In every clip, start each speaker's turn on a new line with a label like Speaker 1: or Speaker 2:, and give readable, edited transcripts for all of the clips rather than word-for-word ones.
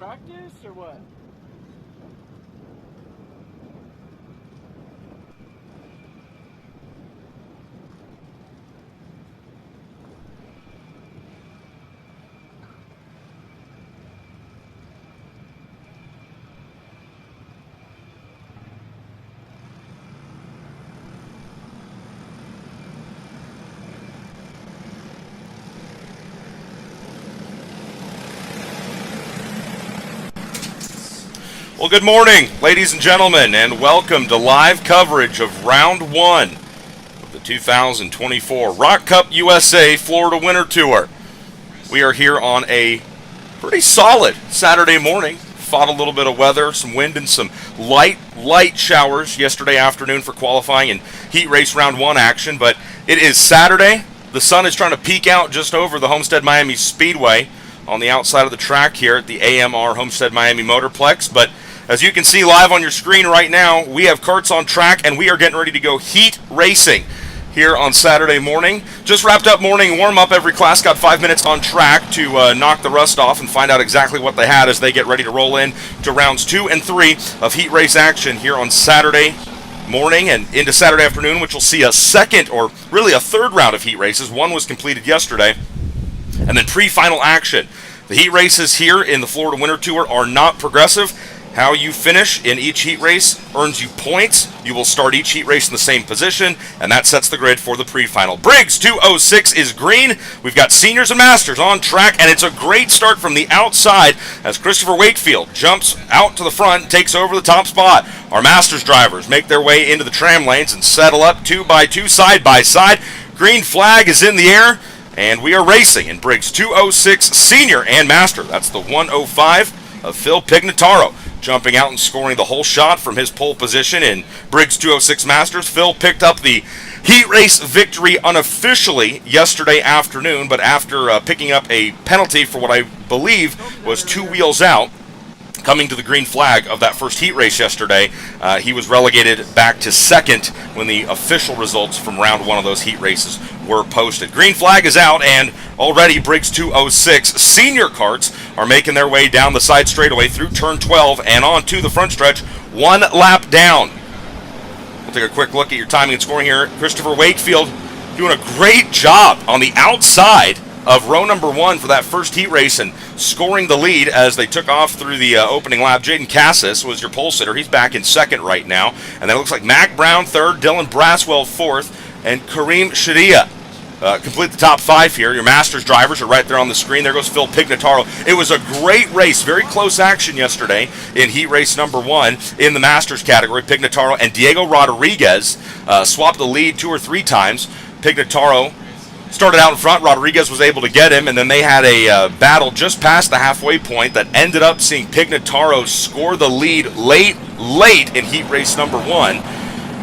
Speaker 1: practice or what?
Speaker 2: Well, good morning, ladies and gentlemen, and welcome to live coverage of Round 1 of the 2024 ROK Cup USA Florida Winter Tour. We are here on a pretty solid Saturday morning. Fought a little bit of weather, some wind, and some light showers yesterday afternoon for qualifying and heat race Round 1 action, but it is Saturday. The sun is trying to peek out just over the Homestead-Miami Speedway on the outside of the track here at the AMR Homestead-Miami Motorplex, but as you can see live on your screen right now, we have karts on track and we are getting ready to go heat racing here on Saturday morning. Just wrapped up morning warm-up. Every class got 5 minutes on track to knock the rust off and find out exactly what they had as they get ready to roll in to rounds 2 and 3 of heat race action here on Saturday morning and into Saturday afternoon, which will see a second or really a third round of heat races. One was completed yesterday, and then pre-final action. The heat races here in the Florida Winter Tour are not progressive. How you finish in each heat race earns you points. You will start each heat race in the same position, and that sets the grid for the pre-final. Briggs 206 is green. We've got seniors and masters on track, and it's a great start from the outside as Christopher Wakefield jumps out to the front and takes over the top spot. Our masters drivers make their way into the tram lanes and settle up 2 by 2, side by side. Green flag is in the air, and we are racing in Briggs 206 senior and master. That's the 105 of Phil Pignataro, jumping out and scoring the whole shot from his pole position in Briggs 206 Masters. Phil picked up the heat race victory unofficially yesterday afternoon, but after picking up a penalty for what I believe was 2 wheels out, coming to the green flag of that first heat race yesterday, he was relegated back to second when the official results from round 1 of those heat races were posted. Green flag is out, and already Briggs 206 senior karts are making their way down the side straightaway through turn 12 and on to the front stretch, 1 lap down. We'll take a quick look at your timing and scoring here. Christopher Wakefield doing a great job on the outside of row number 1 for that first heat race and scoring the lead as they took off through the opening lap. Jaden Cassis was your pole sitter. He's back in second right now. And then it looks like Mac Brown third, Dylan Braswell fourth, and Kareem Shadia complete the top 5 here. Your Masters drivers are right there on the screen. There goes Phil Pignataro. It was a great race, very close action yesterday in heat race number 1 in the Masters category. Pignataro and Diego Rodriguez swapped the lead 2 or 3 times. Pignataro started out in front. Rodriguez was able to get him, and then they had a battle just past the halfway point that ended up seeing Pignataro score the lead late in heat race number 1.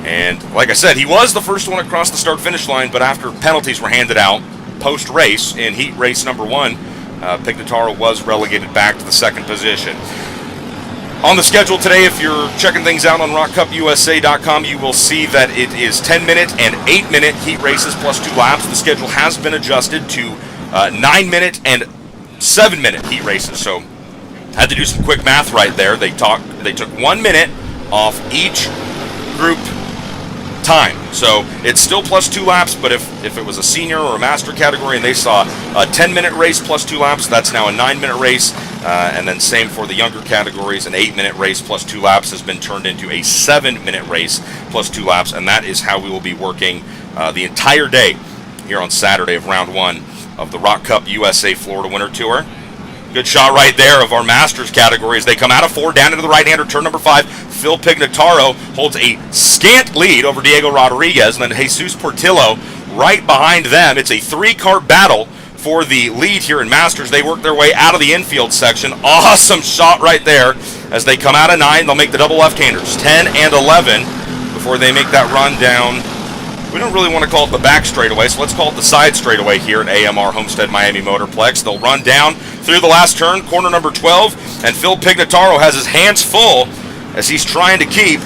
Speaker 2: And like I said, he was the first one across the start-finish line, but after penalties were handed out post-race in heat race number 1, Pignataro was relegated back to the second position. On the schedule today, if you're checking things out on ROKCupUSA.com, you will see that it is 10-minute and 8-minute heat races plus 2 laps. The schedule has been adjusted to 9-minute and 7-minute heat races. So, had to do some quick math right there. They took 1 minute off each group time. So it's still plus 2 laps, but if it was a senior or a master category and they saw a 10-minute race plus 2 laps, that's now a 9-minute race. And then same for the younger categories, an 8-minute race plus 2 laps has been turned into a 7-minute race plus 2 laps, and that is how we will be working the entire day here on Saturday of round 1 of the ROK Cup USA Florida Winter Tour. Good shot right there of our Masters category as they come out of 4, down into the right-hander, turn number 5. Phil Pignataro holds a scant lead over Diego Rodriguez, and then Jesus Portillo right behind them. It's a 3-car battle for the lead here in Masters. They work their way out of the infield section. Awesome shot right there as they come out of 9. They'll make the double left-handers, 10 and 11, before they make that run down. We don't really want to call it the back straightaway, so let's call it the side straightaway here at AMR Homestead-Miami Motorplex. They'll run down through the last turn, corner number 12, and Phil Pignataro has his hands full as he's trying to keep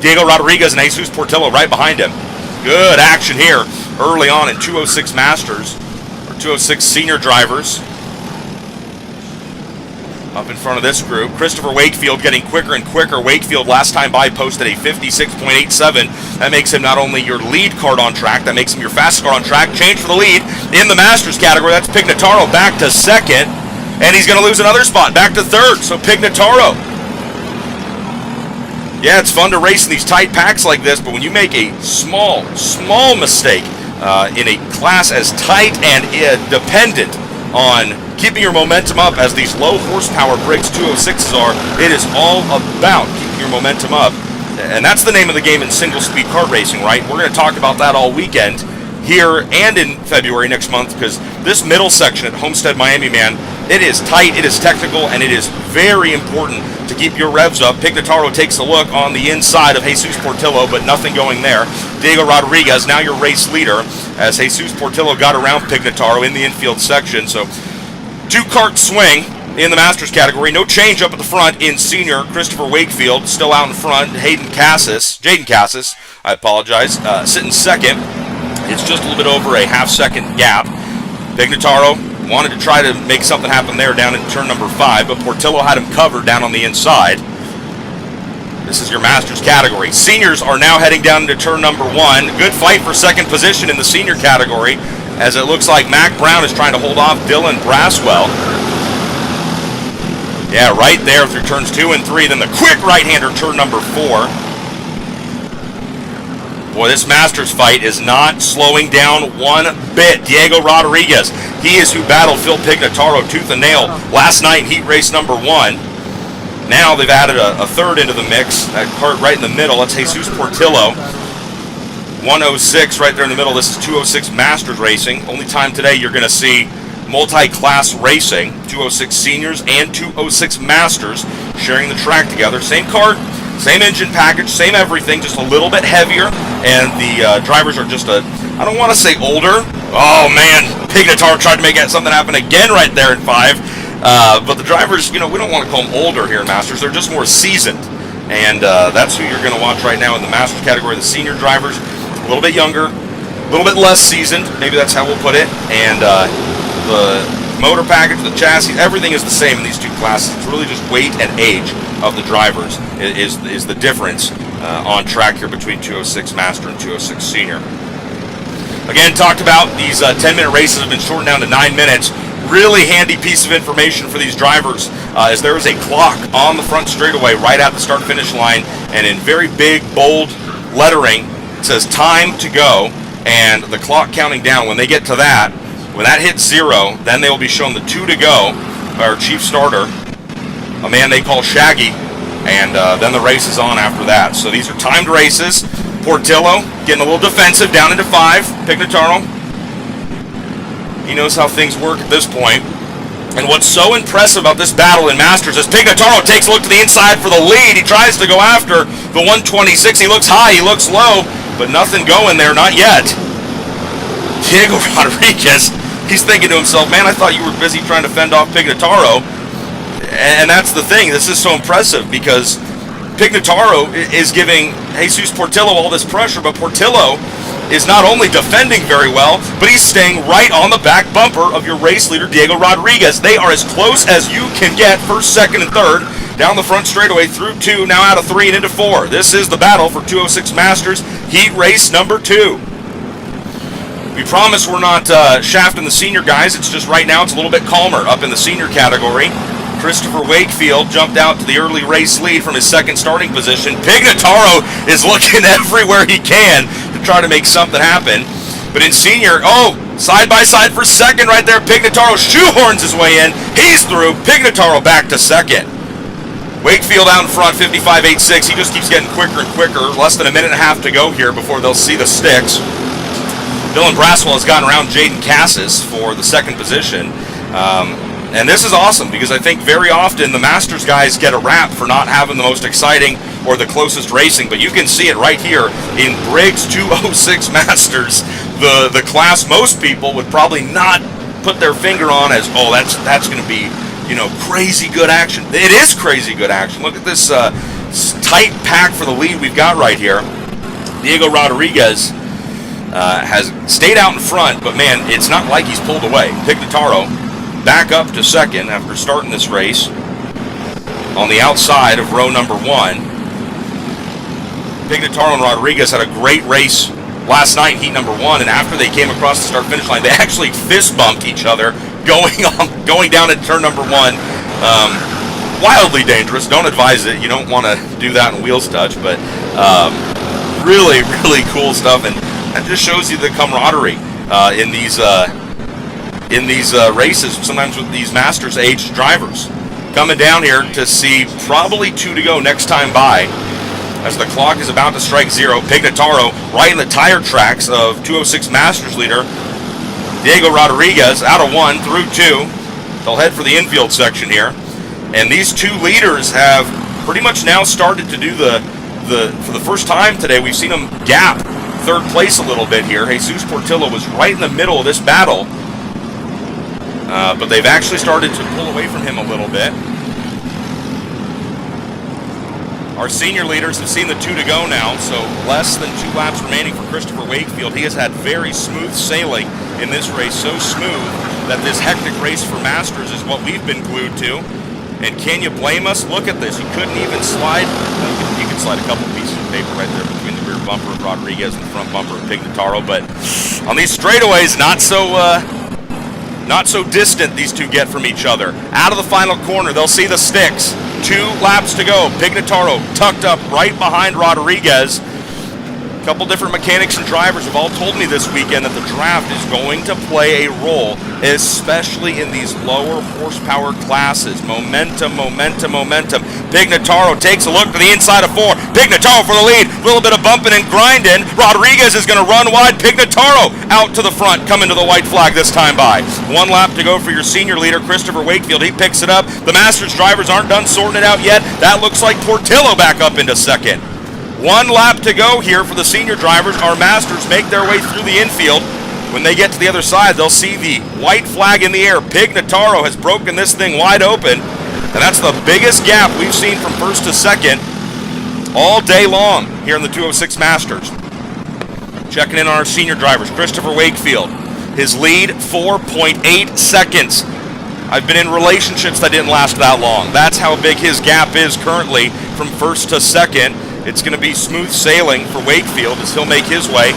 Speaker 2: Diego Rodriguez and Jesus Portillo right behind him. Good action here early on in 206 Masters, or 206 senior drivers. up in front of this group. Christopher Wakefield getting quicker and quicker. Wakefield last time by posted a 56.87. That makes him not only your lead card on track, that makes him your fastest card on track. Change for the lead in the Masters category. That's Pignataro back to second. And he's going to lose another spot, back to third. So Pignataro. Yeah, it's fun to race in these tight packs like this, but when you make a small mistake in a class as tight and dependent on keeping your momentum up as these low horsepower Briggs 206s are, it is all about keeping your momentum up. And that's the name of the game in single speed kart racing, right? We're going to talk about that all weekend here and in February next month, because this middle section at Homestead-Miami, man, it is tight, it is technical, and it is very important to keep your revs up. Pignataro takes a look on the inside of Jesus Portillo, but nothing going there. Diego Rodriguez, now your race leader, as Jesus Portillo got around Pignataro in the infield section. So two-kart swing in the Masters category. No change up at the front in Senior. Christopher Wakefield still out in front. Jaden Cassis, I apologize, sitting second. It's just a little bit over a half-second gap. Pignataro wanted to try to make something happen there down in turn number 5, but Portillo had him covered down on the inside. This is your Masters category. Seniors are now heading down into turn number 1. Good fight for second position in the Senior category, as it looks like Mac Brown is trying to hold off Dylan Braswell. Yeah, right there through turns 2 and 3. Then the quick right-hander, turn number 4. Boy, this Masters fight is not slowing down one bit. Diego Rodriguez, he is who battled Phil Pignataro tooth and nail last night in heat race number 1. Now they've added a third into the mix. That cart right in the middle, that's Jesus Portillo. 106 right there in the middle. This is 206 Masters racing. Only time today you're going to see multi-class racing. 206 Seniors and 206 Masters sharing the track together. Same cart, same engine package, same everything, just a little bit heavier. And the drivers are just I don't want to say older. Oh man, Pignataro tried to make something happen again right there in 5. But the drivers, we don't want to call them older here in Masters. They're just more seasoned. And that's who you're going to watch right now in the Masters category. The Senior drivers, a little bit younger, a little bit less seasoned. Maybe that's how we'll put it. And the motor package, the chassis, everything is the same in these two classes. It's really just weight and age of the drivers is the difference on track here between 206 Master and 206 Senior. Again, talked about these 10-minute races have been shortened down to 9 minutes. Really handy piece of information for these drivers, as there is a clock on the front straightaway right at the start-finish line, and in very big, bold lettering, it says time to go, and the clock counting down. When they get to that, when that hits 0, then they will be shown the 2 to go by our chief starter, a man they call Shaggy, and then the race is on after that. So these are timed races. Portillo getting a little defensive down into 5. Pignataro, he knows how things work at this point. And what's so impressive about this battle in Masters is Pignataro takes a look to the inside for the lead. He tries to go after the 126. He looks high, he looks low, but nothing going there, not yet. Diego Rodriguez, he's thinking to himself, man, I thought you were busy trying to fend off Pignataro. And that's the thing. This is so impressive because Pignataro is giving Jesus Portillo all this pressure, but Portillo is not only defending very well, but he's staying right on the back bumper of your race leader, Diego Rodriguez. They are as close as you can get, first, second, and third, down the front straightaway through 2, now out of 3 and into 4. This is the battle for 206 Masters, heat race number 2. We promise we're not shafting the Senior guys. It's just right now it's a little bit calmer up in the Senior category. Christopher Wakefield jumped out to the early race lead from his second starting position. Pignataro is looking everywhere he can to try to make something happen. But in Senior, side by side for second right there. Pignataro shoehorns his way in. He's through. Pignataro back to second. Wakefield out in front, 55.86. He just keeps getting quicker and quicker. Less than a minute and a half to go here before they'll see the sticks. Dylan Braswell has gotten around Jaden Cassis for the second position. And this is awesome because I think very often the Masters guys get a rap for not having the most exciting or the closest racing, but you can see it right here in Briggs 206 Masters, the class most people would probably not put their finger on as, that's going to be, crazy good action. It is crazy good action. Look at this tight pack for the lead we've got right here. Diego Rodriguez has stayed out in front, but man, it's not like he's pulled away. Pignataro back up to second after starting this race. on the outside of row number 1. Pignataro and Rodriguez had a great race last night, heat number 1, and after they came across the start-finish line, they actually fist bumped each other going down at turn number 1. Wildly dangerous. Don't advise it. You don't want to do that in wheels touch, but really, really cool stuff, and that just shows you the camaraderie in these races, sometimes with these Masters aged drivers. Coming down here to see probably 2 to go next time by, as the clock is about to strike 0. Pignataro right in the tire tracks of 206 Masters leader Diego Rodriguez, out of 1 through 2. They'll head for the infield section here. And these 2 leaders have pretty much now started to do for the first time today, we've seen them gap third place a little bit here. Jesus Portillo was right in the middle of this battle, but they've actually started to pull away from him a little bit. Our senior leaders have seen the 2 to go now, so less than 2 laps remaining for Christopher Wakefield. He has had very smooth sailing in this race, so smooth that this hectic race for Masters is what we've been glued to. And can you blame us? Look at this. You couldn't even slide. You can slide a couple pieces of paper right there between the rear bumper of Rodriguez and the front bumper of Pignataro. But on these straightaways, not so distant these 2 get from each other. Out of the final corner, they'll see the sticks. 2 laps to go. Pignataro tucked up right behind Rodriguez. A couple different mechanics and drivers have all told me this weekend that the draft is going to play a role, especially in these lower horsepower classes. Momentum. Pignataro takes a look to the inside of 4. Pignataro for the lead. A little bit of bumping and grinding. Rodriguez is going to run wide. Pignataro out to the front, coming to the white flag this time by. 1 lap to go for your senior leader, Christopher Wakefield. He picks it up. The Masters drivers aren't done sorting it out yet. That looks like Portillo back up into second. 1 lap to go here for the senior drivers. Our Masters make their way through the infield. When they get to the other side, they'll see the white flag in the air. Pignataro has broken this thing wide open, and that's the biggest gap we've seen from first to second all day long here in the 206 Masters. Checking in on our senior drivers. Christopher Wakefield, his lead 4.8 seconds. I've been in relationships that didn't last that long. That's how big his gap is currently from first to second. It's going to be smooth sailing for Wakefield as he'll make his way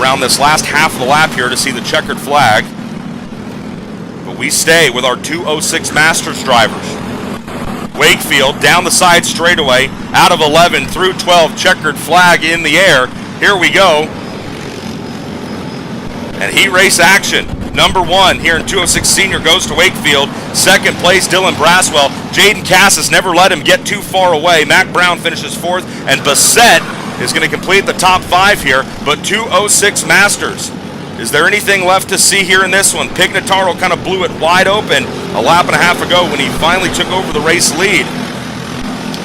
Speaker 2: around this last half of the lap here to see the checkered flag. But we stay with our 206 Masters drivers. Wakefield down the side straightaway, out of 11 through 12, checkered flag in the air. Here we go. And heat race action. Number 1 here in 206 Senior goes to Wakefield. Second place, Dylan Braswell. Jaden Cassis never let him get too far away. Mac Brown finishes 4th, and Bassett is going to complete the top 5 here. But 206 Masters. Is there anything left to see here in this one? Pignataro kind of blew it wide open a lap and a half ago when he finally took over the race lead.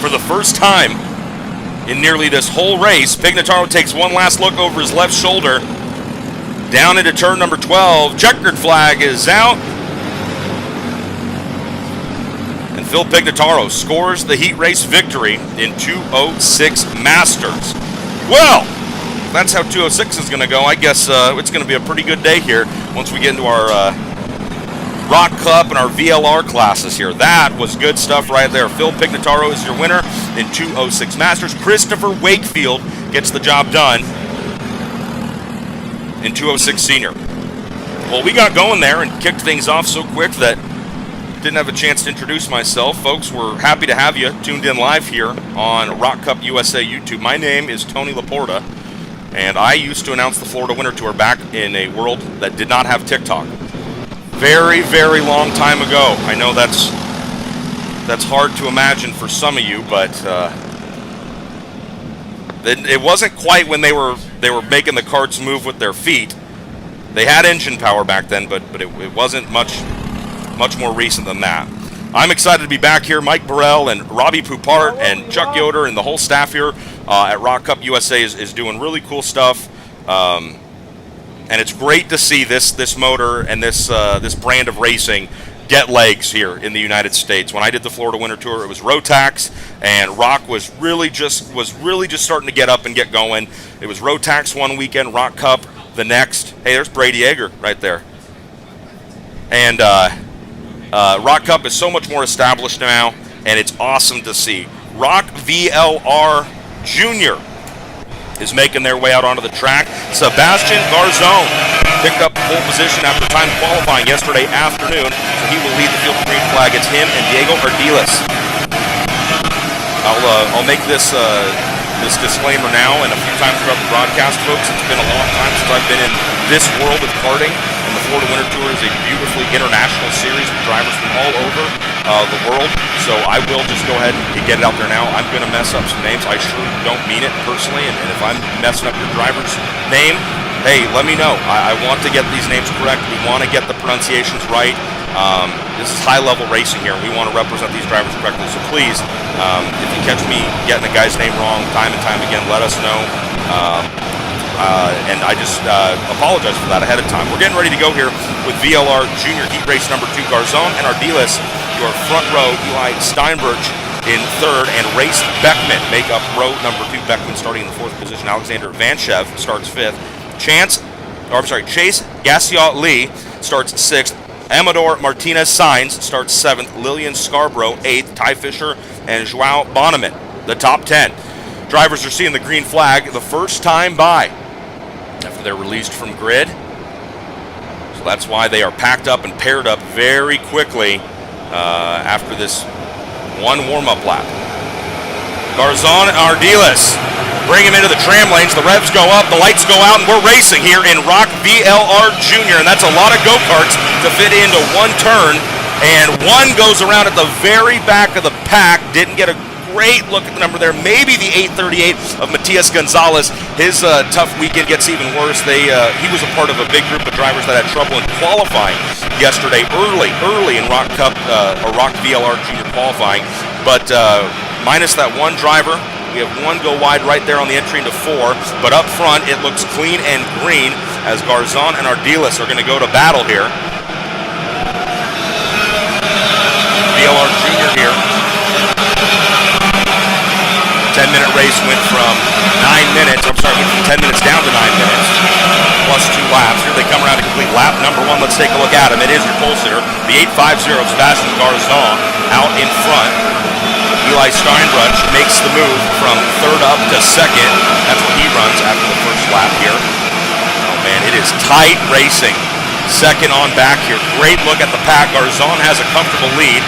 Speaker 2: For the first time in nearly this whole race, Pignataro takes one last look over his left shoulder. Down into turn number 12. Checkered flag is out. And Phil Pignataro scores the heat race victory in 206 Masters. Well, if that's how 206 is going to go, I guess it's going to be a pretty good day here once we get into our ROK Cup and our VLR classes here. That was good stuff right there. Phil Pignataro is your winner in 206 Masters. Christopher Wakefield gets the job done in 206 Senior. Well, we got going there and kicked things off so quick that didn't have a chance to introduce myself. Folks, we're happy to have you tuned in live here on ROK Cup USA YouTube. My name is Tony Laporta, and I used to announce the Florida Winter Tour back in a world that did not have TikTok. Very, very long time ago. I know that's hard to imagine for some of you, but it wasn't quite when they were making the carts move with their feet. They had engine power back then, but it wasn't much more recent than that. I'm excited to be back here. Mike Burrell and Robbie Poupart and Chuck Yoder and the whole staff here at ROK Cup USA is doing really cool stuff. And it's great to see this motor and this brand of racing get legs here in the United States. When I did the Florida Winter Tour, it was Rotax, and ROK was really just starting to get up and get going. It was Rotax one weekend, ROK Cup the next. Hey, there's Brady Yeager right there. And ROK Cup is so much more established now. and it's awesome to see. ROK VLR Junior is making their way out onto the track. Sebastian Garzon picked up pole position after time qualifying yesterday afternoon, so he will lead the field green flag. It's him and Diego Ardiles. I'll make this disclaimer now and a few times throughout the broadcast, folks. It's been a long time since I've been in this world of karting, and the Florida Winter Tour is a beautifully international series with drivers from all over the world. So I will just go ahead and get it out there now. I'm going to mess up some names. I sure don't mean it personally, and if I'm messing up your driver's name, hey, let me know. I want to get these names correct. We want to get the pronunciations right. This is high-level racing here. We want to represent these drivers correctly. So please, if you catch me getting a guy's name wrong time and time again, let us know. And I just apologize for that ahead of time. We're getting ready to go here with VLR Junior Heat Race number 2. Garzon and Ardiles, your front row. Eli Steinberg in third, and Race Beckman make up row number 2. Beckman starting in the 4th position. Alexander Vanchev starts 5th. Chase Gassiot-Lee starts 6th. Amador Martinez Sainz starts 7th. Lillian Scarborough 8th. Ty Fisher and Joao Bonneman, the top 10. Drivers are seeing the green flag the first time by after they're released from grid. So that's why they are packed up and paired up very quickly after this one warm-up lap. Garzon and Ardiles bring him into the tram lanes. The revs go up, the lights go out, and we're racing here in ROK VLR Junior, and that's a lot of go-karts to fit into one turn, and one goes around at the very back of the pack. Didn't get a great look at the number there. Maybe the 838 of Matias Gonzalez. His tough weekend gets even worse. He was a part of a big group of drivers that had trouble in qualifying yesterday, early in ROK Cup or ROK VLR Junior qualifying, but minus that one driver. We have one go wide right there on the entry into 4, but up front it looks clean and green as Garzon and Ardiles are going to go to battle here. VLR Junior here. 10-minute race went from 9 minutes, went from 10 minutes down to 9 minutes, plus 2 laps. Here they come around to complete lap number 1. Let's take a look at him. It is your pole sitter, the 850 of Sebastian Garzon out in front. Eli Steinbruch makes the move from 3rd up to 2nd. That's what he runs after the first lap here. Oh man, it is tight racing. 2nd on back here. Great look at the pack. Garzon has a comfortable lead.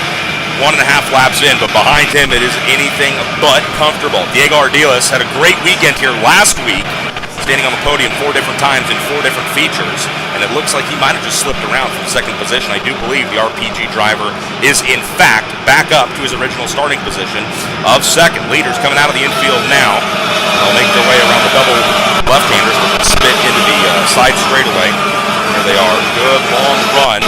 Speaker 2: 1.5 laps in, but behind him it is anything but comfortable. Diego Ardiles had a great weekend here last week, standing on the podium 4 different times in 4 different features, and it looks like he might have just slipped around from 2nd position. I do believe the RPG driver is in fact back up to his original starting position of 2nd. Leaders coming out of the infield now. They'll make their way around the double left-handers with a spit into the side straightaway. Here they are. Good long run.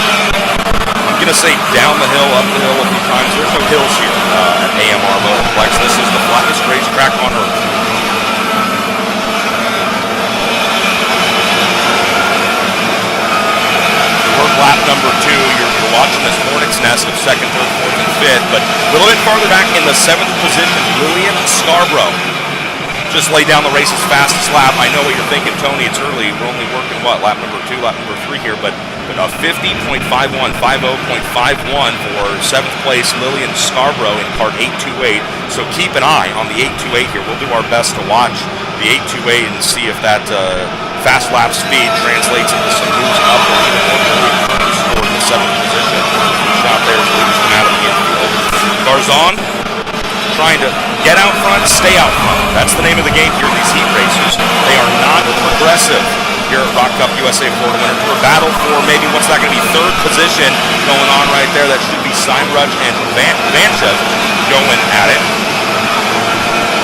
Speaker 2: I'm going to say down the hill, up the hill a few times. There's no hills here at AMR Motorplex. This is the flattest racetrack on earth. Lap number 2, you're watching this hornet's nest of 2nd, 3rd, 4th, and 5th, but a little bit farther back in the 7th position, Lillian Scarborough just laid down the race's fastest lap. I know what you're thinking, Tony, it's early. We're only working, lap number 2, lap number 3 here, but a 50.51 for 7th place Lillian Scarborough in cart 828, so keep an eye on the 828 here. We'll do our best to watch the 828 and see if that fast lap speed translates into some moves up or even more scored in the 7th position. Shot there as leaders come out of the infield. Garzon trying to get out front, stay out front. That's the name of the game here in these heat races. They are not progressive here at ROK Cup USA Florida Winter Tour. Battle for maybe what's that going to be 3rd position going on right there. That should be Steinbruch and Vanchev going at it.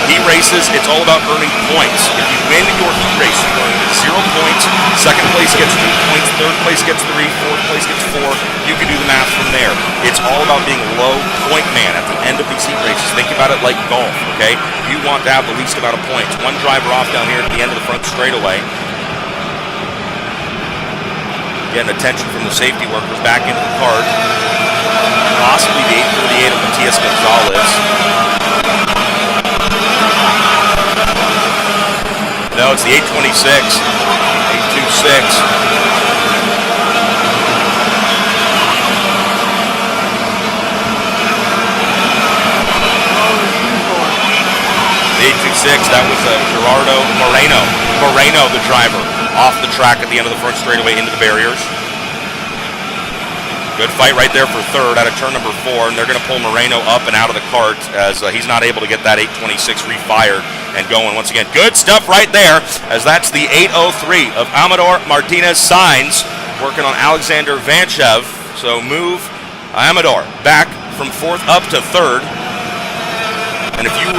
Speaker 2: Heat races, it's all about earning points. If you win your heat race, you earn 0 points. 2nd place gets 2 points. 3rd place gets 3. 4th place gets 4. You can do the math from there. It's all about being low point man at the end of these heat races. Think about it like golf, okay? You want to have the least amount of points. One driver off down here at the end of the front straightaway. Getting attention from the safety workers back into the cart. Possibly the 838 of Matias Gonzalez. No, it's the 826. 826. 826, that was Gerardo Moreno. Moreno, the driver, off the track at the end of the front straightaway into the barriers. Good fight right there for third out of turn number 4, and they're going to pull Moreno up and out of the cart as he's not able to get that 826 refired and going once again. Good stuff right there, as that's the 803 of Amador Martinez Sainz working on Alexander Vanchev. So move Amador back from 4th up to 3rd. And if you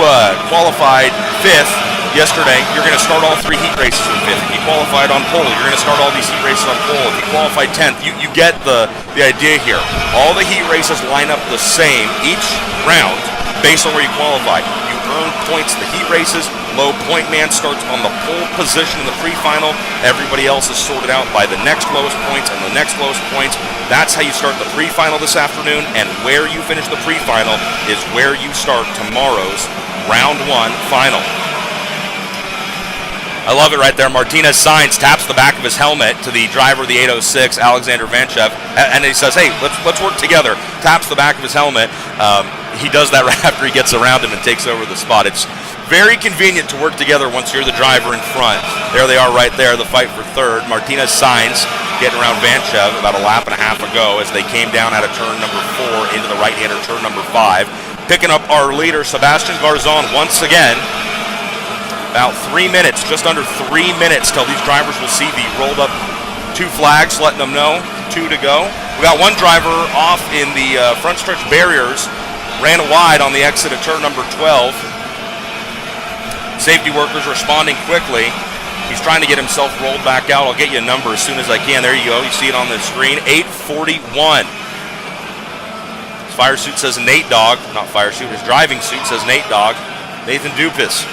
Speaker 2: qualified 5th yesterday, you're going to start all 3 heat races in 5th. If you qualified on pole, you're going to start all these heat races on pole. If you qualified 10th, you get the idea here. All the heat races line up the same each round based on where you qualified. You earn points in the heat races. Low point man starts on the pole position in the pre-final. Everybody else is sorted out by the next lowest points and the next lowest points. That's how you start the pre-final this afternoon, and where you finish the pre-final is where you start tomorrow's round 1 final. I love it right there. Martinez Sainz taps the back of his helmet to the driver of the 806, Alexander Vanchev, and he says, hey, let's work together. Taps the back of his helmet. He does that right after he gets around him and takes over the spot. It's very convenient to work together once you're the driver in front. There they are right there, the fight for third. Martinez Sainz getting around Vanchev about a lap and a half ago as they came down out of turn number 4 into the right-hander turn number 5. Picking up our leader, Sebastian Garzon, once again. About 3 minutes, just under 3 minutes till these drivers will see the rolled up 2 flags, letting them know 2 to go. We got one driver off in the front stretch barriers, ran wide on the exit of turn number 12. Safety workers responding quickly. He's trying to get himself rolled back out. I'll get you a number as soon as I can. There you go. You see it on the screen. 841. His fire suit says Nate Dogg. Not fire suit. His driving suit says Nate Dogg. Nathan Dupas.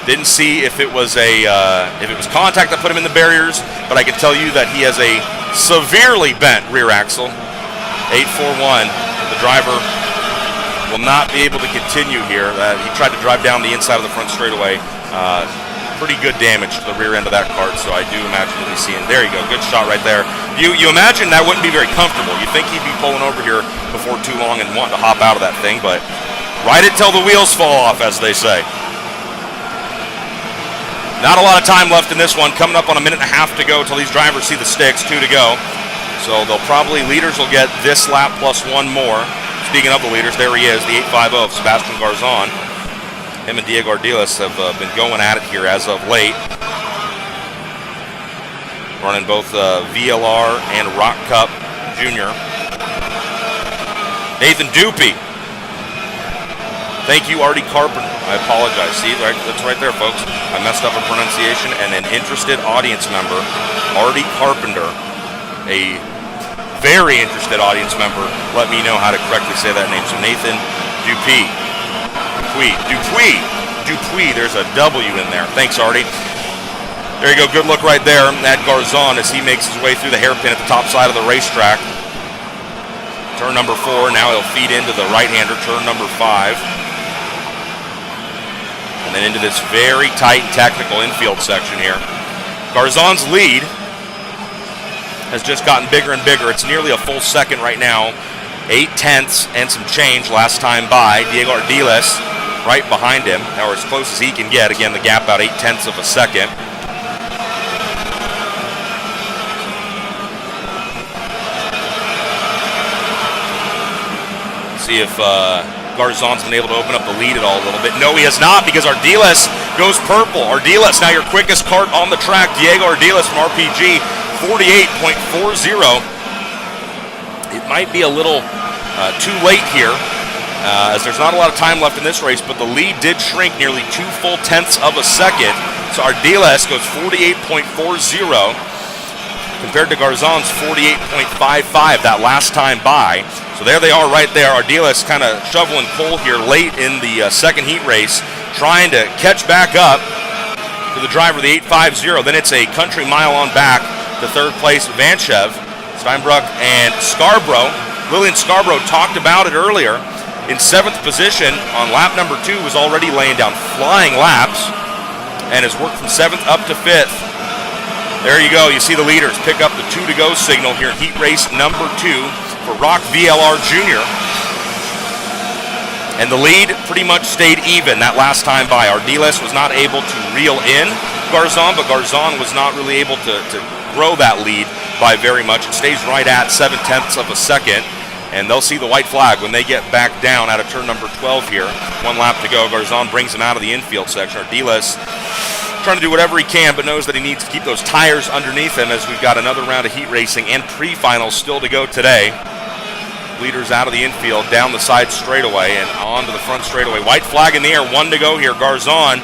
Speaker 2: Didn't see if it was contact that put him in the barriers, but I can tell you that he has a severely bent rear axle. 841. The driver will not be able to continue here. He tried to drive down the inside of the front straightaway. Pretty good damage to the rear end of that cart, so I do imagine you'll be seeing. There you go, good shot right there. You imagine that wouldn't be very comfortable. You think he'd be pulling over here before too long and wanting to hop out of that thing, but ride it till the wheels fall off, as they say. Not a lot of time left in this one. Coming up on a minute and a half to go till these drivers see the sticks. 2 to go. So they'll probably, leaders will get this lap plus 1 more. Speaking of the leaders, there he is, the 850 of Sebastian Garzon. Him and Diego Ardiles have been going at it here as of late. Running both VLR and ROK Cup Junior. Nathan Dupy. Thank you, Artie Carpenter. I apologize. See, that's right there, folks. I messed up a pronunciation, and an interested audience member, Artie Carpenter, a very interested audience member, let me know how to correctly say that name. So Nathan Dupuy. Dupuy. There's a W in there. Thanks, Artie. There you go. Good look right there at Garzon as he makes his way through the hairpin at the top side of the racetrack. Turn number 4. Now he'll feed into the right-hander. Turn number 5. And then into this very tight technical infield section here. Garzon's lead has just gotten bigger and bigger. It's nearly a full second right now. 8 tenths and some change last time by. Diego Ardiles right behind him, or as close as he can get. Again, the gap about 8 tenths of a second. See if Garzon's been able to open up the lead at all a little bit. No, he has not, because Ardiles goes purple. Ardiles, now your quickest cart on the track. Diego Ardiles from RPG, 48.40. It might be a little too late here, as there's not a lot of time left in this race, but the lead did shrink nearly 2 full tenths of a second. So Ardiles goes 48.40 compared to Garzon's 48.55 that last time by. So there they are right there. Ardiles kind of shoveling coal here late in the second heat race, trying to catch back up to the driver of the 850. Then it's a country mile on back to third place Vanchev, Steinbruck, and Scarborough. Lillian Scarborough talked about it earlier. In 7th position on lap number 2, was already laying down flying laps and has worked from 7th up to 5th. There you go. You see the leaders pick up the 2 to go signal here in heat race number 2 for ROK VLR Junior. And the lead pretty much stayed even that last time by. Ardiles was not able to reel in Garzon, but Garzon was not really able to grow that lead by very much. It stays right at 0.7 of a second. And they'll see the white flag when they get back down out of turn number 12 here. 1 lap to go. Garzon brings him out of the infield section. Ardiles trying to do whatever he can, but knows that he needs to keep those tires underneath him as we've got another round of heat racing and pre-finals still to go today. Leaders out of the infield, down the side straightaway and onto the front straightaway. White flag in the air, 1 to go here. Garzon,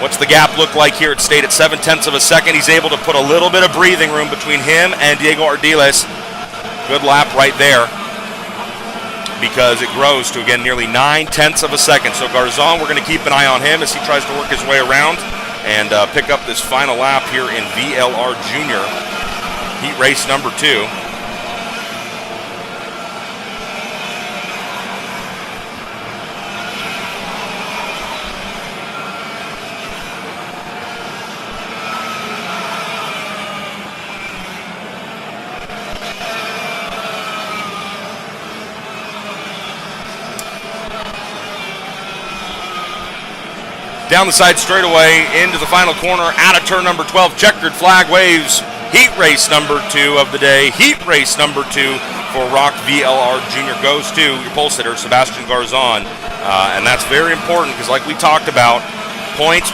Speaker 2: what's the gap look like here? It stayed at 0.7 of a second. He's able to put a little bit of breathing room between him and Diego Ardiles. Good lap right there because it grows to, again, nearly 0.9 of a second. So Garzon, we're going to keep an eye on him as he tries to work his way around and pick up this final lap here in VLR Junior, heat race number 2. Down the side straightaway into the final corner, out of turn number 12. Checkered flag waves. Heat race number 2 of the day. Heat race number 2 for ROK VLR Junior goes to your pole sitter, Sebastian Garzon. And that's very important because, like we talked about, points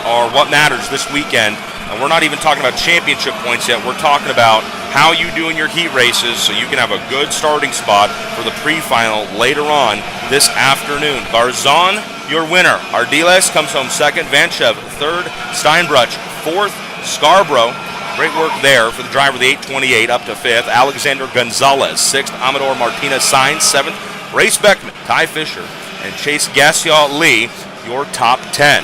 Speaker 2: are what matters this weekend. And we're not even talking about championship points yet. We're talking about how you do in your heat races so you can have a good starting spot for the pre-final later on this afternoon. Garzon, your winner. Ardiles comes home second. Vanchev third. Steinbruch fourth. Scarborough, great work there for the driver of the 828 up to fifth. Alexander Gonzalez sixth. Amador Martinez Sainz seventh. Race Beckman, Ty Fisher, and Chase Gassia Lee, your top 10.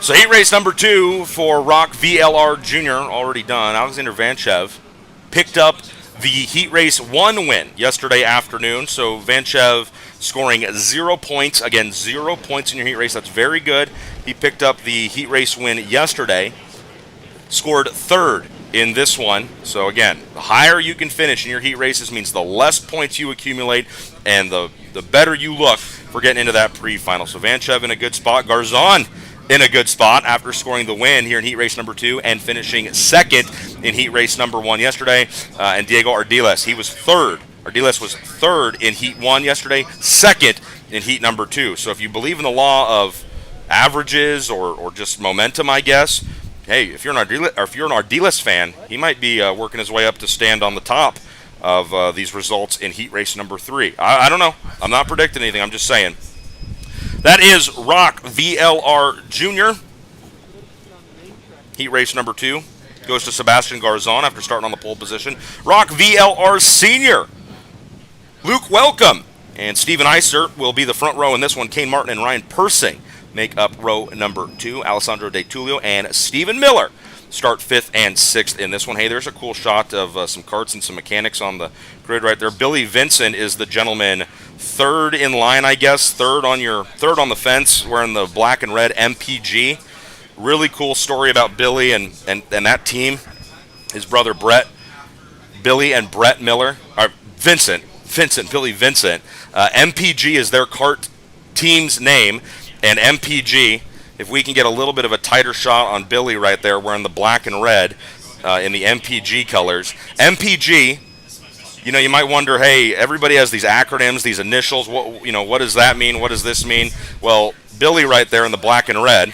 Speaker 2: So heat race number 2 for ROK VLR Junior, already done. Alexander Vanchev picked up the heat race 1 win yesterday afternoon. So Vanchev scoring 0 points. Again, 0 points in your heat race. That's very good. He picked up the heat race win yesterday. Scored 3rd in this one. So again, the higher you can finish in your heat races means the less points you accumulate and the better you look for getting into that pre-final. So Vanchev in a good spot. Garzon in a good spot after scoring the win here in heat race number 2 and finishing 2nd in heat race number 1 yesterday. And Diego Ardiles, he was 3rd. Ardiles was 3rd in heat 1 yesterday, 2nd in heat number 2. So if you believe in the law of averages or just momentum, I guess, hey, if you're an Ardiles fan, he might be working his way up to stand on the top of these results in heat race number 3. I don't know. I'm not predicting anything. I'm just saying. That is ROK VLR Junior. Heat race number 2 goes to Sebastian Garzon after starting on the pole position. ROK VLR Senior. Luke Welcome and Steven Iser will be the front row in this one. Kane Martin and Ryan Persing make up row number 2. Alessandro De Tullio and Stephen Miller start 5th and 6th in this one. Hey, there's a cool shot of some karts and some mechanics on the grid right there. Billy Vincent is the gentleman 3rd in line, I guess. 3rd on the fence, wearing the black and red MPG. Really cool story about Billy and that team. His brother Brett, Billy and Brett Miller, or Billy Vincent. MPG is their kart team's name, and MPG, if we can get a little bit of a tighter shot on Billy right there wearing the black and red in the MPG colors. MPG, you know, you might wonder, hey, everybody has these acronyms, these initials. What does that mean? What does this mean? Well, Billy right there in the black and red,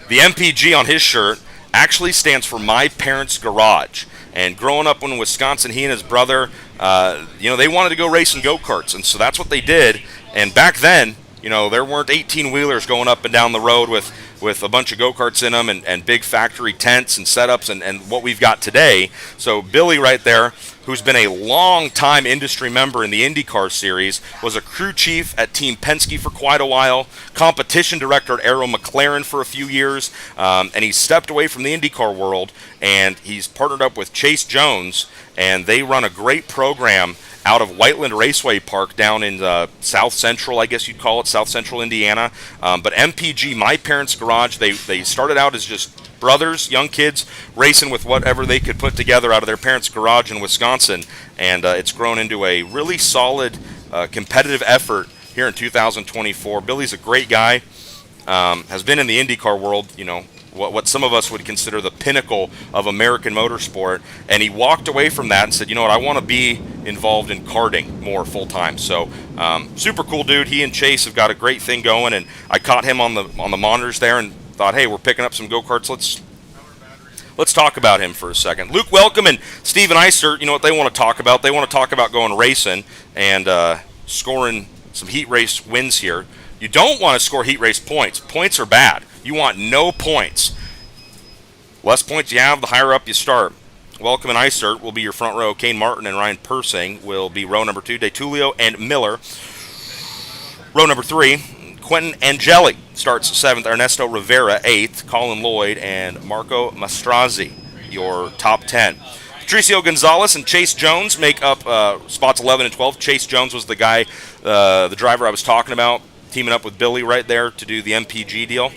Speaker 2: the MPG on his shirt actually stands for My Parents' Garage. And growing up in Wisconsin, he and his brother, they wanted to go racing go-karts, and so that's what they did. And back then, there weren't 18-wheelers going up and down the road with a bunch of go-karts in them and big factory tents and setups and what we've got today. So Billy right there, who's been a long-time industry member in the IndyCar series, was a crew chief at Team Penske for quite a while, competition director at Arrow McLaren for a few years, and he stepped away from the IndyCar world, and he's partnered up with Chase Jones, and they run a great program out of Whiteland Raceway Park down in South Central, I guess you'd call it, South Central Indiana. But MPG, my parents' garage, they started out as just brothers, young kids, racing with whatever they could put together out of their parents' garage in Wisconsin. And it's grown into a really solid competitive effort here in 2024. Billy's a great guy, has been in the IndyCar world, what some of us would consider the pinnacle of American motorsport, and he walked away from that and said, you know what, I want to be involved in karting more full-time. So super cool dude. He and Chase have got a great thing going, and I caught him on the monitors there and thought, hey, we're picking up some go-karts. Let's talk about him for a second. Luke Welcome and Steven Eisert, you know what they want to talk about? They want to talk about going racing and scoring some heat race wins here. You don't want to score heat race points. Points are bad. You want no points. Less points you have, the higher up you start. Welcome and Eisert will be your front row. Kane Martin and Ryan Persing will be row number 2. DeTulio and Miller. Row number 3, Quentin Angeli starts 7th. Ernesto Rivera 8th. Colin Lloyd and Marco Mastrazzi, your top 10. Patricio Gonzalez and Chase Jones make up spots 11 and 12. Chase Jones was the guy, the driver I was talking about, teaming up with Billy right there to do the MPG deal.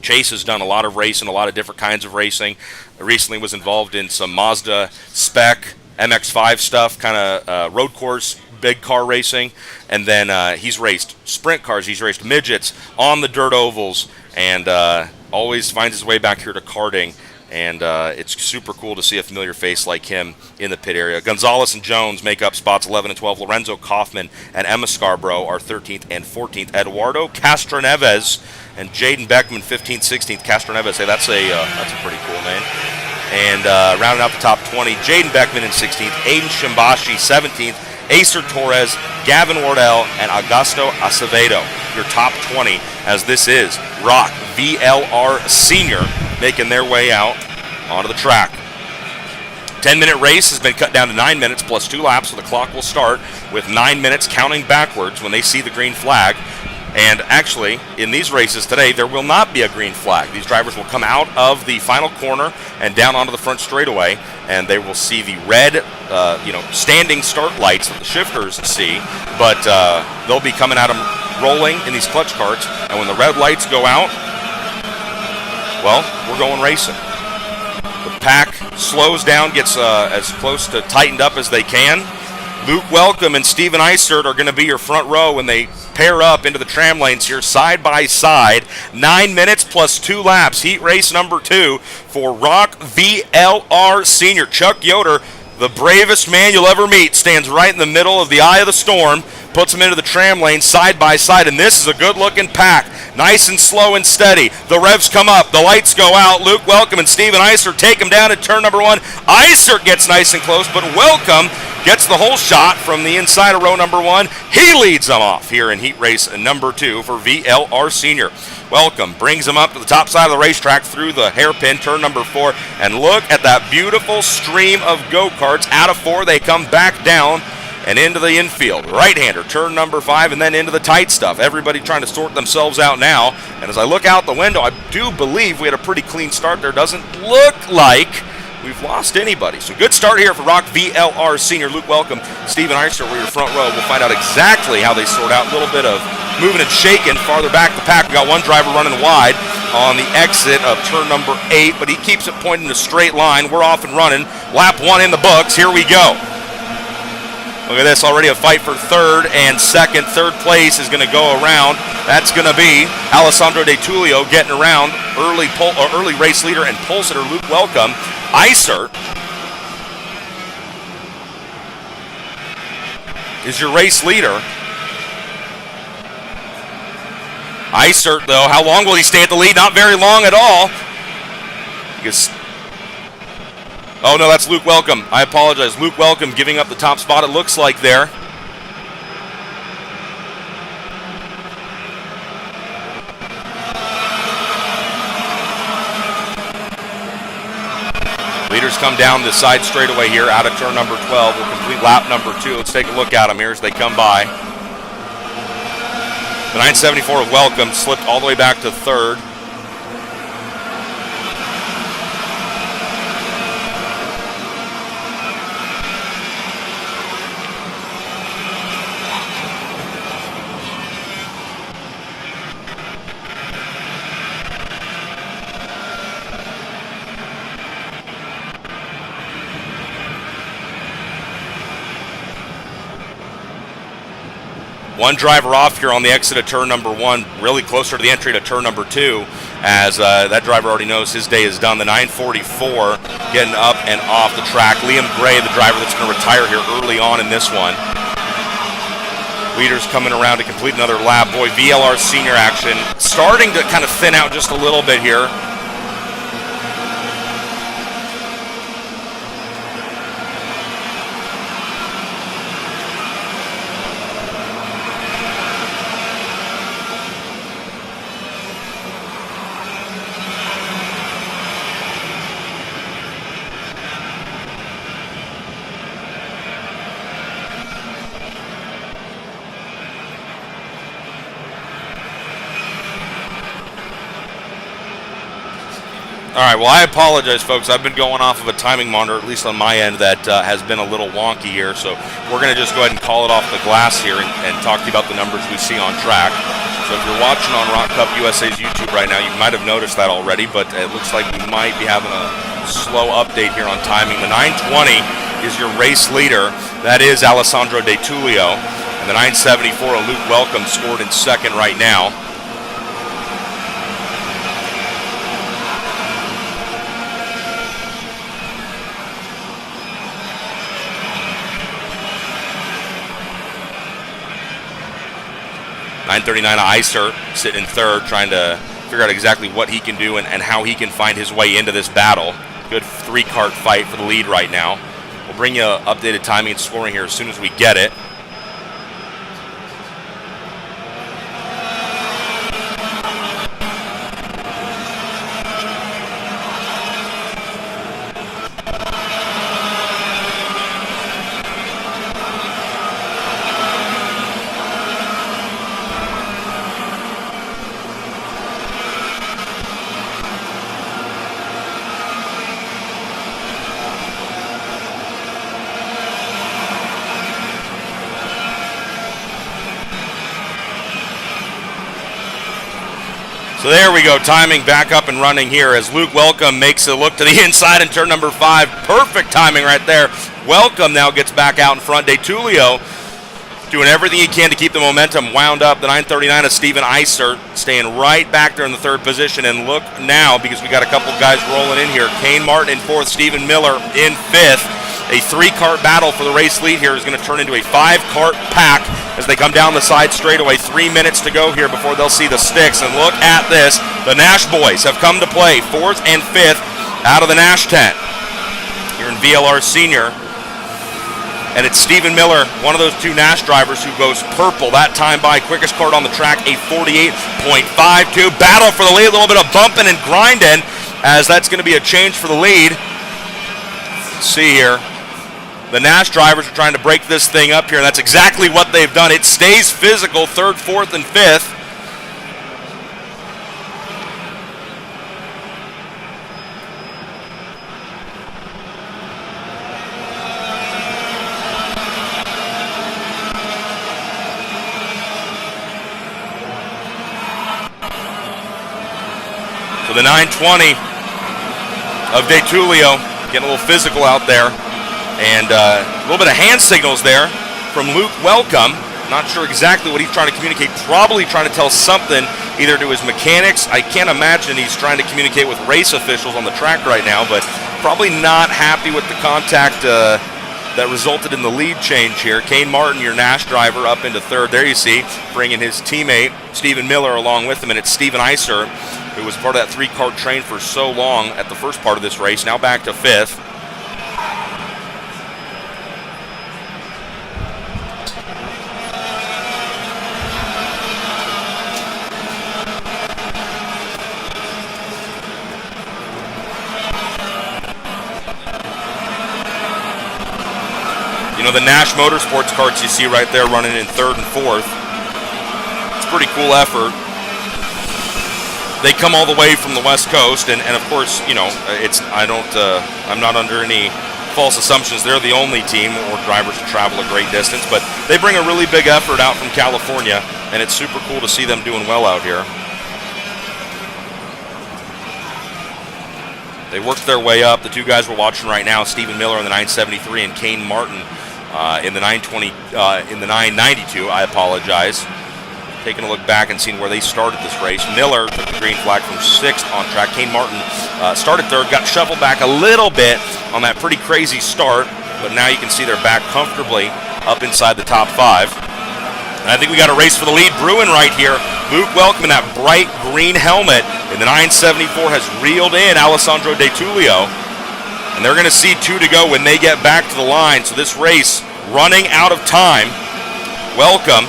Speaker 2: Chase has done a lot of racing, a lot of different kinds of racing. Recently was involved in some Mazda spec, MX-5 stuff, kind of road course, big car racing. And then he's raced sprint cars, he's raced midgets on the dirt ovals, and always finds his way back here to karting. And it's super cool to see a familiar face like him in the pit area. Gonzalez and Jones make up spots 11 and 12. Lorenzo Kaufman and Emma Scarborough are 13th and 14th. Eduardo Castroneves and Jaden Beckman 15th, 16th. Castroneves, hey, that's a pretty cool name. And rounding out the top 20, Jaden Beckman in 16th. Aiden Shimbashi 17th. Acer Torres, Gavin Wardell, and Augusto Acevedo, your top 20, as this is ROK VLR Senior making their way out onto the track. 10-minute race has been cut down to 9 minutes plus 2 laps, so the clock will start with 9 minutes counting backwards when they see the green flag. And actually, in these races today, there will not be a green flag. These drivers will come out of the final corner and down onto the front straightaway, and they will see the red, standing start lights that the shifters see, but they'll be coming at them rolling in these clutch carts, and when the red lights go out, well, we're going racing. The pack slows down, gets as close to tightened up as they can. Luke Welcome and Steven Eisert are going to be your front row when they pair up into the tram lanes here side by side. 9 minutes plus 2 laps. Heat race number 2 for ROK VLR Senior. Chuck Yoder, the bravest man you'll ever meet, stands right in the middle of the eye of the storm, puts them into the tram lane side by side, and this is a good-looking pack. Nice and slow and steady. The revs come up. The lights go out. Luke Welcome and Steven Eisert take them down at turn number 1. Eisert gets nice and close, but Welcome gets the whole shot from the inside of row number 1. He leads them off here in heat race number 2 for VLR Senior. Welcome brings them up to the top side of the racetrack through the hairpin, turn number 4. And look at that beautiful stream of go-karts. Out of 4, they come back down and into the infield. Right-hander, turn number 5, and then into the tight stuff. Everybody trying to sort themselves out now. And as I look out the window, I do believe we had a pretty clean start there. Doesn't look like we've lost anybody. So good start here for ROK VLR Senior. Luke Welcome, Steven Eisert, we're your front row. We'll find out exactly how they sort out. A little bit of moving and shaking farther back the pack. We got one driver running wide on the exit of turn number 8, but he keeps it pointing in a straight line. We're off and running. Lap 1 in the books. Here we go. Look at this, already a fight for third and second. Third place is going to go around. That's going to be Alessandro DeTulio getting around. Early race leader and pole sitter Luke Welcome. Eisert is your race leader. Eisert, though, how long will he stay at the lead? Not very long at all. Because Oh, no, that's Luke Welcome. I apologize. Luke Welcome giving up the top spot, it looks like there. Leaders come down the side straightaway here out of turn number 12. We'll complete lap number 2. Let's take a look at them here as they come by. The 974 of Welcome slipped all the way back to third. One driver off here on the exit of turn number 1, really closer to the entry to turn number 2, as that driver already knows his day is done. The 944 getting up and off the track. Liam Gray, the driver that's going to retire here early on in this one. Leaders coming around to complete another lap. Boy, VLR Senior action starting to kind of thin out just a little bit here. All right, well, I apologize, folks. I've been going off of a timing monitor, at least on my end, that has been a little wonky here. So we're going to just go ahead and call it off the glass here and talk to you about the numbers we see on track. So if you're watching on ROK Cup USA's YouTube right now, you might have noticed that already, but it looks like we might be having a slow update here on timing. The 920 is your race leader. That is Alessandro De Tullio. And the 974 of Luke Welcome scored in second right now. $939 Iser sitting in third, trying to figure out exactly what he can do and how he can find his way into this battle. Good three-cart fight for the lead right now. We'll bring you updated timing and scoring here as soon as we get it. So there we go, timing back up and running here as Luke Welcome makes a look to the inside in turn number 5. Perfect timing right there. Welcome now gets back out in front. De Tullio doing everything he can to keep the momentum wound up. The 939 of Steven Iser staying right back there in the third position. And look now, because we got a couple guys rolling in here. Kane Martin in fourth, Stephen Miller in fifth. A three-cart battle for the race lead here is going to turn into a five-cart pack as they come down the side straightaway. 3 minutes to go here before they'll see the sticks. And look at this. The Nash boys have come to play. Fourth and fifth out of the Nash tent here in VLR Senior. And it's Stephen Miller, one of those two Nash drivers, who goes purple that time by. Quickest cart on the track, a 48.52. Battle for the lead, a little bit of bumping and grinding as that's going to be a change for the lead. Let's see here. The Nash drivers are trying to break this thing up here, and that's exactly what they've done. It stays physical, third, fourth, and fifth. So the 920 of De Tullio getting a little physical out there. And a little bit of hand signals there from Luke Welcome. Not sure exactly what he's trying to communicate. Probably trying to tell something either to his mechanics. I can't imagine he's trying to communicate with race officials on the track right now, but probably not happy with the contact that resulted in the lead change here. Kane Martin, your Nash driver, up into third. There you see, bringing his teammate, Stephen Miller, along with him. And it's Steven Iser, who was part of that three-cart train for so long at the first part of this race, now back to fifth. know, the Nash Motorsports carts you see right there running in 3rd and 4th. It's a pretty cool effort. They come all the way from the West Coast, and of course, you know, I'm not under any false assumptions. They're the only team or drivers that travel a great distance, but they bring a really big effort out from California, and it's super cool to see them doing well out here. They worked their way up. The two guys we're watching right now, Stephen Miller in the 973 and Kane Martin in the 992. I apologize. Taking a look back and seeing where they started this race. Miller took the green flag from 6th on track. Kane Martin started 3rd, got shuffled back a little bit on that pretty crazy start, but now you can see they're back comfortably up inside the top 5. And I think we got a race for the lead brewing right here. Luke Welcome in that bright green helmet in the 974 has reeled in Alessandro De Tullio. And they're going to see 2 to go when they get back to the line. So this race running out of time. Welcome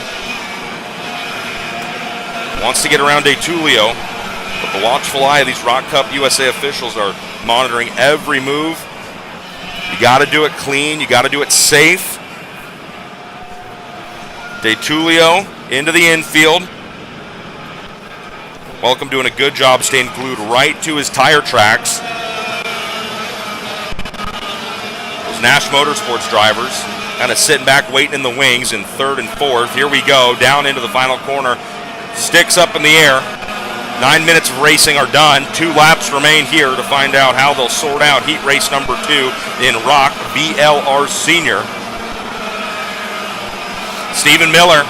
Speaker 2: wants to get around De Tullio, but the watchful eye of these ROK Cup USA officials are monitoring every move. You got to do it clean. You got to do it safe. De Tullio into the infield. Welcome doing a good job staying glued right to his tire tracks. Those Nash Motorsports drivers kind of sitting back waiting in the wings in 3rd and 4th. Here we go, down into the final corner. Sticks up in the air. 9 minutes of racing are done. 2 laps remain here to find out how they'll sort out heat race number 2 in ROK VLR Senior. Stephen Miller,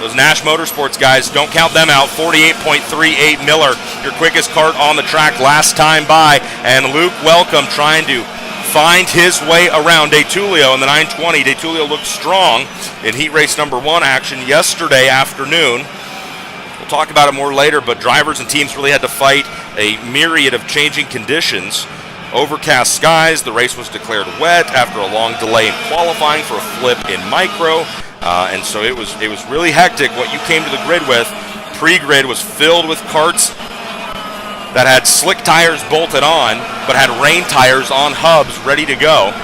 Speaker 2: those Nash Motorsports guys, don't count them out. 48.38 Miller, your quickest kart on the track last time by. And Luke Welcome trying to find his way around De Tullio in the 920. De Tullio looked strong in heat race number 1 action yesterday afternoon. We'll talk about it more later, but drivers and teams really had to fight a myriad of changing conditions. Overcast skies, the race was declared wet after a long delay in qualifying for a flip in micro. And so it was really hectic. What you came to the grid with, pre-grid, was filled with karts that had slick tires bolted on, but had rain tires on hubs ready to go.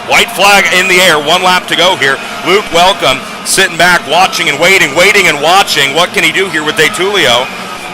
Speaker 2: White flag in the air, 1 lap to go here. Luke Welcome sitting back, watching and waiting and watching. What can he do here with De Tullio?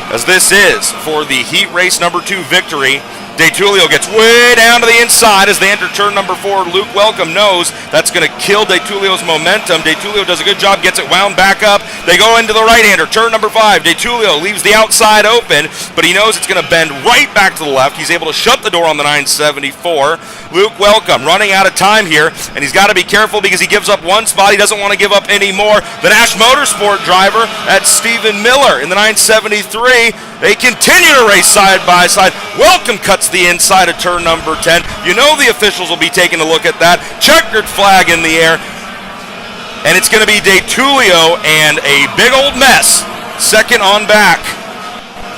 Speaker 2: As this is for the heat race number 2 victory. De Tullio gets way down to the inside as they enter turn number 4. Luke Welcome knows that's going to kill De Tullio's momentum. De Tullio does a good job, gets it wound back up. They go into the right-hander, turn number 5. De Tullio leaves the outside open, but he knows it's going to bend right back to the left. He's able to shut the door on the 974. Luke Welcome running out of time here, and he's got to be careful because he gives up 1 spot. He doesn't want to give up any more. The Nash Motorsport driver, that's Stephen Miller in the 973. They continue to race side by side. Welcome cuts the inside of turn number 10. You know the officials will be taking a look at that. Checkered flag in the air. And it's going to be De Tullio and a big old mess. Second on back.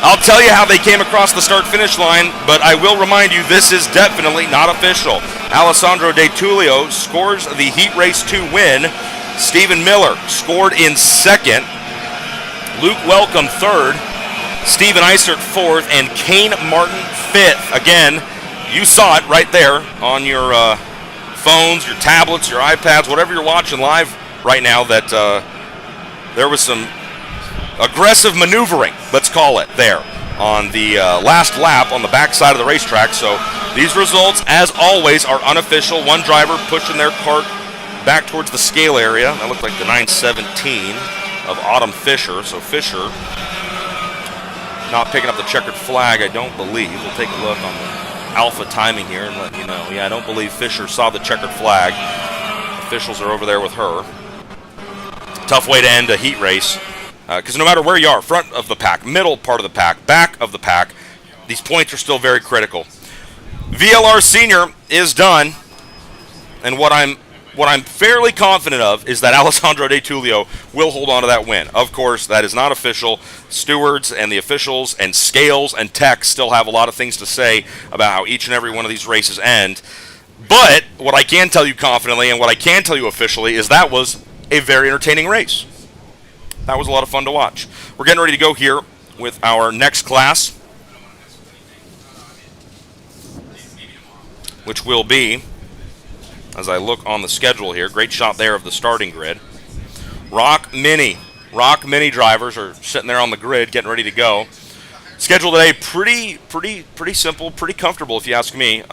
Speaker 2: I'll tell you how they came across the start-finish line, but I will remind you this is definitely not official. Alessandro De Tullio scores the Heat Race 2 win. Stephen Miller scored in 2nd. Luke Welcome 3rd. Stephen Eisert 4th, and Kane Martin 5th. Again, you saw it right there on your phones, your tablets, your iPads, whatever you're watching live right now, that there was some aggressive maneuvering, let's call it, there on the last lap on the backside of the racetrack. So these results, as always, are unofficial. One driver pushing their cart back towards the scale area. That looked like the 917 of Autumn Fisher. So Fisher not picking up the checkered flag, I don't believe. We'll take a look on the alpha timing here and let you know. Yeah, I don't believe Fisher saw the checkered flag. Officials are over there with her. Tough way to end a heat race. Because no matter where you are, front of the pack, middle part of the pack, back of the pack, these points are still very critical. VLR Senior is done. And what I'm fairly confident of is that Alessandro De Tullio will hold on to that win. Of course, that is not official. Stewards and the officials and scales and tech still have a lot of things to say about how each and every one of these races end. But what I can tell you confidently and what I can tell you officially is that was a very entertaining race. That was a lot of fun to watch. We're getting ready to go here with our next class, which will be as I look on the schedule here. Great shot there of the starting grid. ROK Mini. ROK Mini drivers are sitting there on the grid getting ready to go. Schedule today pretty simple, pretty comfortable if you ask me.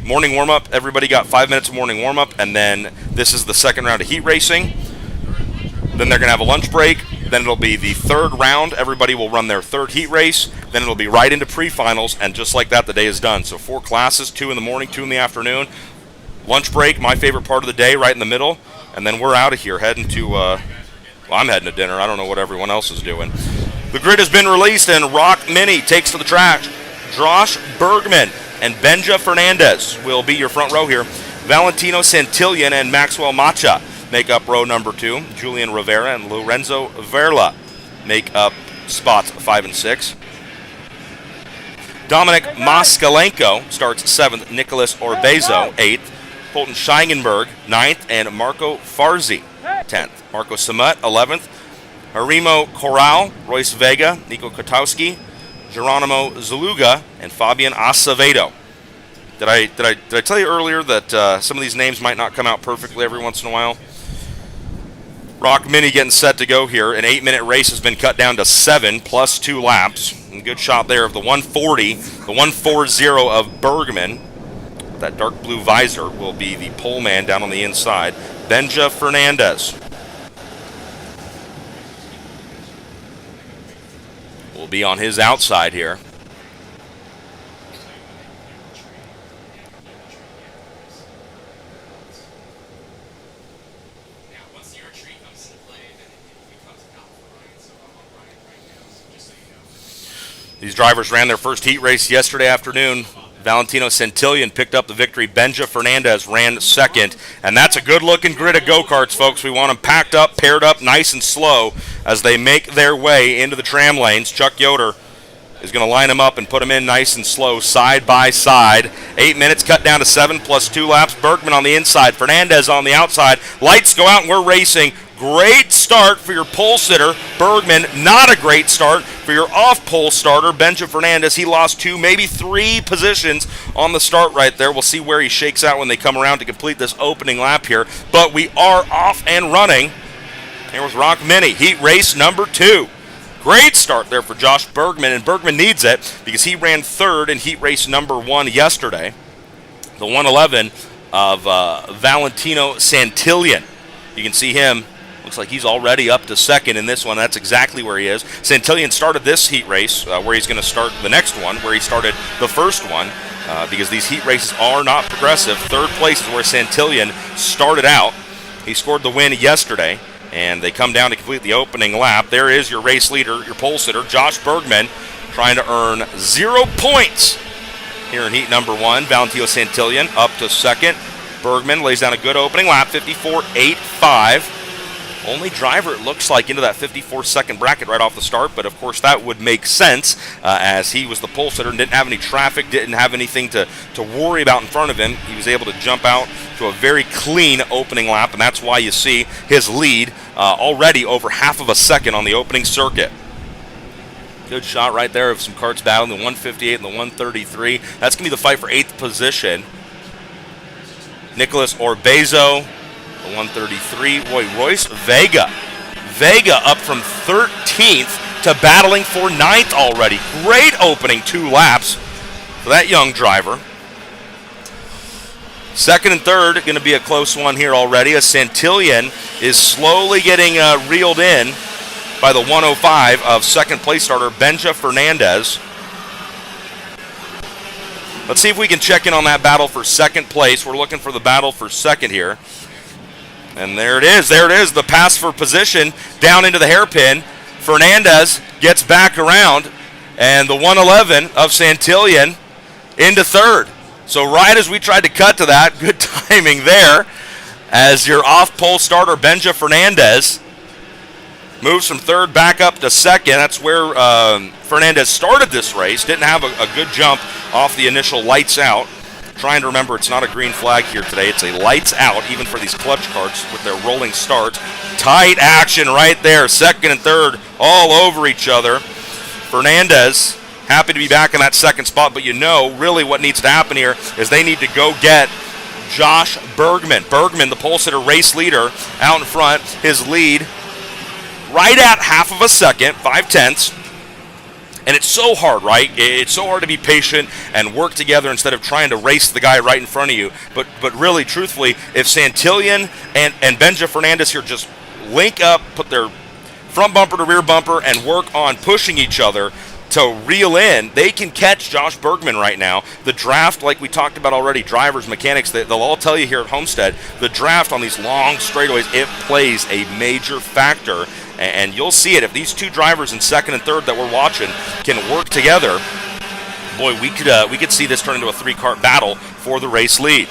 Speaker 2: Morning warm-up, everybody got 5 minutes of morning warm-up, and then this is the second round of heat racing. Then they're going to have a lunch break. Then it'll be the third round. Everybody will run their third heat race. Then it'll be right into pre-finals, and just like that, the day is done. So 4 classes, 2 in the morning, 2 in the afternoon. Lunch break, my favorite part of the day, right in the middle. And then we're out of here heading to, well, I'm heading to dinner. I don't know what everyone else is doing. The grid has been released, and ROK Mini takes to the track. Josh Bergman and Benja Fernandez will be your front row here. Valentino Santillan and Maxwell Macha make up row number 2. Julian Rivera and Lorenzo Verla make up spots 5 and 6. Dominic Moskalenko starts 7th. Nicholas Orbezo 8th. Colton Scheingenberg 9th. And Marco Farzi 10th. Marco Samet 11th. Harimo Corral, Royce Vega, Nico Kotowski, Geronimo Zaluga, and Fabian Acevedo. Did I tell you earlier that some of these names might not come out perfectly every once in a while? ROK Mini getting set to go here. An 8-minute race has been cut down to 7 plus 2 laps. And good shot there of the 140, the 140 of Bergman. That dark blue visor will be the pole man down on the inside. Benja Fernandez will be on his outside here. These drivers ran their first heat race yesterday afternoon. Valentino Santillan picked up the victory. Benja Fernandez ran second. And that's a good-looking grid of go-karts, folks. We want them packed up, paired up, nice and slow as they make their way into the tram lanes. Chuck Yoder is going to line them up and put them in nice and slow, side by side. 8 minutes cut down to 7 plus 2 laps. Bergman on the inside, Fernandez on the outside. Lights go out and we're racing. Great start for your pole sitter, Bergman. Not a great start for your off-pole starter, Benja Fernandez. He lost 2, maybe 3 positions on the start right there. We'll see where he shakes out when they come around to complete this opening lap here. But we are off and running. Here was ROK Mini, heat race number 2. Great start there for Josh Bergman, and Bergman needs it because he ran 3rd in heat race number 1 yesterday. The 111 of Valentino Santillan. You can see him. Looks like he's already up to 2nd in this one. That's exactly where he is. Santillan started this heat race where he's going to start the next one, where he started the first one, because these heat races are not progressive. 3rd place is where Santillan started out. He scored the win yesterday, and they come down to complete the opening lap. There is your race leader, your pole sitter, Josh Bergman, trying to earn 0 points here in heat number 1. Valentino Santillan up to 2nd. Bergman lays down a good opening lap, 54.85. Only driver, it looks like, into that 54-second bracket right off the start, but of course that would make sense as he was the pole sitter and didn't have any traffic, didn't have anything to worry about in front of him. He was able to jump out to a very clean opening lap, and that's why you see his lead already over half of a second on the opening circuit. Good shot right there of some karts battling, the 158 and the 133. That's going to be the fight for 8th position. Nicholas Orbezo, the 133. Boy, Royce Vega. Vega up from 13th to battling for 9th already. Great opening 2 laps for that young driver. 2nd and 3rd going to be a close one here already, as Santillan is slowly getting reeled in by the 105 of 2nd place starter Benja Fernandez. Let's see if we can check in on that battle for 2nd place. We're looking for the battle for 2nd here. And there it is. There it is. The pass for position down into the hairpin. Fernandez gets back around. And the 111 of Santillan into 3rd. So right as we tried to cut to that, good timing there, as your off-pole starter Benja Fernandez moves from 3rd back up to 2nd. That's where Fernandez started this race. Didn't have a good jump off the initial lights out. Trying to remember, it's not a green flag here today. It's a lights out, even for these clutch carts with their rolling starts. Tight action right there. 2nd and 3rd all over each other. Fernandez happy to be back in that 2nd spot, but you know really what needs to happen here is they need to go get Josh Bergman. Bergman, the pole sitter race leader, out in front. His lead right at half of a second, 5/10. And it's so hard, right? It's so hard to be patient and work together instead of trying to race the guy right in front of you. But really, truthfully, if Santillan and Benja Fernandez here just link up, put their front bumper to rear bumper, and work on pushing each other to reel in, they can catch Josh Bergman right now. The draft, like we talked about already, drivers, mechanics, they'll all tell you here at Homestead, the draft on these long straightaways, it plays a major factor. And you'll see it if these two drivers in second and third that we're watching can work together. Boy, we could see this turn into a three-kart battle for the race lead.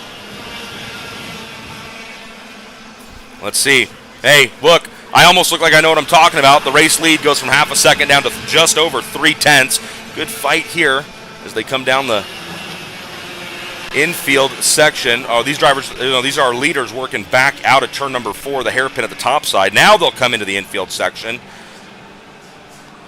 Speaker 2: Let's see. Hey, look, I almost look like I know what I'm talking about. The race lead goes from half a second down to just over 3/10. Good fight here as they come down the infield section. Oh, these drivers, these are our leaders working back out at turn number 4, the hairpin at the top side. Now they'll come into the infield section.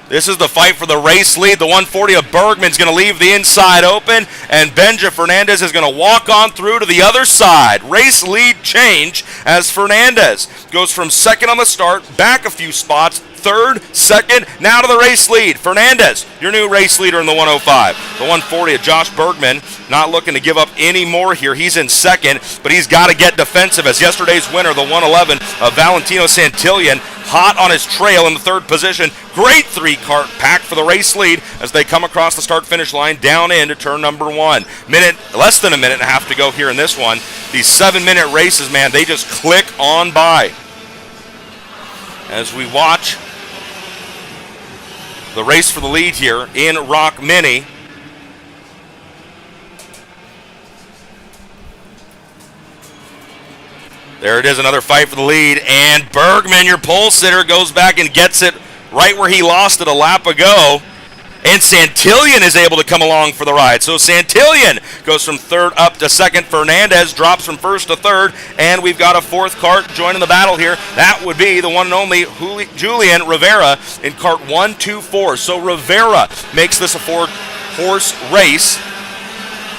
Speaker 2: This is the fight for the race lead. The 140 of Bergman's going to leave the inside open, and Benja Fernandez is going to walk on through to the other side. Race lead change as Fernandez goes from second on the start, back a few spots, third, second, now to the race lead. Fernandez, your new race leader in the 105. The 140 of Josh Bergman, not looking to give up any more here. He's in second, but he's got to get defensive as yesterday's winner, the 111 of Valentino Santillan, hot on his trail in the third position. Great three-kart pack for the race lead as they come across the start-finish line down into turn number 1. Less than a minute and a half to go here in this one. These 7-minute races, man, they just click on by. As we watch the race for the lead here in ROK Mini. There it is, another fight for the lead, and Bergman, your pole sitter, goes back and gets it right where he lost it a lap ago, and Santillan is able to come along for the ride. So Santillan goes from third up to second. Fernandez drops from first to third, and we've got a fourth kart joining the battle here. That would be the one and only Julian Rivera in kart 1, 2, 4. So Rivera makes this a 4-horse race.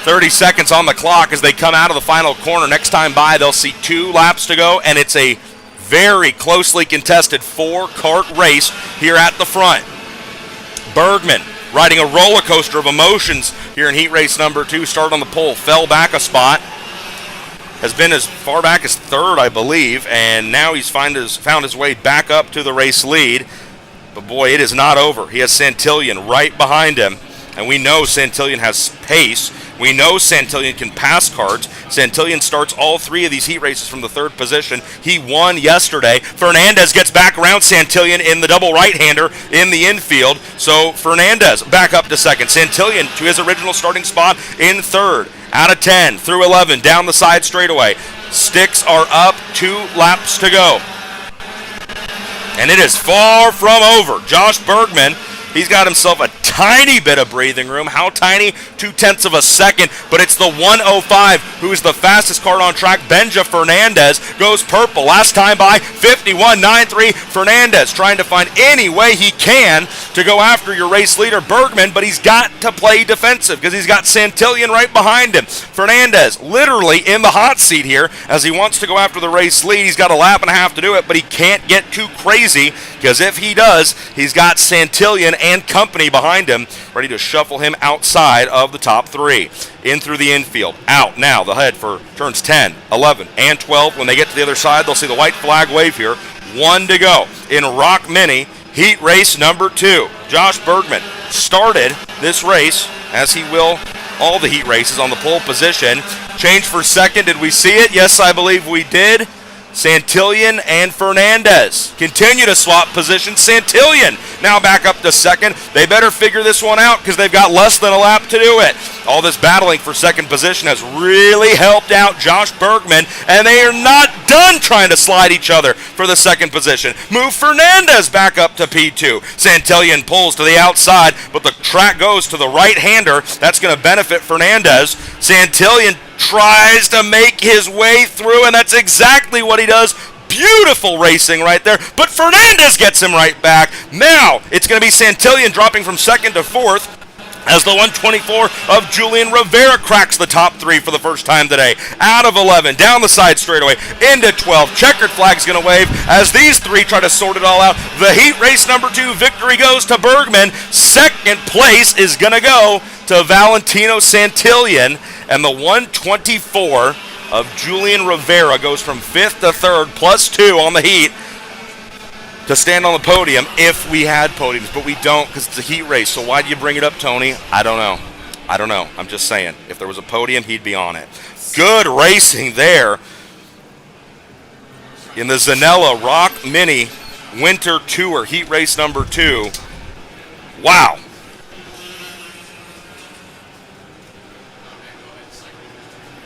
Speaker 2: 30 seconds on the clock as they come out of the final corner. Next time by, they'll see 2 laps to go, and it's a very closely contested 4-kart race here at the front. Bergman riding a roller coaster of emotions here in heat race number 2. Started on the pole, fell back a spot. Has been as far back as third, I believe, and now he's found his way back up to the race lead. But boy, it is not over. He has Santillan right behind him, and we know Santillan has pace. We know Santillan can pass karts. Santillan starts all 3 of these heat races from the third position. He won yesterday. Fernandez gets back around Santillan in the double right-hander in the infield. So Fernandez back up to second. Santillan to his original starting spot in third. Out of 10 through 11 down the side straightaway. Sticks are up, 2 laps to go. And it is far from over. Josh Bergman, he's got himself a tiny bit of breathing room. How tiny? 0.2 of a second, but it's the 105 who's the fastest kart on track. Benja Fernandez goes purple. Last time by, 51.93. Fernandez trying to find any way he can to go after your race leader, Bergman, but he's got to play defensive because he's got Santillan right behind him. Fernandez literally in the hot seat here as he wants to go after the race lead. He's got a lap and a half to do it, but he can't get too crazy because if he does, he's got Santillan and company behind him, ready to shuffle him outside of the top 3. In through the infield. Out now, the head for turns 10, 11, and 12. When they get to the other side, they'll see the white flag wave here. 1 to go in ROK Mini, heat race number 2. Josh Bergman started this race, as he will all the heat races, on the pole position. Change for second. Did we see it? Yes, I believe we did. Santillan and Fernandez continue to swap positions. Santillan now back up to second. They better figure this one out because they've got less than a lap to do it. All this battling for second position has really helped out Josh Bergman, and they are not done trying to slide each other for the second position. Move Fernandez back up to P2. Santillan pulls to the outside, but the track goes to the right-hander. That's going to benefit Fernandez. Santillan tries to make his way through, and that's exactly what he does. Beautiful racing right there, but Fernandez gets him right back. Now, it's going to be Santillan dropping from second to fourth. as the 124 of Julian Rivera cracks the top 3 for the first time today. Out of 11, down the side straightaway, into 12. Checkered flag's going to wave as these 3 try to sort it all out. The heat race number 2 victory goes to Bergman. Second place is going to go to Valentino Santillan. And the 124 of Julian Rivera goes from 5th to 3rd, plus 2 on the heat, to stand on the podium if we had podiums, but we don't because it's a heat race. So why do you bring it up, Tony? I don't know. I'm just saying. If there was a podium, he'd be on it. Good racing there in the Zanella ROK Mini Winter Tour Heat Race number 2. Wow.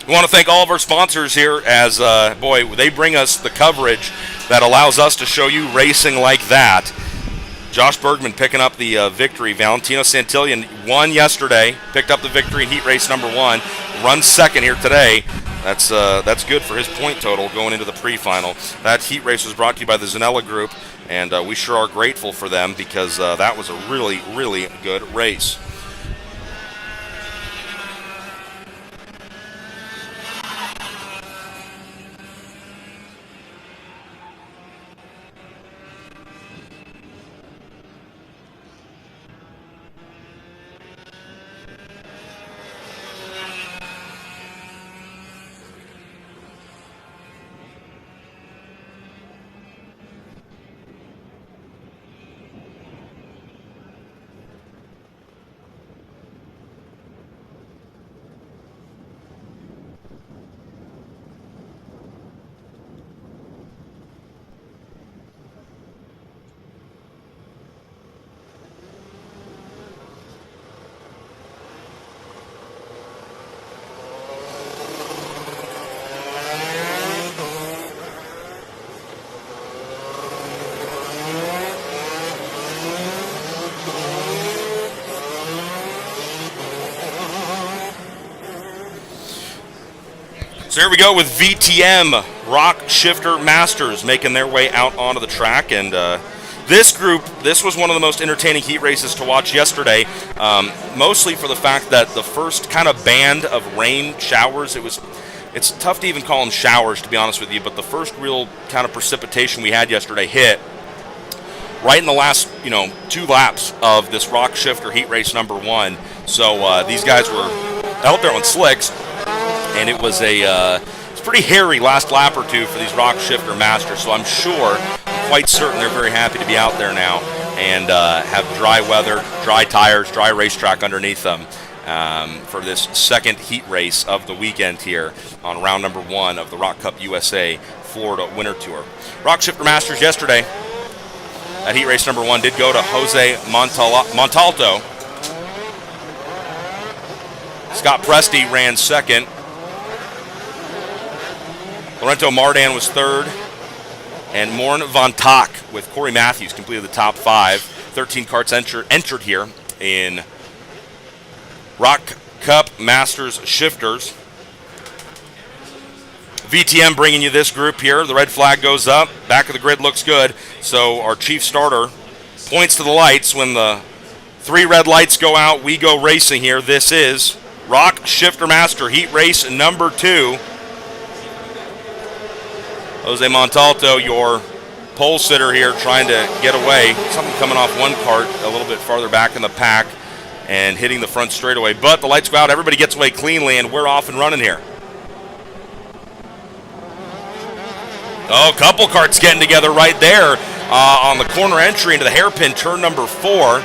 Speaker 2: We want to thank all of our sponsors here as, boy, they bring us the coverage that allows us to show you racing like that. Josh Bergman picking up the victory. Valentino Santillan won yesterday, picked up the victory in heat race number 1, runs second here today. That's good for his point total going into the pre-final. That heat race was brought to you by the Zanella Group, and we sure are grateful for them because that was a really, really good race. So here we go with VTM, ROK Shifter Masters, making their way out onto the track. And this was one of the most entertaining heat races to watch yesterday, mostly for the fact that the first kind of band of rain showers, it's tough to even call them showers, to be honest with you, but the first real kind of precipitation we had yesterday hit right in the last, 2 laps of this ROK Shifter heat race number 1. So these guys were out there on slicks. And it was it's pretty hairy last lap or 2 for these ROK Shifter Masters. So I'm quite certain they're very happy to be out there now and have dry weather, dry tires, dry racetrack underneath them for this second heat race of the weekend here on round number 1 of the ROK Cup USA Florida Winter Tour. ROK Shifter Masters yesterday, that heat race number 1 did go to Jose Montalto. Scott Presti ran second. Laurento Mardan was 3rd, and Morn Von Tak with Corey Matthews completed the top 5. 13 carts entered here in ROK Cup Masters Shifters. VTM bringing you this group here. The red flag goes up. Back of the grid looks good. So our chief starter points to the lights. When the 3 red lights go out, we go racing here. This is ROK Shifter Master Heat Race number 2. Jose Montalto, your pole sitter here, trying to get away. Something coming off one cart a little bit farther back in the pack and hitting the front straightaway. But the lights go out, everybody gets away cleanly, and we're off and running here. Oh, a couple carts getting together right there on the corner entry into the hairpin turn number 4.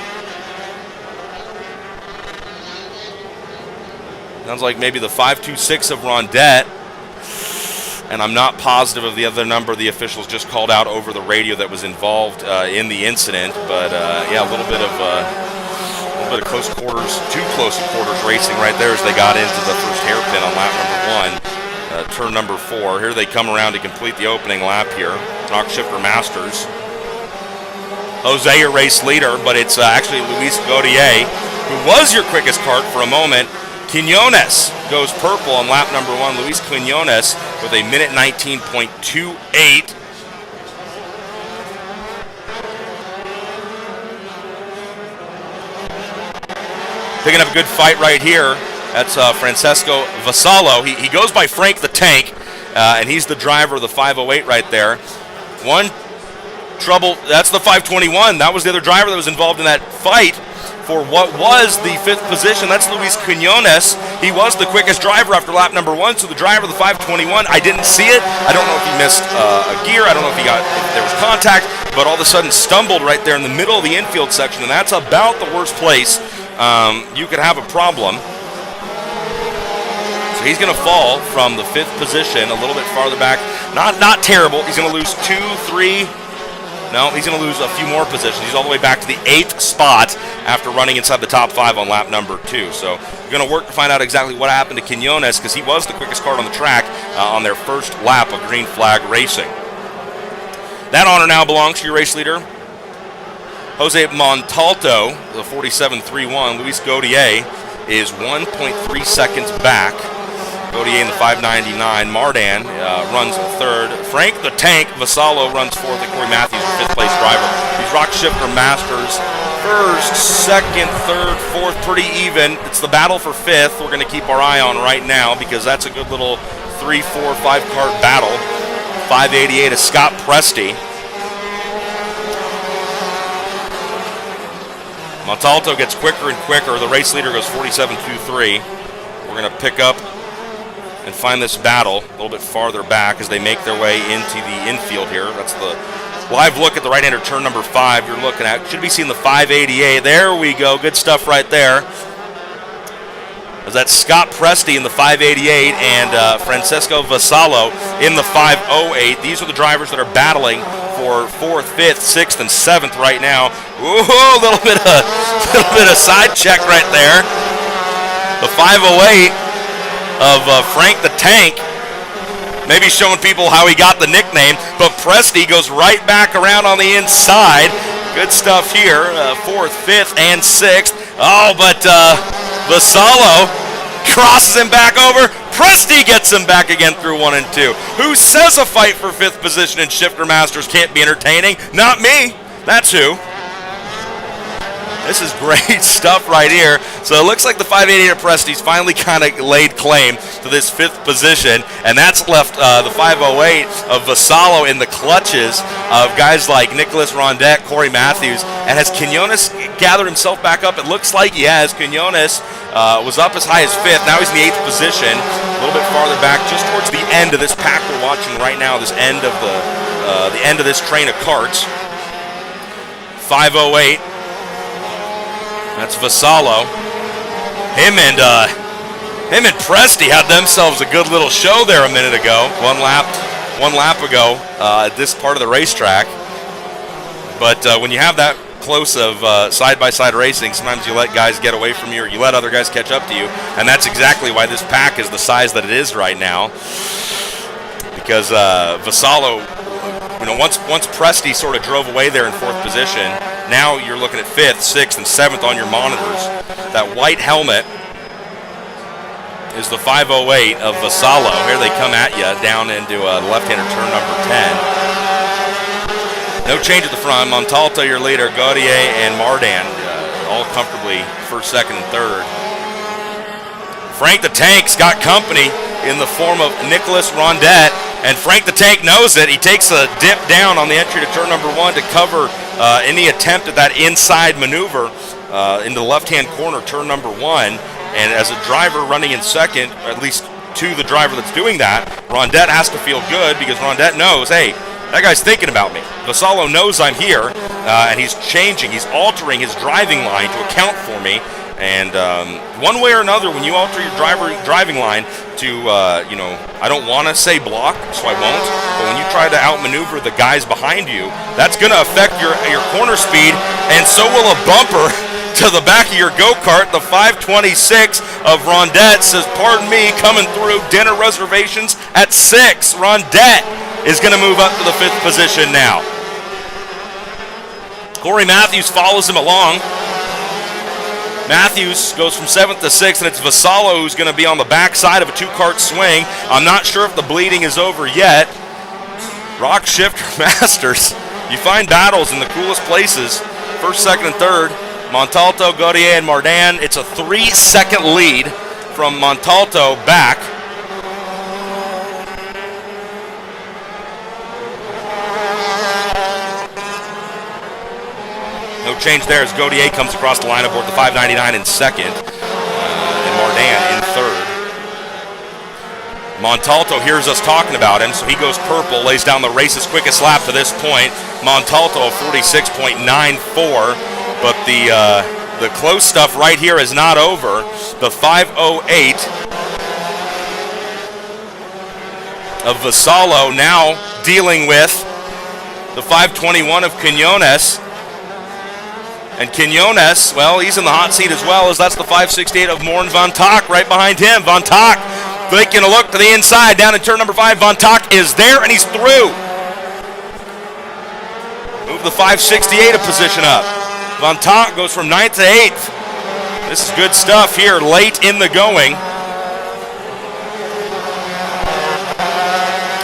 Speaker 2: Sounds like maybe the 526 of Rondette. And I'm not positive of the other number the officials just called out over the radio that was involved in the incident. But yeah, a little bit of close quarters, too close quarters racing right there as they got into the first hairpin on lap number 1, turn number 4. Here they come around to complete the opening lap here. ROK Shifter Masters. Jose, your race leader, but it's actually Luis Gaudier, who was your quickest cart for a moment. Quinones goes purple on lap number 1. Luis Quinones with a minute 19.28. Picking up a good fight right here. That's Francesco Vassallo. He goes by Frank the Tank, and he's the driver of the 508 right there. One trouble, that's the 521. That was the other driver that was involved in that fight for what was the 5th position. That's Luis Quinones. He was the quickest driver after lap number 1, so the driver of the 521, I didn't see it. I don't know if he missed a gear. I don't know if there was contact, but all of a sudden stumbled right there in the middle of the infield section, and that's about the worst place you could have a problem. So he's going to fall from the 5th position, a little bit farther back. Not terrible. He's going to lose 2, 3. No, he's going to lose a few more positions. He's all the way back to the 8th spot after running inside the top 5 on lap number 2. So we're going to work to find out exactly what happened to Quinones, because he was the quickest car on the track on their first lap of green flag racing. That honor now belongs to your race leader, Jose Montalto, the 47.31. Luis Gaudier is 1.3 seconds back. Gaudier in the 599. Mardan runs 3rd. Frank the Tank Vassallo runs 4th. And Corey Matthews, the 5th place driver. These ROK Shifter Masters, 1st, 2nd, 3rd, 4th, pretty even. It's the battle for 5th we're going to keep our eye on right now, because that's a good little 3, 4, 5 cart battle. 588 is Scott Presti. Montalto gets quicker and quicker. The race leader goes 47.23. We're going to pick up and find this battle a little bit farther back as they make their way into the infield here. That's the live look at the right-hander turn number 5 you're looking at. Should be seeing the 588. There we go. Good stuff right there. That's Scott Presti in the 588 and Francesco Vassallo in the 508. These are the drivers that are battling for 4th, 5th, 6th, and 7th right now. Ooh, a little bit of side check right there. The 508 of Frank the Tank, maybe showing people how he got the nickname, but Presti goes right back around on the inside. Good stuff here, 4th, 5th, and 6th. Oh, but Vassallo crosses him back over. Presti gets him back again through 1 and 2. Who says a fight for 5th position in Shifter Masters can't be entertaining? Not me. That's who. This is great stuff right here. So it looks like the 588 of Presti's finally kind of laid claim to this 5th position, and that's left the 508 of Vassallo in the clutches of guys like Nicholas Rondet, Corey Matthews. And has Quinones gathered himself back up? It looks like he has. Quinones was up as high as 5th. Now he's in the 8th position, a little bit farther back, just towards the end of this pack we're watching right now, this end of the end of this train of carts. 508. That's Vassallo. Him and Presti had themselves a good little show there a minute ago. One lap ago at this part of the racetrack. But when you have that close of side-by-side racing, sometimes you let guys get away from you, or you let other guys catch up to you, and that's exactly why this pack is the size that it is right now. Because Vassallo, once Presti sort of drove away there in 4th position, now you're looking at 5th, 6th, and 7th on your monitors. That white helmet is the 508 of Vassallo. Here they come at you down into left-hander turn number 10. No change at the front. Montalto, your leader, Gaudier, and Mardan all comfortably 1st, 2nd, and 3rd. Frank the Tank's got company in the form of Nicholas Rondet, and Frank the Tank knows it. He takes a dip down on the entry to turn number 1 to cover any attempt at that inside maneuver into the left-hand corner, turn number 1. And as a driver running in 2nd, at least to the driver that's doing that, Rondet has to feel good, because Rondet knows, hey, that guy's thinking about me. Vassallo knows I'm here, and he's altering his driving line to account for me. And one way or another, when you alter your driving line to, I don't want to say block, so I won't, but when you try to outmaneuver the guys behind you, that's going to affect your corner speed, and so will a bumper to the back of your go-kart. The 526 of Rondet says, pardon me, coming through, dinner reservations at 6. Rondet is going to move up to the 5th position now. Corey Matthews follows him along. Matthews goes from 7th to 6th, and it's Vassallo who's going to be on the backside of a 2-cart swing. I'm not sure if the bleeding is over yet. ROK Shifter Masters. You find battles in the coolest places. 1st, 2nd, and 3rd. Montalto, Gautier, and Mardan. It's a 3-second lead from Montalto back. No change there as Gautier comes across the line aboard the 599 in second, and Mardan in third. Montalto hears us talking about him, so he goes purple, lays down the race's quickest lap to this point. Montalto 46.94, but the close stuff right here is not over. The 508 of Vassallo now dealing with the 521 of Quinones. And Quinones, well, he's in the hot seat as well, as that's the 568 of Morn Van Tak right behind him. Van Tak taking a look to the inside down in turn number 5. Van Tak is there, and he's through. Move the 568 a position up. Van Tak goes from 9th to 8th. This is good stuff here late in the going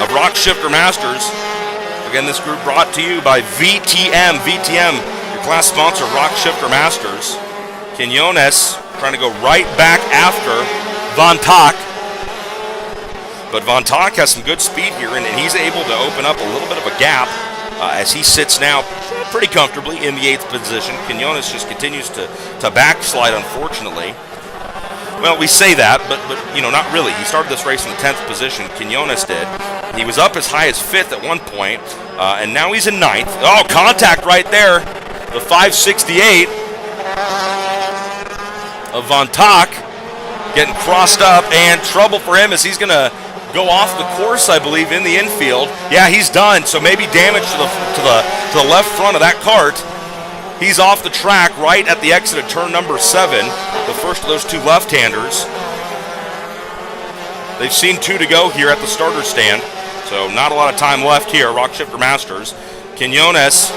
Speaker 2: of ROK Shifter Masters. Again, this group brought to you by VTM. VTM, your class sponsor, ROK Shifter Masters. Quinones trying to go right back after Van Tak. But Van Tak has some good speed here, and he's able to open up a little bit of a gap as he sits now pretty comfortably in the 8th position. Quinones just continues to backslide, unfortunately. Well, we say that, but you know, not really. He started this race in the 10th position. Quinones did. He was up as high as 5th at one point, and now he's in 9th. Oh, contact right there. The 568 of Van Tak getting crossed up, and trouble for him as he's going to go off the course, I believe, in the infield. Yeah, he's done. So maybe damage to the left front of that cart. He's off the track right at the exit of turn number 7. The first of those two left-handers. They've seen 2 to go here at the starter stand, so not a lot of time left here. ROK Shifter Masters, Quinones,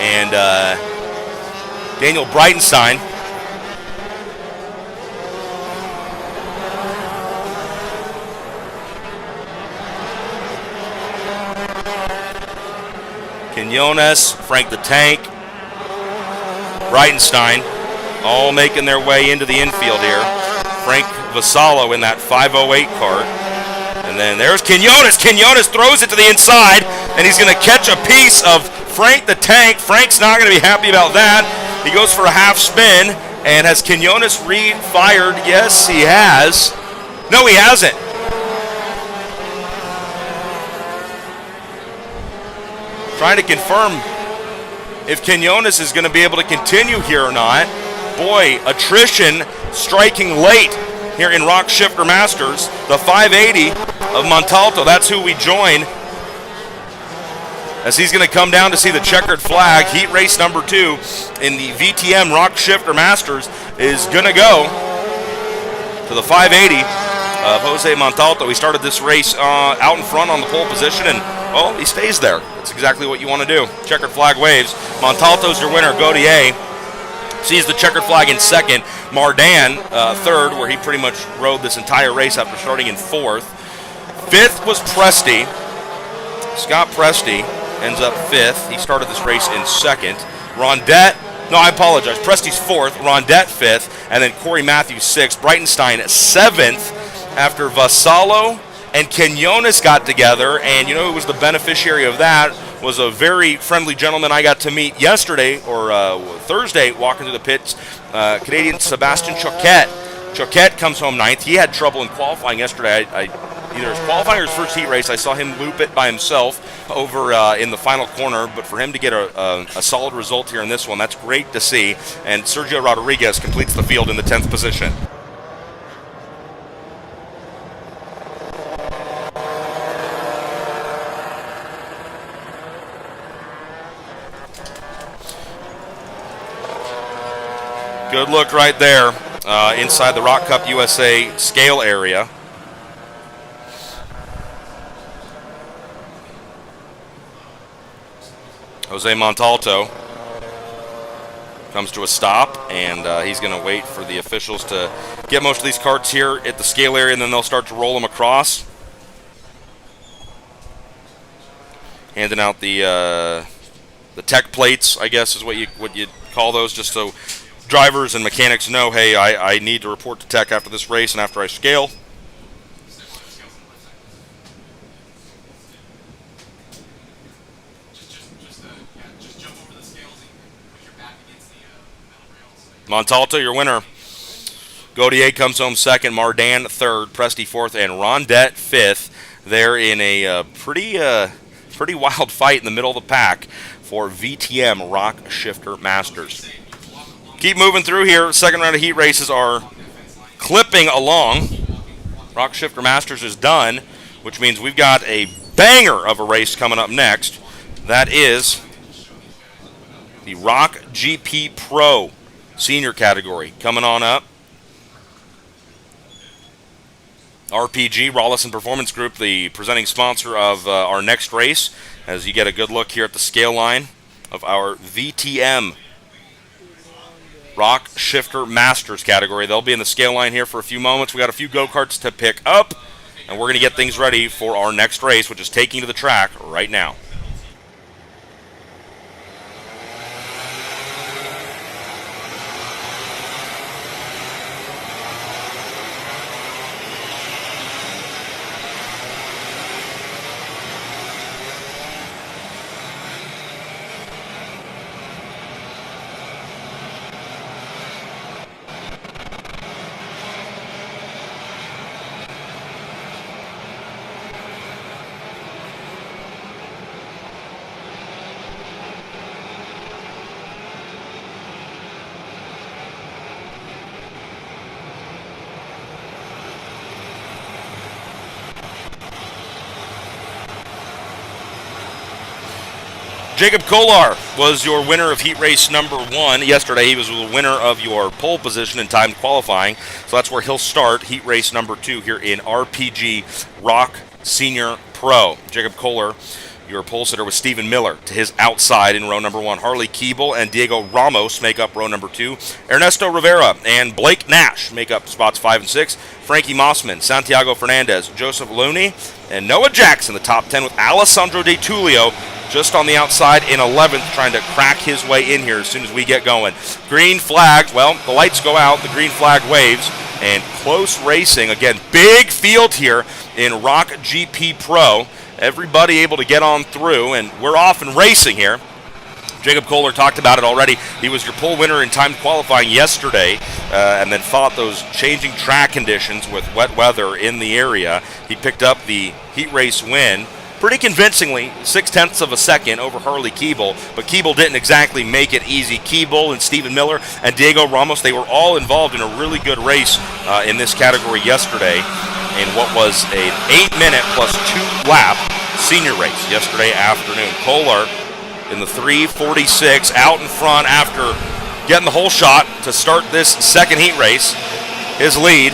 Speaker 2: and Daniel Breitenstein. Quinones, Frank the Tank, Breitenstein, all making their way into the infield here. Frank Vassallo in that 508 cart. And then there's Quinones. Quinones throws it to the inside, and he's going to catch a piece of Frank the Tank. Frank's not going to be happy about that. He goes for a half spin, and has Quinones re-fired? Yes, he has. No, he hasn't. Trying to confirm if Quinones is going to be able to continue here or not. Boy, attrition striking late here in ROK Shifter Masters. The 580 of Montalto, that's who we join, as he's going to come down to see the checkered flag. Heat race number 2 in the VTM ROK Shifter Masters is going to go to the 580 of Jose Montalto. He started this race out in front on the pole position, and well, he stays there. That's exactly what you want to do. Checkered flag waves. Montalto's your winner. Gautier sees the checkered flag in second. Mardan, third, where he pretty much rode this entire race after starting in 4th. 5th was Presti. Scott Presti ends up 5th. He started this race in 2nd. Rondette, no, I apologize. Presti's 4th. Rondette 5th. And then Corey Matthews 6th. Breitenstein 7th after Vassallo and Quinones got together, and you know who was the beneficiary of that was a very friendly gentleman I got to meet yesterday, or Thursday, walking through the pits, Canadian Sebastian Choquette. Choquette comes home 9th. He had trouble in qualifying yesterday. Either his qualifying or his first heat race, I saw him loop it by himself over in the final corner, but for him to get a solid result here in this one, that's great to see, and Sergio Rodriguez completes the field in the 10th position. Good look right there inside the ROK Cup USA scale area. Jose Montalto comes to a stop, and he's going to wait for the officials to get most of these carts here at the scale area, and then they'll start to roll them across. Handing out the tech plates, I guess is what you'd call those just so drivers and mechanics know, hey, I need to report to tech after this race and after I scale. Montalto, your winner. Gautier comes home second, Mardan third, Presti fourth, and Rondette fifth. They're in a pretty wild fight in the middle of the pack for VTM ROK Shifter Masters. Keep moving through here. Second round of heat races are clipping along. ROK Shifter Masters is done, which means we've got a banger of a race coming up next. That is the ROK GP Pro Senior category coming on up. RPG, Rawlison Performance Group, the presenting sponsor of our next race, as you get a good look here at the scale line of our VTM ROK Shifter Masters category. They'll be in the scale line here for a few moments. We got a few go-karts to pick up, and we're going to get things ready for our next race, which is taking to the track right now. Jacob Kolar was your winner of heat race number 1. Yesterday, he was the winner of your pole position in time qualifying. So that's where he'll start heat race number 2 here in RPG ROK Senior Pro. Jacob Kolar, your pole sitter, with Stephen Miller to his outside in row number 1. Harley Keeble and Diego Ramos make up row number 2. Ernesto Rivera and Blake Nash make up spots 5 and 6. Frankie Mossman, Santiago Fernandez, Joseph Looney, and Noah Jackson, the top 10, with Alessandro De Tullio just on the outside in 11th, trying to crack his way in here as soon as we get going. Green flag, well, the lights go out, the green flag waves, and close racing. Again, big field here in ROK GP Pro. Everybody able to get on through, and we're off and racing here. Jacob Kolar talked about it already. He was your pole winner in time qualifying yesterday, and then fought those changing track conditions with wet weather in the area. He picked up the heat race win pretty convincingly, 0.6 of a second over Harley Keeble, but Keeble didn't exactly make it easy. Keeble and Stephen Miller and Diego Ramos, they were all involved in a really good race in this category yesterday in what was an 8-minute plus 2-lap senior race yesterday afternoon. Kolar in the 3:46 out in front after getting the whole shot to start this second heat race. His lead,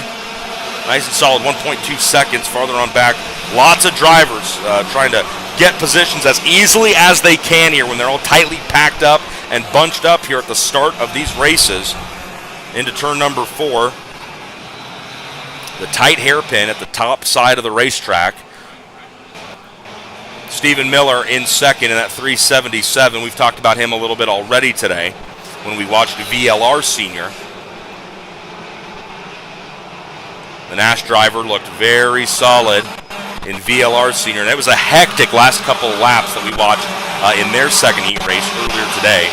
Speaker 2: nice and solid, 1.2 seconds farther on back. Lots of drivers trying to get positions as easily as they can here when they're all tightly packed up and bunched up here at the start of these races. Into turn number 4. The tight hairpin at the top side of the racetrack. Stephen Miller in second in that 3:77. We've talked about him a little bit already today when we watched VLR Senior. The Nash driver looked very solid in VLR Senior, and it was a hectic last couple of laps that we watched in their second heat race earlier today.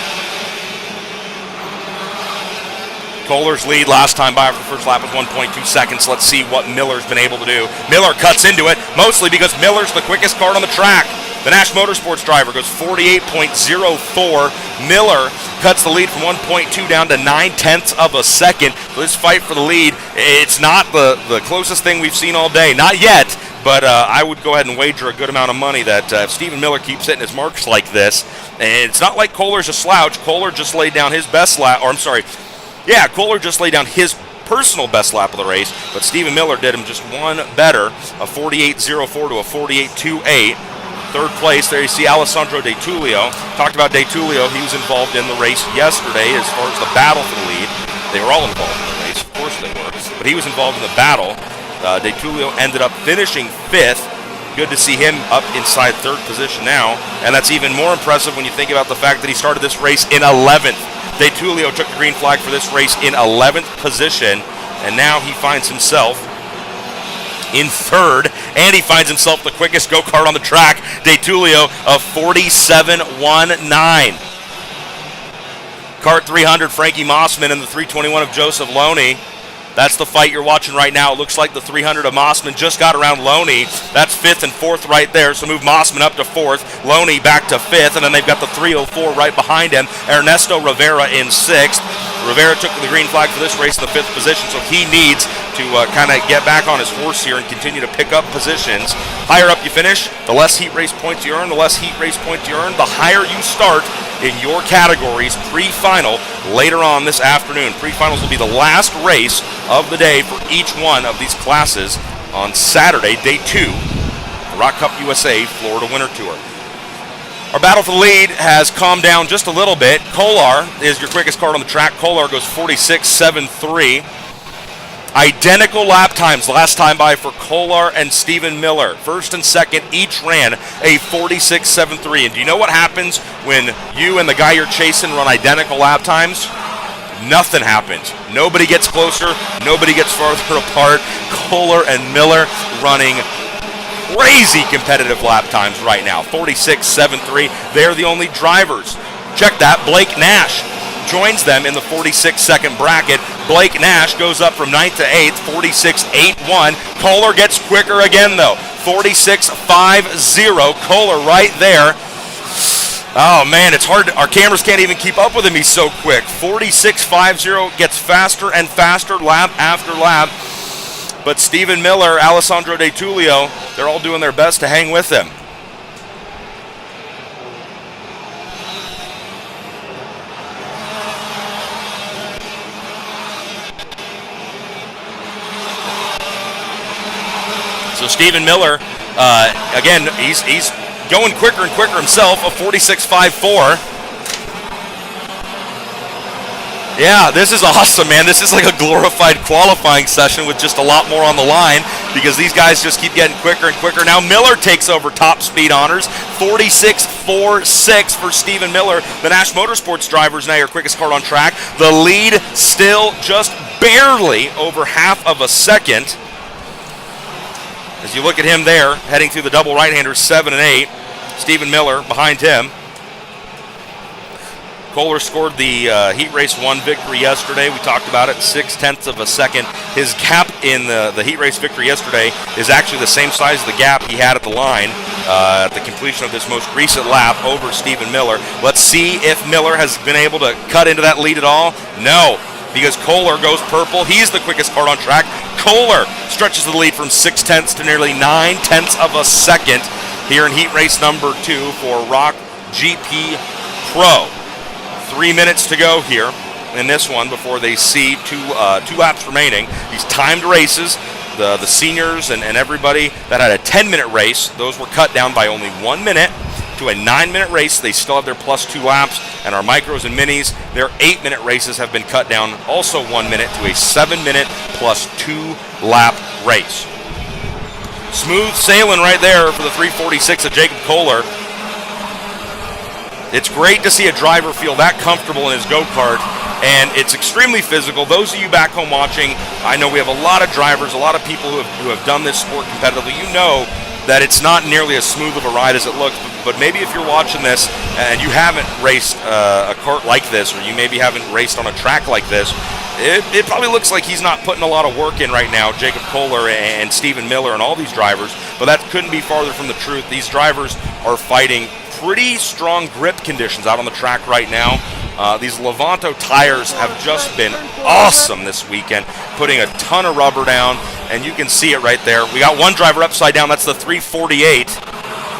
Speaker 2: Kolar's lead last time by after the first lap was 1.2 seconds. Let's see what Miller's been able to do. Miller cuts into it, mostly because Miller's the quickest car on the track. The Nash Motorsports driver goes 48.04. Miller cuts the lead from 1.2 down to 0.9 of a second. So this fight for the lead, it's not the closest thing we've seen all day. Not yet, but I would go ahead and wager a good amount of money that if Stephen Miller keeps hitting his marks like this, and it's not like Kolar's a slouch. Kolar just laid down his best lap, or I'm sorry, yeah, Kolar just laid down his personal best lap of the race, but Stephen Miller did him just one better, a 48.04 to a 48.28. Third place, there you see Alessandro De Tullio. Talked about De Tullio, he was involved in the race yesterday as far as the battle for the lead. They were all involved in the race, of course they were, but he was involved in the battle. De Tullio ended up finishing 5th. Good to see him up inside 3rd position now, and that's even more impressive when you think about the fact that he started this race in 11th. DeTulio took the green flag for this race in 11th position, and now he finds himself in 3rd, and he finds himself the quickest go-kart on the track. DeTulio of 47.19. Kart 300, Frankie Mossman, and the 321 of Joseph Loney. That's the fight you're watching right now. It looks like the 300 of Mossman just got around Loney. That's 5th and 4th right there, so move Mossman up to 4th, Loney back to 5th, and then they've got the 304 right behind him, Ernesto Rivera in 6th. Rivera took the green flag for this race in the 5th position, so he needs to kind of get back on his horse here and continue to pick up positions. Higher up you finish, the less heat race points you earn, the less heat race points you earn, the higher you start in your categories pre-final later on this afternoon. Pre-finals will be the last race of the day for each one of these classes on Saturday, day 2, the ROK Cup USA Florida Winter Tour. Our battle for the lead has calmed down just a little bit. Kolar is your quickest kart on the track. Kolar goes 46.73. Identical lap times last time by for Kolar and Stephen Miller. First and second each ran a 46.73. And do you know what happens when you and the guy you're chasing run identical lap times? Nothing happens. Nobody gets closer. Nobody gets farther apart. Kolar and Miller running crazy competitive lap times right now. 46.73. They're the only drivers. Check that. Blake Nash joins them in the 46-second bracket. Blake Nash goes up from 9th to 8th, 46.81. Kolar gets quicker again, though. 46.50. Kolar right there. Oh, man, it's hard. Our cameras can't even keep up with him. He's so quick. 46.50 gets faster and faster lap after lap. But Stephen Miller, Alessandro DeTulio, they're all doing their best to hang with him. So Stephen Miller, again, he's going quicker and quicker himself, a 46.54. Yeah, this is awesome, man. This is like a glorified qualifying session with just a lot more on the line because these guys just keep getting quicker and quicker. Now Miller takes over top speed honors, 46.46 for Stephen Miller. The Nash Motorsports driver is now your quickest kart on track. The lead still just barely over half of a second. As you look at him there, heading through the double right-handers, 7 and 8. Stephen Miller behind him. Kolar scored the Heat Race 1 victory yesterday. We talked about it, 0.6 of a second. His gap in the Heat Race victory yesterday is actually the same size as the gap he had at the line at the completion of this most recent lap over Stephen Miller. Let's see if Miller has been able to cut into that lead at all. No, because Kolar goes purple. He's the quickest kart on track. Kolar stretches the lead from 0.6 to nearly 0.9 of a second here in Heat Race number 2 for ROK GP Pro. 3 minutes to go here in this one before they see two laps remaining. These timed races, the seniors and everybody that had a 10-minute race, those were cut down by only 1 minute to a 9-minute race. They still have their plus 2 laps, and our micros and minis, their 8-minute races have been cut down also 1 minute to a 7-minute plus 2 lap race. Smooth sailing right there for the 346 of Jacob Kolar. It's great to see a driver feel that comfortable in his go-kart, and it's extremely physical. Those of you back home watching, I know we have a lot of drivers, a lot of people who have done this sport competitively. You know that it's not nearly as smooth of a ride as it looks, but maybe if you're watching this and you haven't raced a kart like this, or you maybe haven't raced on a track like this, it probably looks like he's not putting a lot of work in right now, Jacob Kolar and Stephen Miller and all these drivers, but that couldn't be farther from the truth. These drivers are fighting pretty strong grip conditions out on the track right now. These Levanto tires have just been awesome this weekend, putting a ton of rubber down, and you can see it right there. We got one driver upside down, that's the 348.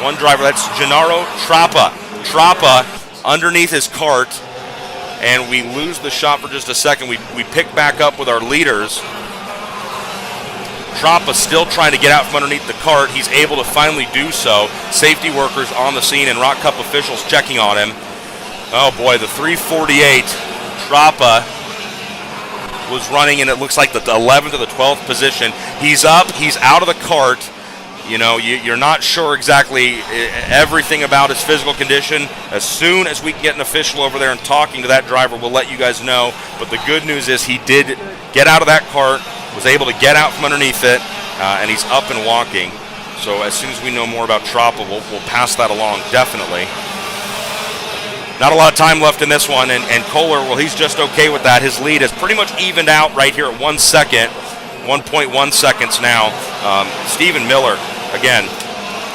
Speaker 2: One driver, that's Gennaro Trappa. Trappa underneath his kart, and we lose the shot for just a second. We pick back up with our leaders. Trappa still trying to get out from underneath the cart. He's able to finally do so. Safety workers on the scene and ROK Cup officials checking on him. Oh boy, the 348, Trappa was running in, it looks like, the 11th or the 12th position. He's up, he's out of the cart. You know, you're not sure exactly everything about his physical condition. As soon as we can get an official over there and talking to that driver, we'll let you guys know. But the good news is he did get out of that cart, was able to get out from underneath it, and he's up and walking. So as soon as we know more about Troppa, we'll pass that along, definitely. Not a lot of time left in this one, and Kohler, well, he's just okay with that. His lead has pretty much evened out right here at 1 second, 1.1 seconds now. Stephen Miller, again,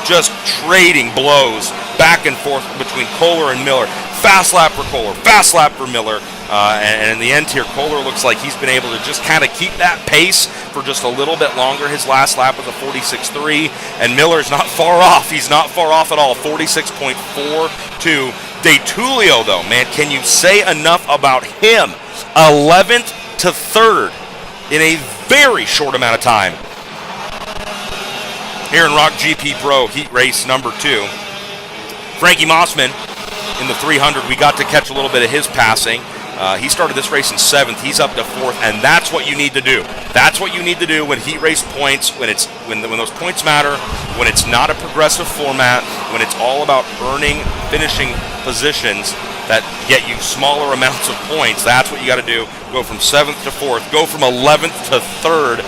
Speaker 2: just trading blows back and forth between Kohler and Miller. Fast lap for Kohler, fast lap for Miller. And in the end here, Kohler looks like he's been able to just kind of keep that pace for just a little bit longer. His last lap was a 46.3, and Miller's not far off. He's not far off at all, 46.42. DeTulio, though, man, can you say enough about him? 11th to 3rd in a very short amount of time. Here in ROK GP Pro Heat Race number 2. Frankie Mossman in the 300, we got to catch a little bit of his passing. He started this race in 7th. He's up to 4th, and that's what you need to do. That's what you need to do when heat race points, when those points matter, when it's not a progressive format, when it's all about earning finishing positions that get you smaller amounts of points. That's what you got to do. Go from 7th to 4th. Go from 11th to 3rd.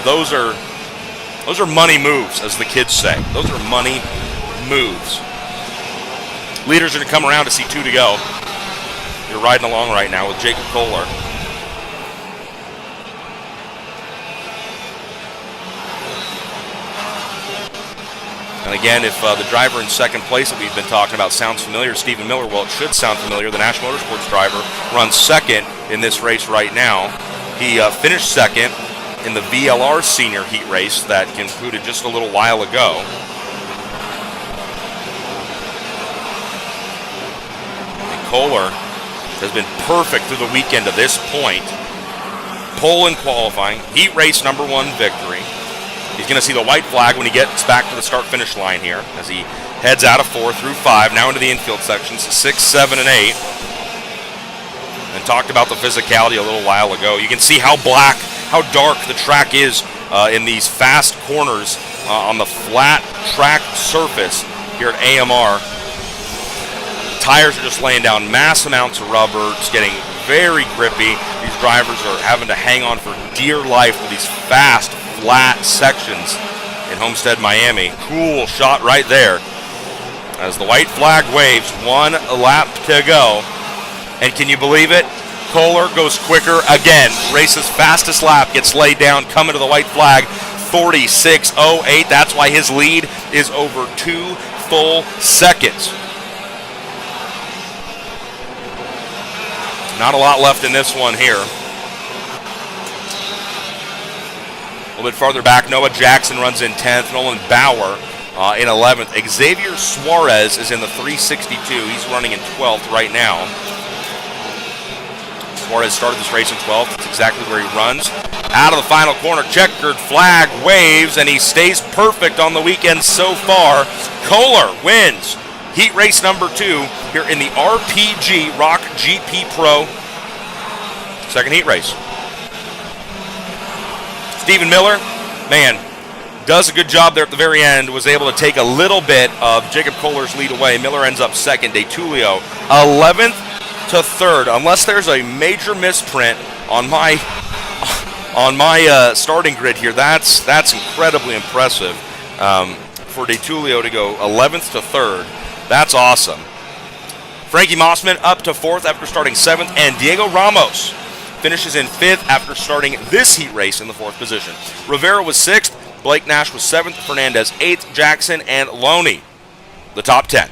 Speaker 2: Those are money moves, as the kids say. Those are money moves. Leaders are going to come around to see 2 to go. You're riding along right now with Jacob Kohler. And again, if the driver in second place that we've been talking about sounds familiar, Stephen Miller, well, it should sound familiar. The National Motorsports driver runs second in this race right now. He finished second in the VLR Senior heat race that concluded just a little while ago. And Kohler has been perfect through the weekend to this point. Pole in qualifying, heat race number 1 victory. He's going to see the white flag when he gets back to the start-finish line here as he heads out of 4 through 5, now into the infield sections, 6, 7, and 8. And talked about the physicality a little while ago. You can see how black, how dark the track is in these fast corners on the flat track surface here at AMR. Tires are just laying down mass amounts of rubber. It's getting very grippy. These drivers are having to hang on for dear life with these fast, flat sections in Homestead-Miami. Cool shot right there. As the white flag waves, 1 lap to go. And can you believe it? Kohler goes quicker again. Race's fastest lap gets laid down, coming to the white flag, 46.08. That's why his lead is over 2 full seconds. Not a lot left in this one here. A little bit farther back, Noah Jackson runs in 10th. Nolan Bauer in 11th. Xavier Suarez is in the 362. He's running in 12th right now. Suarez started this race in 12th. That's exactly where he runs. Out of the final corner, checkered flag waves, and he stays perfect on the weekend so far. Kohler wins heat race number 2 here in the RPG ROK GP Pro second heat race. Stephen Miller, man, does a good job there at the very end. Was able to take a little bit of Jacob Kohler's lead away. Miller ends up second. DeTulio 11th to 3rd. Unless there's a major misprint on my starting grid here, that's incredibly impressive for DeTulio to go 11th to 3rd. That's awesome. Frankie Mossman up to 4th after starting 7th, and Diego Ramos finishes in 5th after starting this heat race in the 4th position. Rivera was 6th, Blake Nash was 7th, Fernandez 8th, Jackson and Loney the top 10.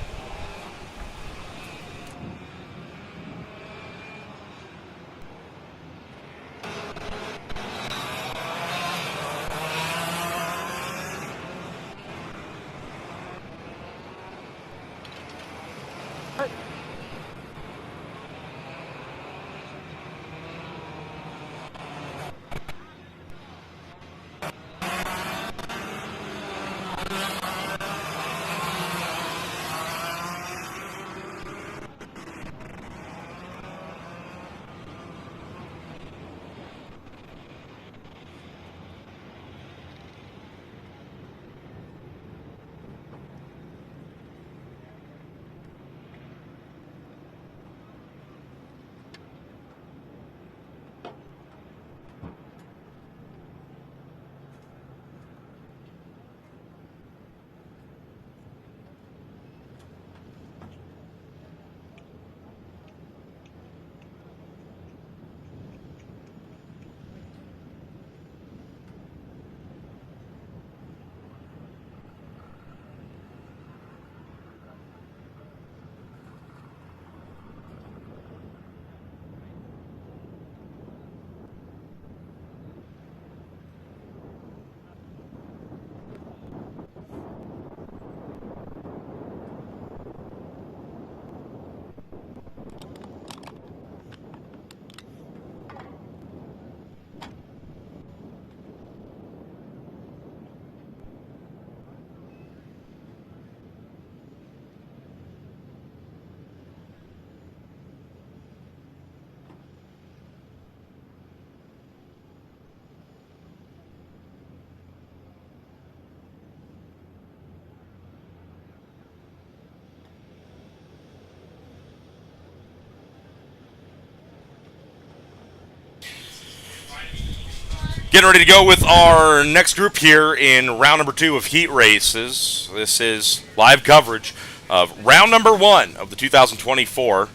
Speaker 2: Getting ready to go with our next group here in round number 2 of heat races. This is live coverage of round number 1 of the 2024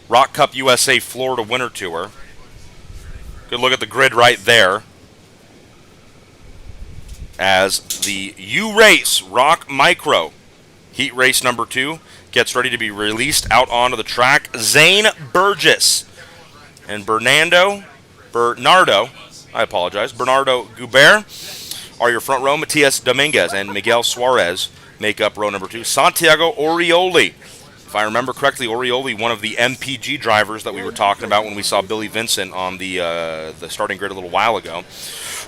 Speaker 2: ROK Cup USA Florida Winter Tour. Good look at the grid right there as the U-Race ROK Micro heat race number 2 gets ready to be released out onto the track. Zane Burgess and Bernardo Gubert are your front row. Matias Dominguez and Miguel Suarez make up row number 2. Santiago Orioli, if I remember correctly, Orioli, one of the MPG drivers that we were talking about when we saw Billy Vincent on the starting grid a little while ago.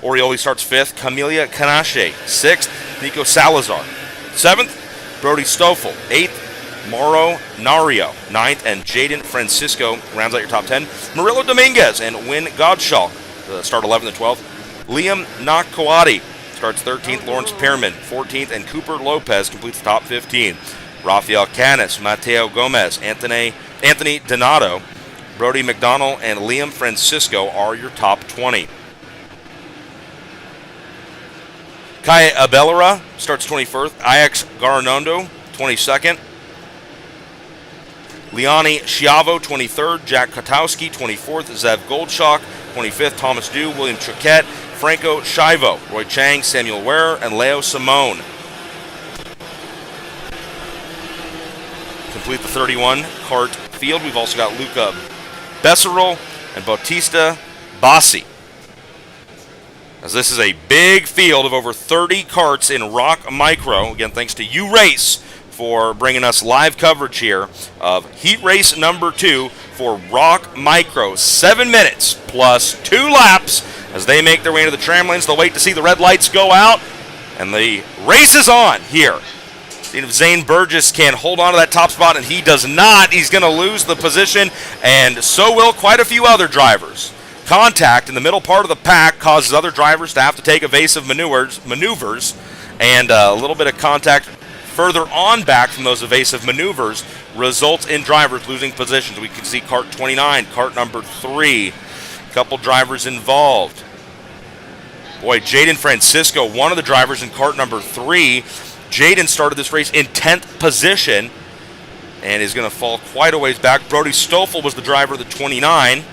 Speaker 2: Orioli starts 5th. Camelia Canache, 6th. Nico Salazar, 7th. Brody Stoffel, 8th. Mauro Nario, 9th, and Jaden Francisco rounds out your top 10. Murillo Dominguez and Win Godschalk start 11th and 12th. Liam Nakwati starts 13th. Lawrence Pearman, 14th, and Cooper Lopez completes the top 15. Rafael Canis, Mateo Gomez, Anthony Donato, Brody McDonald, and Liam Francisco are your top 20. Kai Abelera starts 21st. Ix Garanondo, 22nd. Liani Schiavo, 23rd. Jack Kotowski, 24th. Zev Goldschalk, 25th. Thomas Dew, William Choquette, Franco Shivo, Roy Chang, Samuel Ware, and Leo Simone. Complete the 31 kart field. We've also got Luca Besserol and Bautista Bassi. As this is a big field of over 30 karts in ROK Micro. Again, thanks to U-Race for bringing us live coverage here of heat race number 2 for ROK Micro. 7 minutes plus 2 laps as they make their way into the tramlines. They'll wait to see the red lights go out, and the race is on here. Seeing if Zane Burgess can hold on to that top spot, and he does not. He's going to lose the position, and so will quite a few other drivers. Contact in the middle part of the pack causes other drivers to have to take evasive maneuvers, and a little bit of contact further on back from those evasive maneuvers results in drivers losing positions. We can see kart 29, kart number 3, a couple drivers involved. Boy, Jaden Francisco, one of the drivers in kart number 3. Jaden started this race in 10th position and is going to fall quite a ways back. Brody Stoffel was the driver of the 29.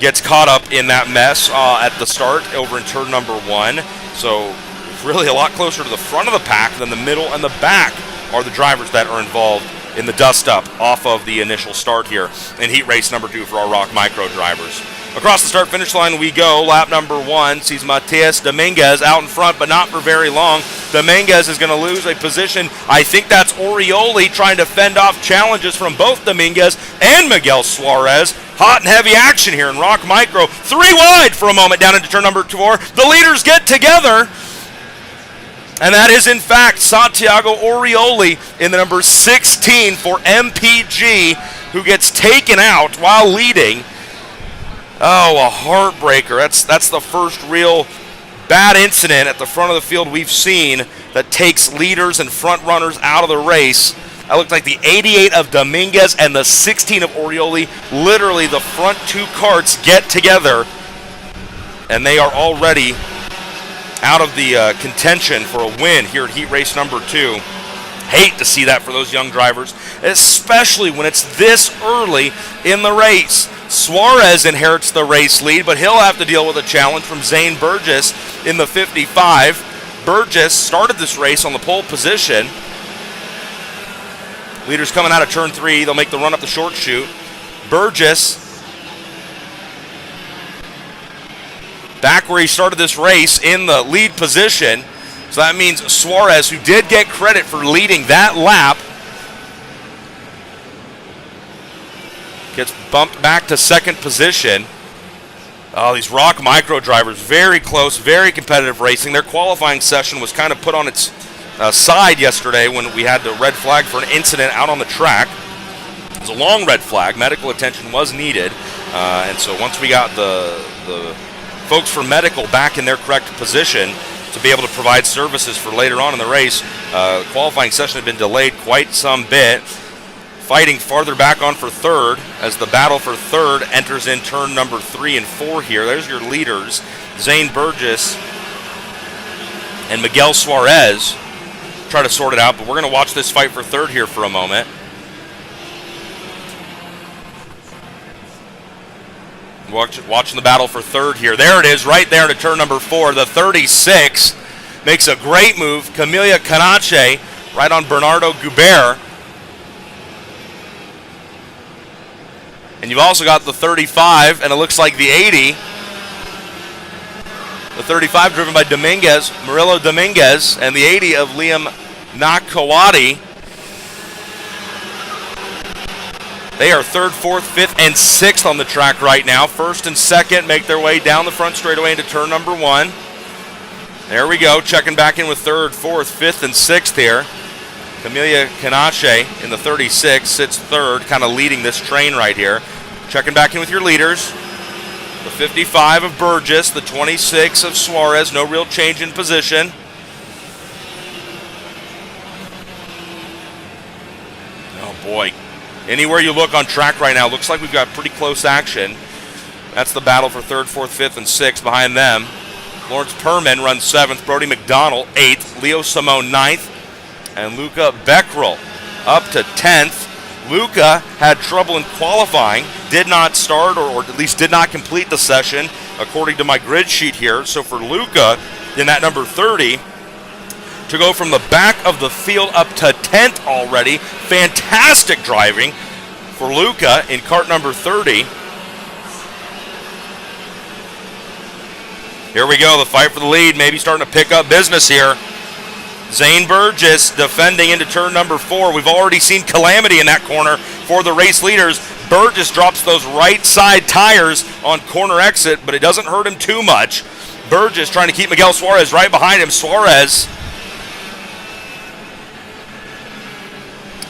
Speaker 2: Gets caught up in that mess at the start over in turn number 1. So really a lot closer to the front of the pack than the middle and the back are the drivers that are involved in the dust-up off of the initial start here in heat race number 2 for our ROK Micro drivers. Across the start-finish line we go. Lap number 1 sees Matias Dominguez out in front, but not for very long. Dominguez is going to lose a position. I think that's Orioli trying to fend off challenges from both Dominguez and Miguel Suarez. Hot and heavy action here in ROK Micro. 3 wide for a moment down into turn number 4. The leaders get together. And that is, in fact, Santiago Orioli in the number 16 for MPG, who gets taken out while leading. Oh, a heartbreaker. That's the first real bad incident at the front of the field we've seen that takes leaders and front runners out of the race. That looked like the 88 of Dominguez and the 16 of Orioli. Literally, the front 2 karts get together, and they are already out of the contention for a win here at heat race number 2. Hate to see that for those young drivers, especially when it's this early in the race. Suarez inherits the race lead, but he'll have to deal with a challenge from Zane Burgess in the 55. Burgess started this race on the pole position. Leaders coming out of turn 3. They'll make the run up the short chute. Burgess back where he started this race in the lead position. So that means Suarez, who did get credit for leading that lap, gets bumped back to second position. Oh, these ROK Micro drivers, very close, very competitive racing. Their qualifying session was kind of put on its side yesterday when we had the red flag for an incident out on the track. It was a long red flag. Medical attention was needed. And so once we got the folks from medical back in their correct position to be able to provide services for later on in the race, qualifying session had been delayed quite some bit. Fighting farther back on for third as the battle for third enters in turn number 3 and 4 here. There's your leaders Zane Burgess and Miguel Suarez try to sort it out, but we're going to watch this fight for third here for a moment. Watching the battle for third here. There it is, right there to turn number 4. The 36 makes a great move. Camelia Canache right on Bernardo Guber. And you've also got the 35, and it looks like the 80. The 35 driven by Dominguez, Murillo Dominguez, and the 80 of Liam Nakawati. They are third, fourth, fifth, and sixth on the track right now. First and second make their way down the front straightaway into turn number 1. There we go, checking back in with third, fourth, fifth, and sixth here. Camelia Canache in the 36 sits third, kind of leading this train right here. Checking back in with your leaders. The 55 of Burgess, the 26 of Suarez, no real change in position. Oh boy. Anywhere you look on track right now, looks like we've got pretty close action. That's the battle for third, fourth, fifth, and sixth behind them. Lawrence Perman runs 7th, Brody McDonald 8th, Leo Simone 9th, and Luca Beckrell up to 10th. Luca had trouble in qualifying, did not start or at least did not complete the session according to my grid sheet here. So for Luca in that number 30, to go from the back of the field up to 10th already. Fantastic driving for Luca in kart number 30. Here we go, the fight for the lead, maybe starting to pick up business here. Zane Burgess defending into turn number 4. We've already seen calamity in that corner for the race leaders. Burgess drops those right side tires on corner exit, but it doesn't hurt him too much. Burgess trying to keep Miguel Suarez right behind him. Suarez,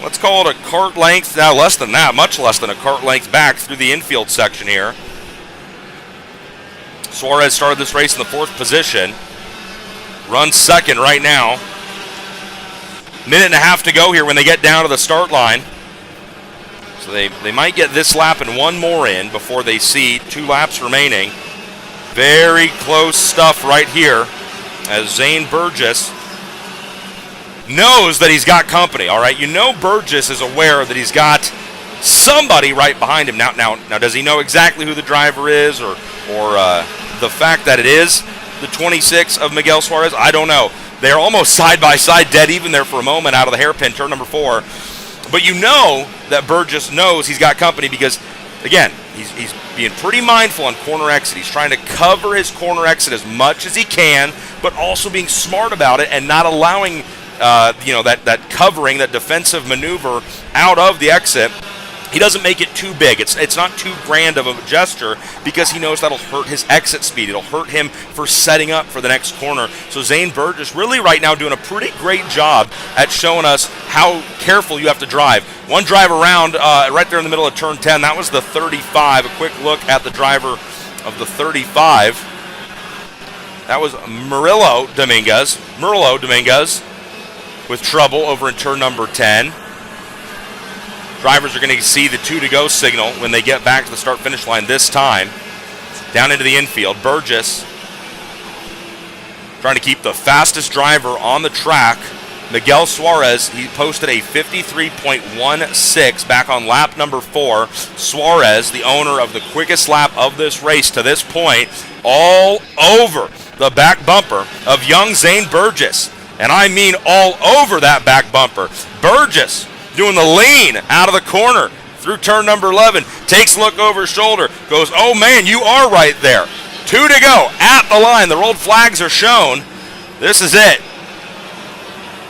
Speaker 2: let's call it a kart length, now less than that, much less than a kart length back through the infield section here. Suarez started this race in the 4th position. Runs 2nd right now. Minute and a half to go here when they get down to the start line. So they might get this lap and one more in before they see 2 laps remaining. Very close stuff right here as Zane Burgess knows that he's got company, all right? You know Burgess is aware that he's got somebody right behind him. Now, does he know exactly who the driver is or the fact that it is the 26 of Miguel Suarez? I don't know. They're almost side by side, dead even there for a moment out of the hairpin, turn number 4. But you know that Burgess knows he's got company because, again, he's being pretty mindful on corner exit. He's trying to cover his corner exit as much as he can, but also being smart about it and not allowing that covering, that defensive maneuver out of the exit. He doesn't make it too big. It's not too grand of a gesture because he knows that'll hurt his exit speed. It'll hurt him for setting up for the next corner. So Zane Burgess really right now doing a pretty great job at showing us how careful you have to drive. One drive around right there in the middle of turn 10. That was the 35. A quick look at the driver of the 35. That was Murillo Dominguez with trouble over in turn number 10. Drivers are going to see the 2 to go signal when they get back to the start-finish line this time. Down into the infield, Burgess trying to keep the fastest driver on the track. Miguel Suarez, he posted a 53.16 back on lap number 4. Suarez, the owner of the quickest lap of this race to this point, all over the back bumper of young Zane Burgess. And I mean all over that back bumper. Burgess doing the lean out of the corner through turn number 11. Takes a look over his shoulder. Goes, oh man, you are right there. 2 to go at the line. The rolled flags are shown. This is it.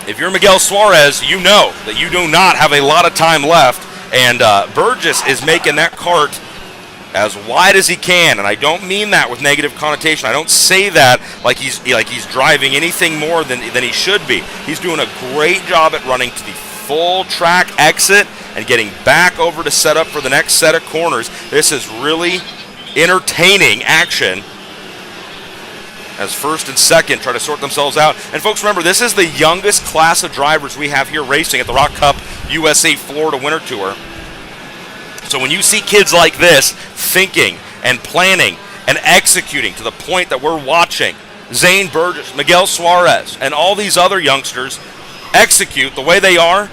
Speaker 2: If you're Miguel Suarez, you know that you do not have a lot of time left. And Burgess is making that cart as wide as he can, and I don't mean that with negative connotation. I don't say that like he's driving anything more than he should be. He's doing a great job at running to the full track exit and getting back over to set up for the next set of corners. This is really entertaining action as first and second try to sort themselves out. And folks, remember, this is the youngest class of drivers we have here racing at the ROK Cup USA Florida Winter Tour. So when you see kids like this thinking and planning and executing to the point that we're watching Zane Burgess, Miguel Suarez, and all these other youngsters execute the way they are,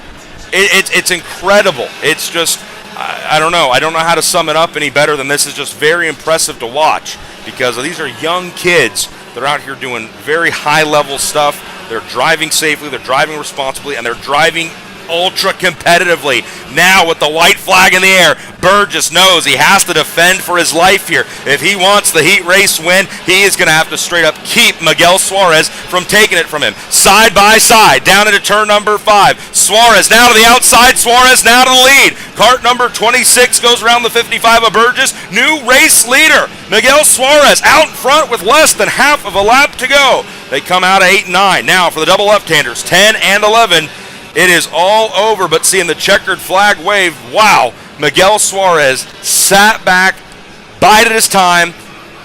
Speaker 2: it's incredible. It's just, I don't know. I don't know how to sum it up any better than this. Is just very impressive to watch because these are young kids that are out here doing very high-level stuff. They're driving safely, they're driving responsibly, and they're driving ultra competitively. Now with the white flag in the air, Burgess knows he has to defend for his life here. If he wants the heat race win, he is going to have to straight up keep Miguel Suarez from taking it from him. Side by side, down into turn number 5. Suarez now to the outside, Suarez now to the lead. Cart number 26 goes around the 55 of Burgess. New race leader, Miguel Suarez, out in front with less than half of a lap to go. They come out of 8 and 9. Now for the double left-handers, 10 and 11. It is all over, but seeing the checkered flag wave, wow, Miguel Suarez sat back, bided his time,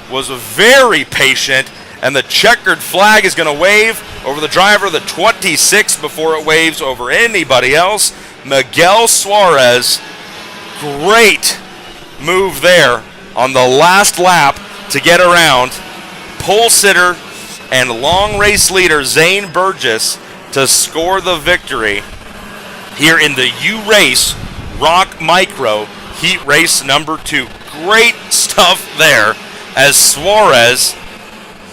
Speaker 2: was very patient, and the checkered flag is going to wave over the driver of the 26 before it waves over anybody else. Miguel Suarez, great move there on the last lap to get around pole sitter and long race leader Zane Burgess to score the victory here in the U-Race ROK Micro Heat Race number 2. Great stuff there as Suarez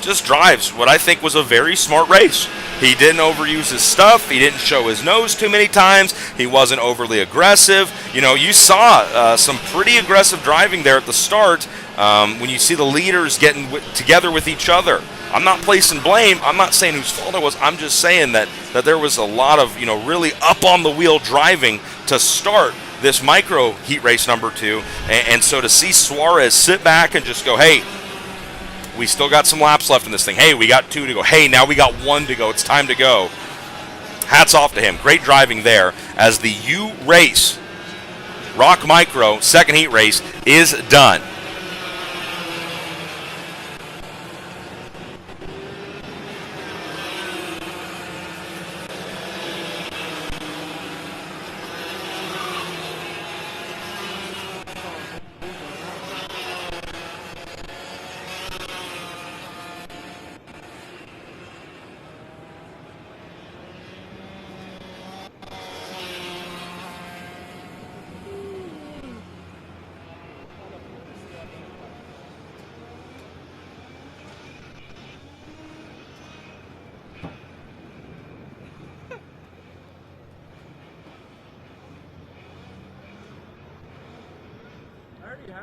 Speaker 2: just drives what I think was a very smart race. He didn't overuse his stuff. He didn't show his nose too many times. He wasn't overly aggressive. You know, you saw some pretty aggressive driving there at the start when you see the leaders getting together with each other. I'm not placing blame. I'm not saying whose fault it was. I'm just saying that there was a lot of, really up on the wheel driving to start this micro heat race number 2. And so to see Suarez sit back and just go, hey, we still got some laps left in this thing. Hey, we got 2 to go. Hey, now we got 1 to go. It's time to go. Hats off to him. Great driving there as the U-Race ROK Micro second heat race is done.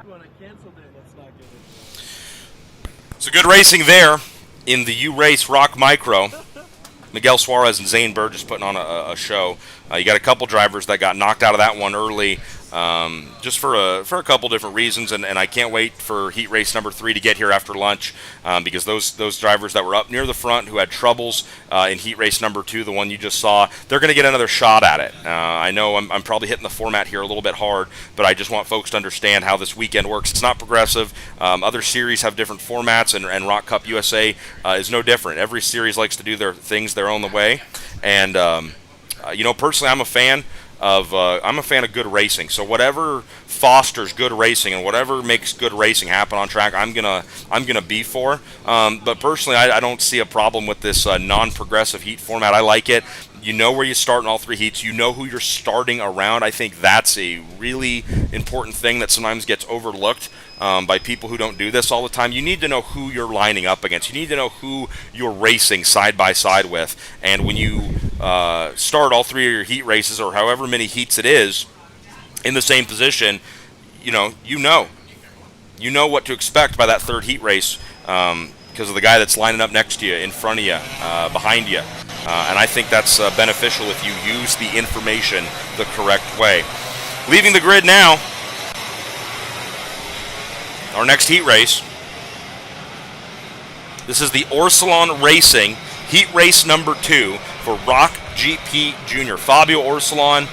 Speaker 1: When I canceled it, let's not get it.
Speaker 2: So good racing there in the U-Race ROK Micro. Miguel Suarez and Zane Burgess putting on a show. You got a couple drivers that got knocked out of that one early, just for a couple different reasons, and I can't wait for heat race number 3 to get here after lunch, because those drivers that were up near the front who had troubles in heat race number 2, the one you just saw, they're going to get another shot at it. I know I'm probably hitting the format here a little bit hard, but I just want folks to understand how this weekend works. It's not progressive. Other series have different formats, and ROK Cup USA is no different. Every series likes to do their things their own way, and personally, I'm a fan of good racing. So whatever fosters good racing and whatever makes good racing happen on track, I'm gonna be for. But personally, I don't see a problem with this non-progressive heat format. I like it. You know where you start in all 3 heats. You know who you're starting around. I think that's a really important thing that sometimes gets overlooked by people who don't do this all the time. You need to know who you're lining up against. You need to know who you're racing side by side with. And when you start all 3 of your heat races, or however many heats it is, in the same position, you know what to expect by that 3rd heat race, because of the guy that's lining up next to you, in front of you, behind you. And I think that's beneficial if you use the information the correct way. Leaving the grid now, our next heat race. This is the Orsilon Racing heat race number 2 for ROK GP Junior. Fabio Orsilon,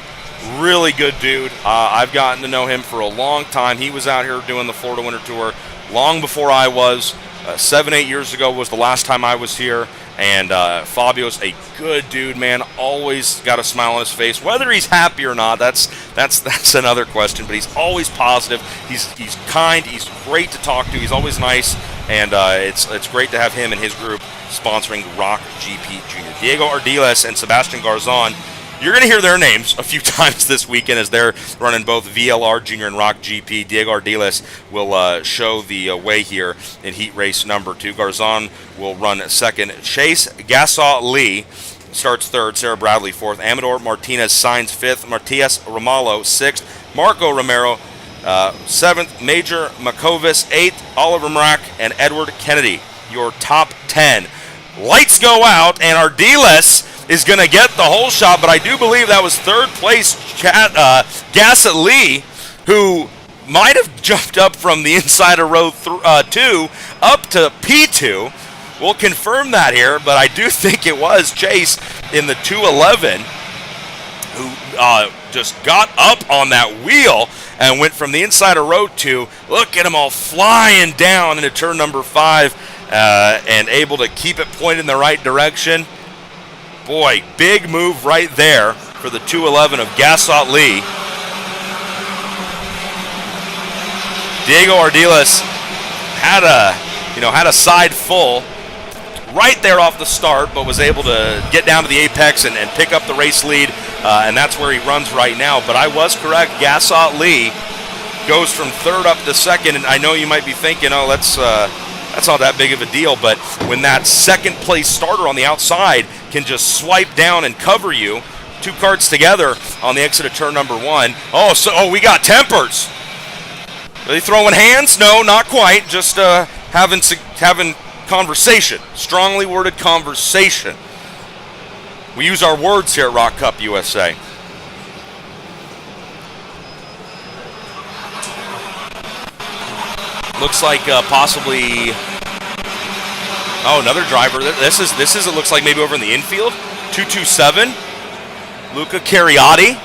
Speaker 2: really good dude. I've gotten to know him for a long time. He was out here doing the Florida Winter Tour long before I was. 7-8 years ago was the last time I was here, and Fabio's a good dude, man. Always got a smile on his face. Whether he's happy or not, that's another question. But he's always positive. He's kind. He's great to talk to. He's always nice, and it's great to have him and his group sponsoring ROK GP Junior. Diego Ardiles and Sebastian Garzon. You're going to hear their names a few times this weekend as they're running both VLR Junior and ROK GP. Diego Ardiles will show the way here in heat race number 2. Garzon will run second. Chase Gassaw Lee starts third. Sarah Bradley fourth. Amador Martinez signs fifth. Matias Ramallo sixth. Marco Romero seventh. Major Makovis eighth. Oliver Mrak and Edward Kennedy. Your top 10. Lights go out, and Ardiles is going to get the whole shot, but I do believe that was third place Gassaw Lee, who might have jumped up from the inside of row 2 up to P2. We'll confirm that here, but I do think it was Chase in the 211 who just got up on that wheel and went from the inside of row 2. Look at him all flying down into turn number 5 and able to keep it pointed in the right direction. Boy, big move right there for the 211 of Gassaw Lee. Diego Ardiles had a side full right there off the start, but was able to get down to the apex and pick up the race lead, and that's where he runs right now. But I was correct. Gassaw Lee goes from third up to second, and I know you might be thinking, oh, that's not that big of a deal, but when that second place starter on the outside can just swipe down and cover you, 2 carts together on the exit of turn number 1. Oh, we got tempers. Are they throwing hands? No, not quite. Just having conversation, strongly worded conversation. We use our words here at ROK Cup USA. Looks like possibly. Oh, another driver. This is. It looks like maybe over in the infield. 227. Luca Cariotti.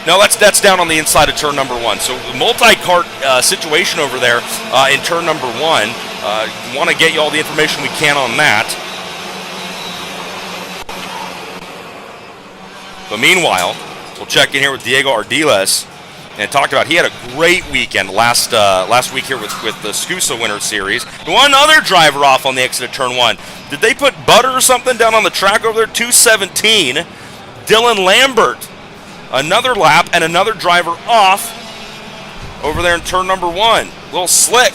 Speaker 2: No, that's down on the inside of turn number 1. So multi-cart situation over there in turn number 1. Want to get you all the information we can on that. But meanwhile, we'll check in here with Diego Ardiles. And talked about he had a great weekend last week here with the SCUSA Winter Series. One other driver off on the exit of turn 1. Did they put butter or something down on the track over there? 217. Dylan Lambert. Another lap and another driver off over there in turn number 1. A little slick.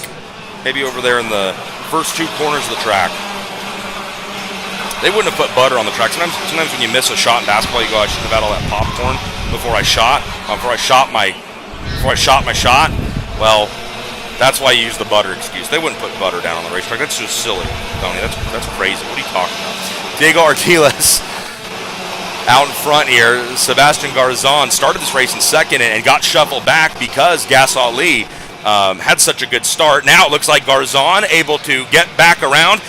Speaker 2: Maybe over there in the first 2 corners of the track. They wouldn't have put butter on the track. Sometimes when you miss a shot in basketball, you go, I should have had all that popcorn before I shot my shot. Well, that's why you use the butter excuse. They wouldn't put butter down on the racetrack. That's just silly, Tony. That's crazy. What are you talking about? Diego Ardiles out in front here. Sebastian Garzon started this race in second and got shuffled back because Gassaw Lee had such a good start. Now it looks like Garzon able to get back around.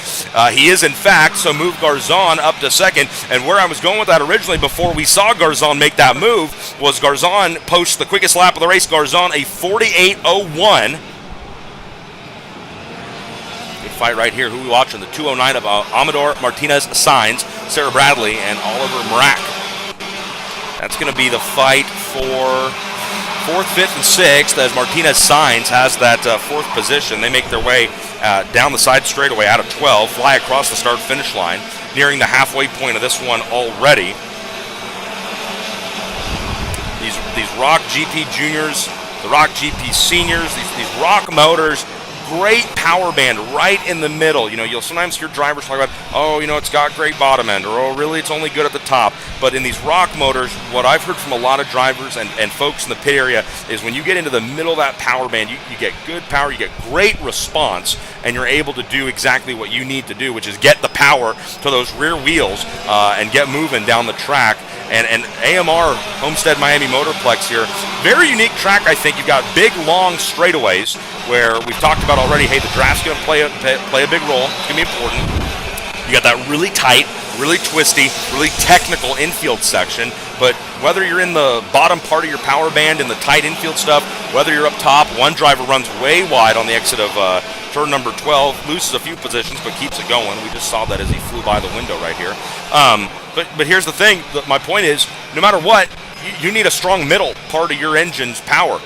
Speaker 2: He is, in fact, so move Garzon up to second. And where I was going with that originally before we saw Garzon make that move was Garzon posts the quickest lap of the race. Garzon a 48.01. Good fight right here. Who we watching? The 209 of Amador Martinez signs, Sarah Bradley, and Oliver Mrak. That's going to be the fight for 4th, 5th, and 6th as Martinez signs has that 4th position. They make their way down the side straightaway out of 12, fly across the start-finish line, nearing the halfway point of this one already. These ROK GP Juniors, the ROK GP Seniors, these ROK motors, great power band right in the middle. You know, you'll sometimes hear drivers talk about, oh, you know, it's got great bottom end, or oh, really, it's only good at the top. But in these ROK motors, what I've heard from a lot of drivers and folks in the pit area is when you get into the middle of that power band, you get good power, you get great response, and you're able to do exactly what you need to do, which is get the power to those rear wheels and get moving down the track. And AMR Homestead-Miami Motorplex here, very unique track, I think. You've got big, long straightaways where we've talked about already, hey, the draft's going to play a big role. It's going to be important. You got that really tight, really twisty, really technical infield section, but whether you're in the bottom part of your power band in the tight infield stuff, whether you're up top, one driver runs way wide on the exit of turn number 12, loses a few positions but keeps it going. We just saw that as he flew by the window right here. But here's the thing. My point is, no matter what, you need a strong middle part of your engine's power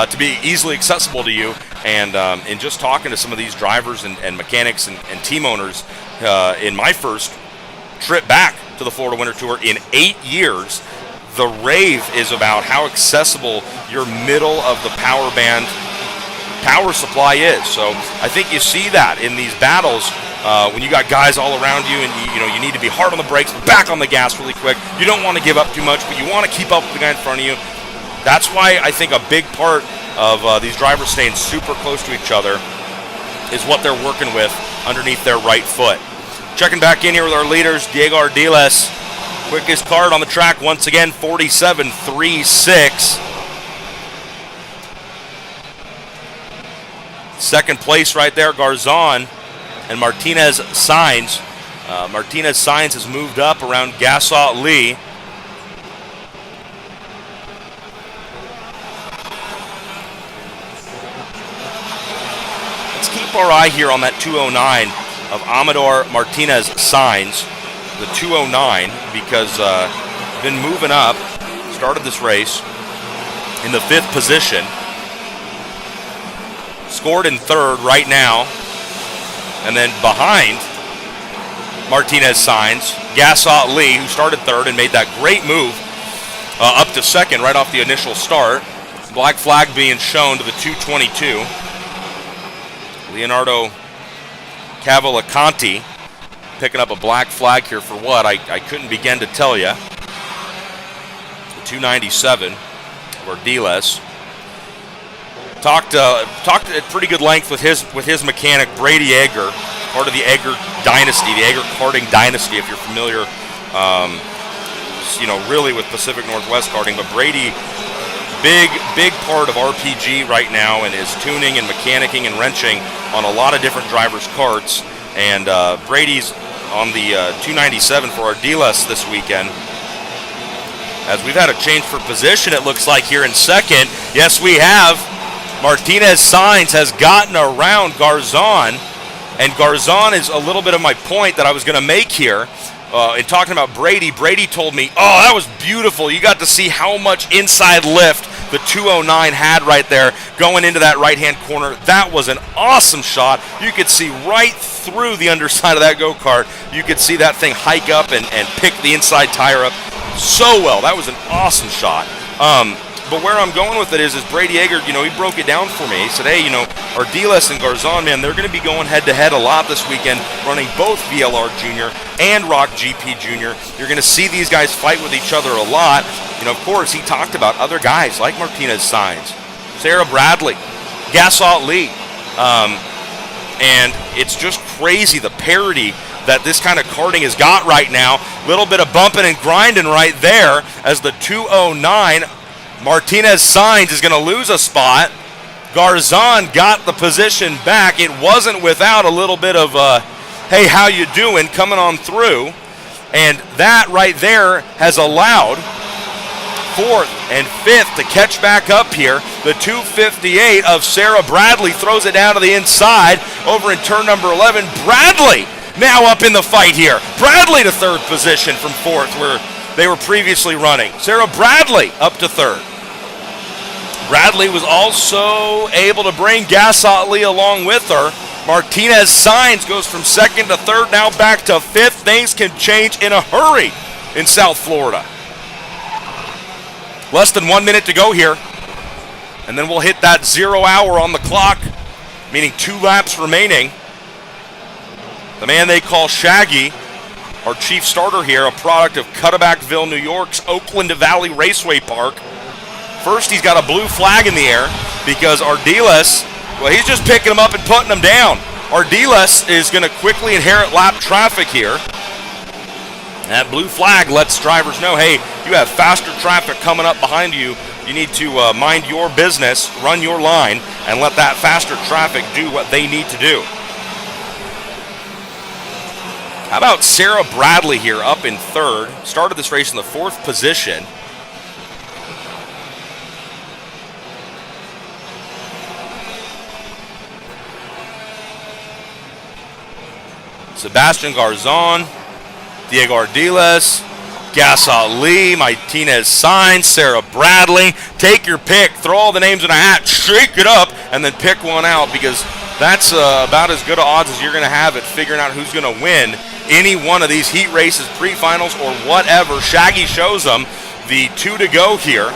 Speaker 2: to be easily accessible to you. And in just talking to some of these drivers and mechanics and team owners in my first trip back to the Florida Winter Tour in 8 years, the rave is about how accessible your middle of the power band power supply is. So I think you see that in these battles when you got guys all around you, and you need to be hard on the brakes, back on the gas really quick. You don't want to give up too much, but you want to keep up with the guy in front of you. That's why I think a big part of these drivers staying super close to each other is what they're working with underneath their right foot. Checking back in here with our leaders, Diego Ardiles, quickest card on the track once again, 47.36. Second place right there, Garzon and Martinez Sainz. Martinez Sainz has moved up around Gassaut Lee. Let's keep our eye here on that 209 of Amador Martinez Sainz, the 209, because been moving up, started this race in the 5th position. Scored in 3rd right now, and then behind Martinez Sainz, Gassaut Lee, who started 3rd and made that great move up to 2nd right off the initial start. Black flag being shown to the 222. Leonardo Cavalcanti picking up a black flag here for what? I couldn't begin to tell you. The 297 of Ardiles. Talked at pretty good length with his mechanic Brady Egger, part of the Egger dynasty, the Egger karting dynasty. If you're familiar, really with Pacific Northwest karting, but Brady, big part of RPG right now, and is tuning and mechanicking and wrenching on a lot of different drivers' karts. And Brady's on the 297 for Ardiles this weekend. As we've had a change for position, it looks like here in 2nd. Yes, we have. Martinez Sainz has gotten around Garzon, and Garzon is a little bit of my point that I was going to make here. In talking about Brady, Brady told me, oh, that was beautiful. You got to see how much inside lift the 209 had right there going into that right-hand corner. That was an awesome shot. You could see right through the underside of that go-kart. You could see that thing hike up and pick the inside tire up so well. That was an awesome shot. But where I'm going with it is Brady Egger, he broke it down for me. He said, hey, Ardiles and Garzon, man, they're going to be going head-to-head a lot this weekend, running both VLR Junior and ROK GP Junior. You're going to see these guys fight with each other a lot. Of course, he talked about other guys like Martinez Sainz, Sarah Bradley, Gassaut Lee. And it's just crazy, the parity that this kind of karting has got right now. Little bit of bumping and grinding right there as the 209 Martinez Sainz is going to lose a spot. Garzon got the position back. It wasn't without a little bit of, hey, how you doing, coming on through. And that right there has allowed 4th and 5th to catch back up here. The 258 of Sarah Bradley throws it down to the inside over in turn number 11. Bradley now up in the fight here. Bradley to 3rd position from 4th where they were previously running. Sarah Bradley up to 3rd. Bradley was also able to bring Gassaut Lee along with her. Martinez Sainz goes from 2nd to 3rd, now back to 5th. Things can change in a hurry in South Florida. Less than 1 minute to go here. And then we'll hit that 0 hour on the clock, meaning 2 laps remaining. The man they call Shaggy, our chief starter here, a product of Cutterbackville, New York's Oakland Valley Raceway Park. First, he's got a blue flag in the air because Ardiles, well, he's just picking him up and putting him down. Ardiles is going to quickly inherit lap traffic here. That blue flag lets drivers know, hey, you have faster traffic coming up behind you. You need to mind your business, run your line, and let that faster traffic do what they need to do. How about Sarah Bradley here up in 3rd? Started this race in the 4th position. Sebastian Garzon, Diego Ardiles, Gasol Lee, Martinez Sainz, Sarah Bradley. Take your pick. Throw all the names in a hat, shake it up, and then pick one out, because that's about as good odds as you're going to have at figuring out who's going to win any one of these heat races, pre-finals, or whatever. Shaggy shows them the 2 to go here.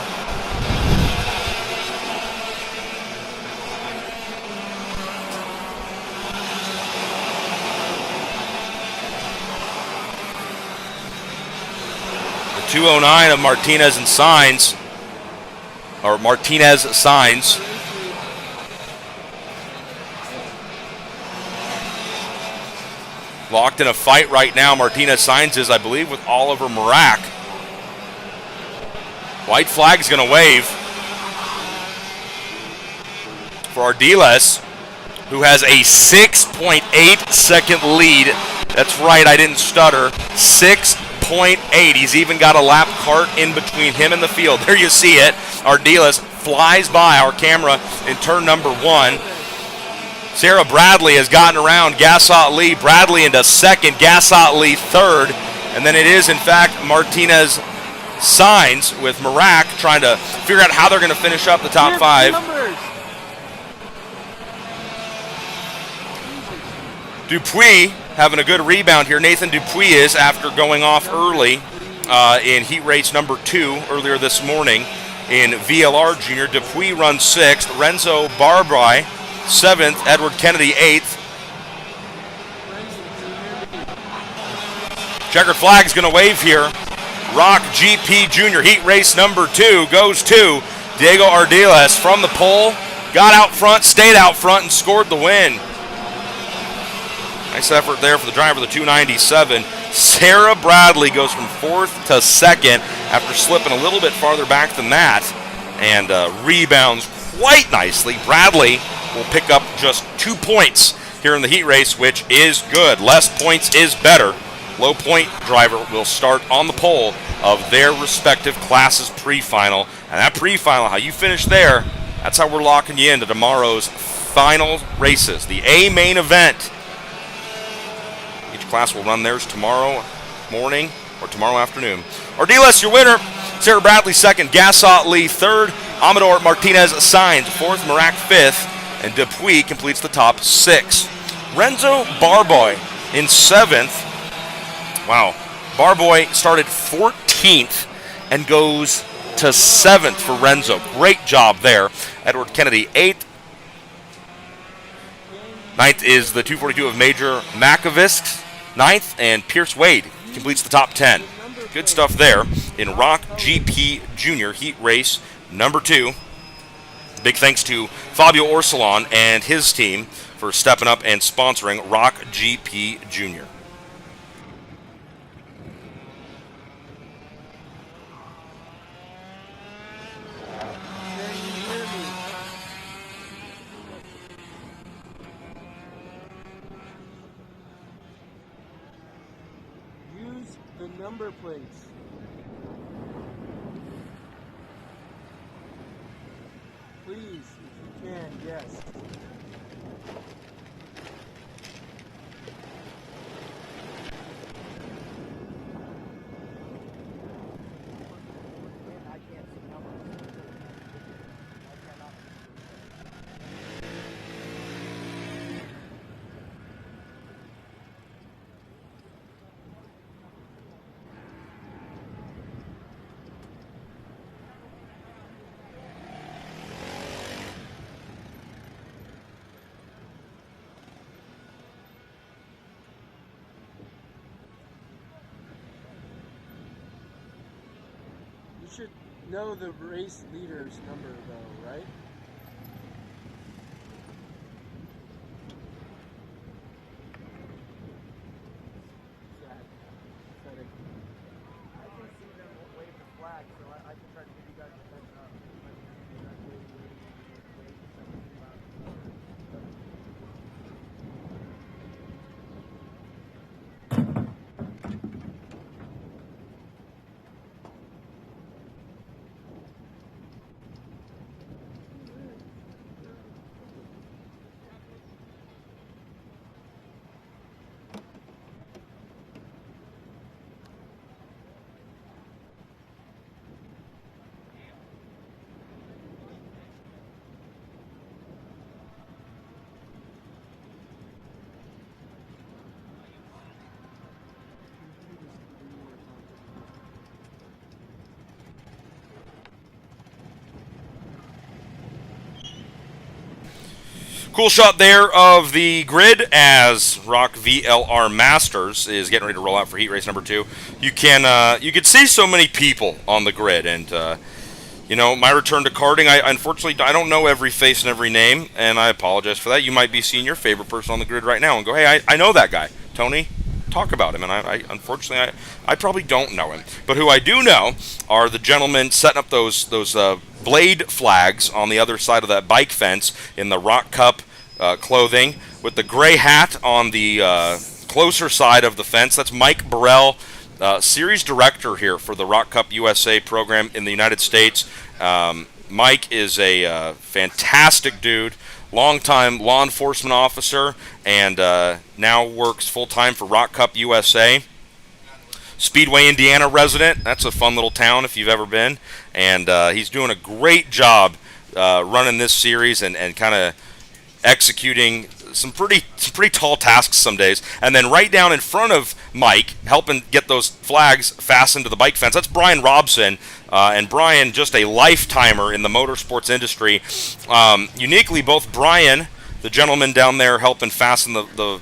Speaker 2: The 209 of Martinez and Sainz, or Martinez Sainz. Locked in a fight right now, Martinez Sainz is, I believe, with Oliver Merak. White flag's going to wave for Ardiles, who has a 6.8 second lead. That's right, I didn't stutter. 6.8. He's even got a lap cart in between him and the field. There you see it. Ardiles flies by our camera in turn number 1. Sarah Bradley has gotten around Gasot Lee. Bradley into second, Gasot Lee third. And then it is, in fact, Martinez Sainz with Merak trying to figure out how they're going to finish up the top 5. Dupuis having a good rebound here. Nathan Dupuis is, after going off early in heat race number 2 earlier this morning in VLR Junior. Dupuis runs 6th. Renzo Barbai 7th. Edward Kennedy 8th. Checkered flag is going to wave here. ROK GP Junior heat race number 2 goes to Diego Ardiles from the pole. Got out front, stayed out front, and scored the win. Nice effort there for the driver of the 297. Sarah Bradley goes from 4th to 2nd after slipping a little bit farther back than that, and rebounds quite nicely. Bradley will pick up just 2 points here in the heat race, which is good. Less points is better. Low point driver will start on the pole of their respective classes pre-final. And that pre-final, how you finish there, that's how we're locking you into tomorrow's final races. The A main event. Each class will run theirs tomorrow morning or tomorrow afternoon. Ardiles, your winner. Sarah Bradley 2nd, Gasot Lee 3rd, Amador Martinez Sainz 4th, Merak 5th, and Dupuis completes the top 6. Renzo Barboy in 7th. Wow. Barboy started 14th and goes to 7th for Renzo. Great job there. Edward Kennedy 8th. 9th is the 242 of Major Makovisk. 9th, and Pierce Wade completes the top 10. Good stuff there in ROK GP Junior heat race number 2. Big thanks to Fabio Orsolon and his team for stepping up and sponsoring ROK GP Junior.
Speaker 1: Use the number plates. Please, if you can, yes. You should know the race leader's number, though, right? I can see them wave the flag, so I can try to give you guys a heads up.
Speaker 2: Cool shot there of the grid as ROK VLR Masters is getting ready to roll out for heat race number 2. You can see so many people on the grid, and you know, my return to karting, unfortunately I don't know every face and every name, and I apologize for that. You might be seeing your favorite person on the grid right now and go, hey, I know that guy, Tony. Talk about him, and I unfortunately I probably don't know him, but who I do know are the gentlemen setting up those blade flags on the other side of that bike fence in the ROK Cup clothing with the gray hat on the closer side of the fence. That's Mike Burrell, series director here for the ROK Cup USA program in the United States. Mike is a fantastic dude. Longtime law enforcement officer, and now works full-time for ROK Cup USA. Speedway, Indiana resident. That's a fun little town if you've ever been. And he's doing a great job running this series and kind of executing some pretty tall tasks some days. And then right down in front of Mike, helping get those flags fastened to the bike fence, that's Brian Robson. And Brian, just a lifetimer in the motorsports industry. Uniquely, both Brian, the gentleman down there helping fasten the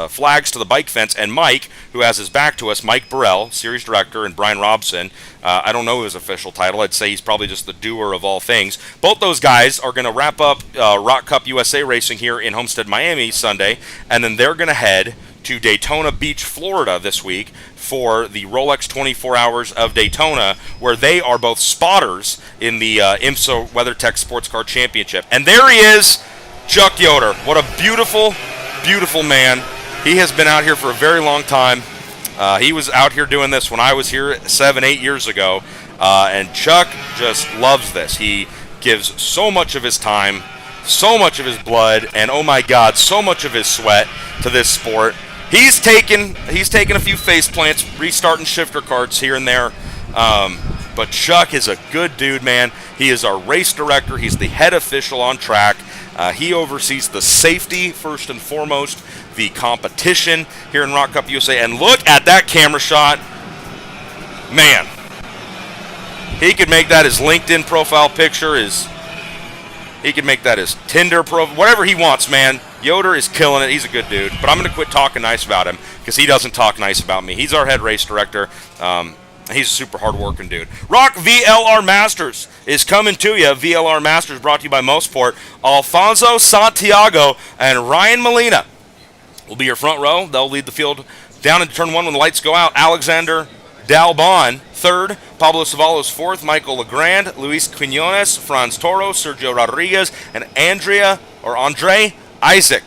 Speaker 2: flags to the bike fence, and Mike, who has his back to us, Mike Burrell, series director, and Brian Robson. I don't know his official title. I'd say he's probably just the doer of all things. Both those guys are going to wrap up ROK Cup USA racing here in Homestead-Miami Sunday, and then they're going to head to Daytona Beach, Florida this week for the Rolex 24 Hours of Daytona, where they are both spotters in the IMSA WeatherTech Sports Car Championship. And there he is, Chuck Yoder. What a beautiful, beautiful man. He has been out here for a very long time. He was out here doing this when I was here 7-8 years ago, and Chuck just loves this. He gives so much of his time, so much of his blood, and oh my God, so much of his sweat to this sport. He's taken a few face plants, restarting shifter carts here and there, but Chuck is a good dude, man. He is our race director. He's the head official on track. He oversees the safety first and foremost, the competition here in ROK Cup USA. And look at that camera shot. Man, he could make that his LinkedIn profile picture, he could make that his Tinder profile, whatever he wants, man. Yoder is killing it. He's a good dude. But I'm going to quit talking nice about him because he doesn't talk nice about me. He's our head race director. He's a super hard-working dude. ROK VLR Masters is coming to you. VLR Masters brought to you by Mosport. Alfonso Santiago and Ryan Molina will be your front row. They'll lead the field down into turn 1 when the lights go out. Alexander Dalbon, third. Pablo Cevallos, fourth. Michael Legrand, Luis Quinones, Franz Toro, Sergio Rodriguez, and Andre Isaac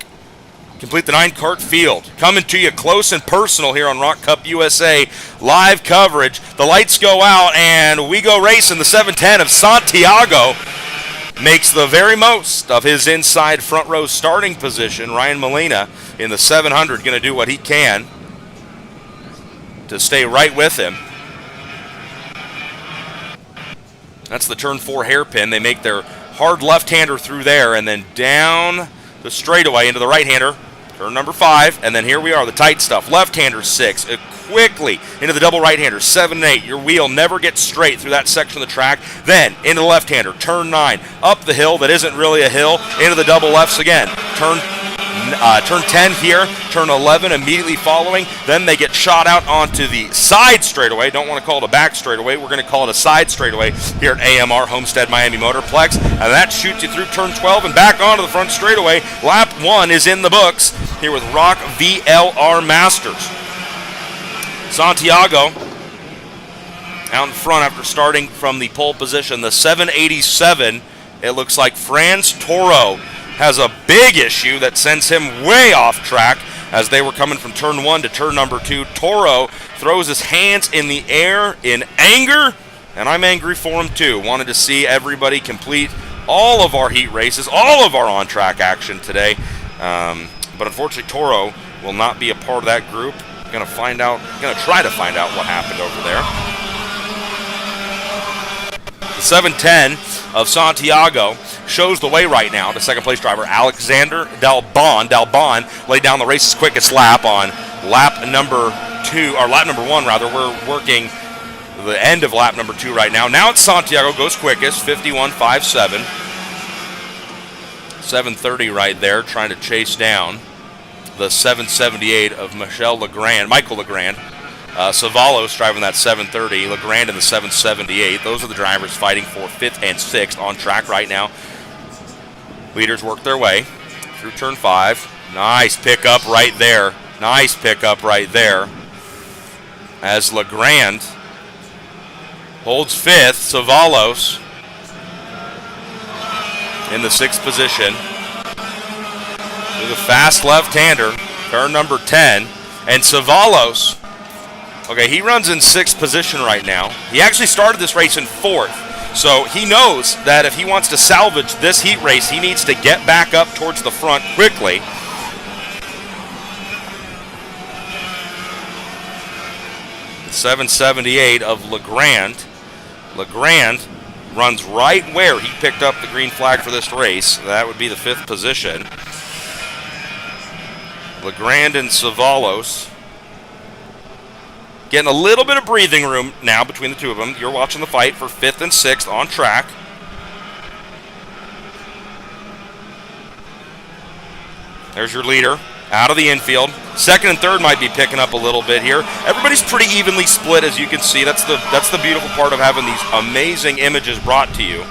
Speaker 2: complete the 9-cart field. Coming to you close and personal here on ROK Cup USA live coverage. The lights go out and we go racing. The 710 of Santiago makes the very most of his inside front row starting position. Ryan Molina in the 700 going to do what he can to stay right with him. That's the turn 4 hairpin. They make their hard left-hander through there and then down the straightaway into the right-hander. Turn number 5, and then here we are, the tight stuff. Left-hander 6, quickly into the double right-hander, 7 and 8. Your wheel never gets straight through that section of the track. Then into the left-hander, turn 9, up the hill that isn't really a hill, into the double lefts again. Turn 10 here, turn 11 immediately following. Then they get shot out onto the side straightaway. Don't want to call it a back straightaway. We're going to call it a side straightaway here at AMR Homestead-Miami Motorplex. And that shoots you through turn 12 and back onto the front straightaway. Lap 1 is in the books here with ROK VLR Masters. Santiago out in front after starting from the pole position. The 787, it looks like Franz Toro has a big issue that sends him way off track as they were coming from turn 1 to turn number 2. Toro throws his hands in the air in anger, and I'm angry for him too. Wanted to see everybody complete all of our heat races, all of our on-track action today. But unfortunately, Toro will not be a part of that group. Going to try to find out what happened over there. The 710 of Santiago shows the way right now to second place driver Alexander Dalbon. Dalbon laid down the race's quickest lap on lap number 1 rather. We're working the end of lap number 2 right now. Now it's Santiago goes quickest, 51.57. 730 right there, trying to chase down the 778 of Michael Legrand. Savalos driving that 730, Legrand in the 778. Those are the drivers fighting for 5th and 6th on track right now. Leaders work their way through turn 5. Nice pickup right there. Nice pickup right there. As Legrand holds 5th, Savalos in the 6th position. With a fast left-hander, turn number 10. And Savalos, okay, he runs in 6th position right now. He actually started this race in 4th. So he knows that if he wants to salvage this heat race, he needs to get back up towards the front quickly. The 778 of Legrand. Legrand runs right where he picked up the green flag for this race. That would be the 5th position. Legrand and Savalos getting a little bit of breathing room now between the two of them. You're watching the fight for 5th and 6th on track. There's your leader out of the infield. 2nd and 3rd might be picking up a little bit here. Everybody's pretty evenly split, as you can see. That's the beautiful part of having these amazing images brought to you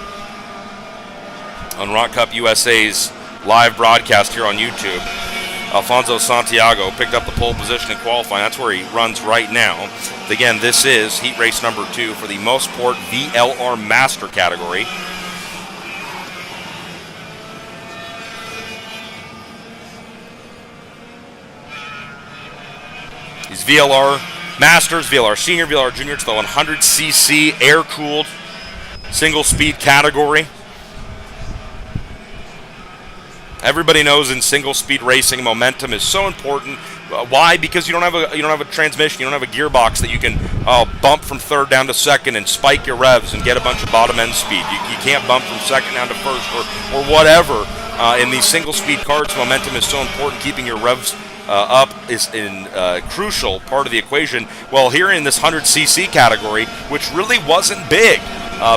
Speaker 2: on ROK Cup USA's live broadcast here on YouTube. Alfonso Santiago picked up the pole position in qualifying. That's where he runs right now. Again, this is heat race number 2 for the Motorplex VLR Master category. These VLR Masters, VLR Senior, VLR Junior, it's the 100cc air-cooled single-speed category. Everybody knows in single-speed racing, momentum is so important. Why? Because you don't have a transmission, you don't have a gearbox that you can bump from 3rd down to 2nd and spike your revs and get a bunch of bottom-end speed. You can't bump from 2nd down to 1st or whatever. In these single-speed karts, momentum is so important. Keeping your revs up is a crucial part of the equation. Well, here in this 100cc category, which really wasn't big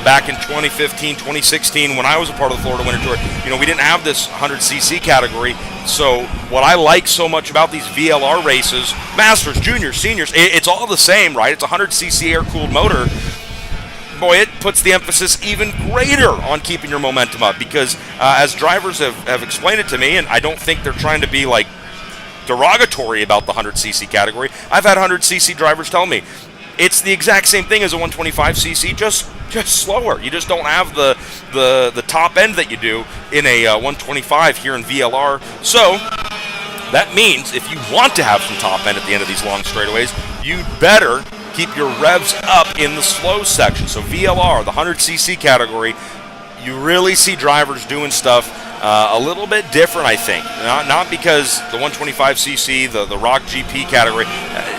Speaker 2: back in 2015, 2016, when I was a part of the Florida Winter Tour, we didn't have this 100cc category. So what I like so much about these VLR races, Masters, Juniors, Seniors, it's all the same, right? It's a 100cc air-cooled motor. Boy, it puts the emphasis even greater on keeping your momentum up because as drivers have explained it to me, and I don't think they're trying to be like derogatory about the 100cc category. I've had 100cc drivers tell me it's the exact same thing as a 125cc, just slower. You just don't have the top end that you do in a 125 here in VLR. So that means if you want to have some top end at the end of these long straightaways, you'd better keep your revs up in the slow section. So VLR, the 100cc category, you really see drivers doing stuff a little bit different, I think. Not because the 125cc, the ROK GP category,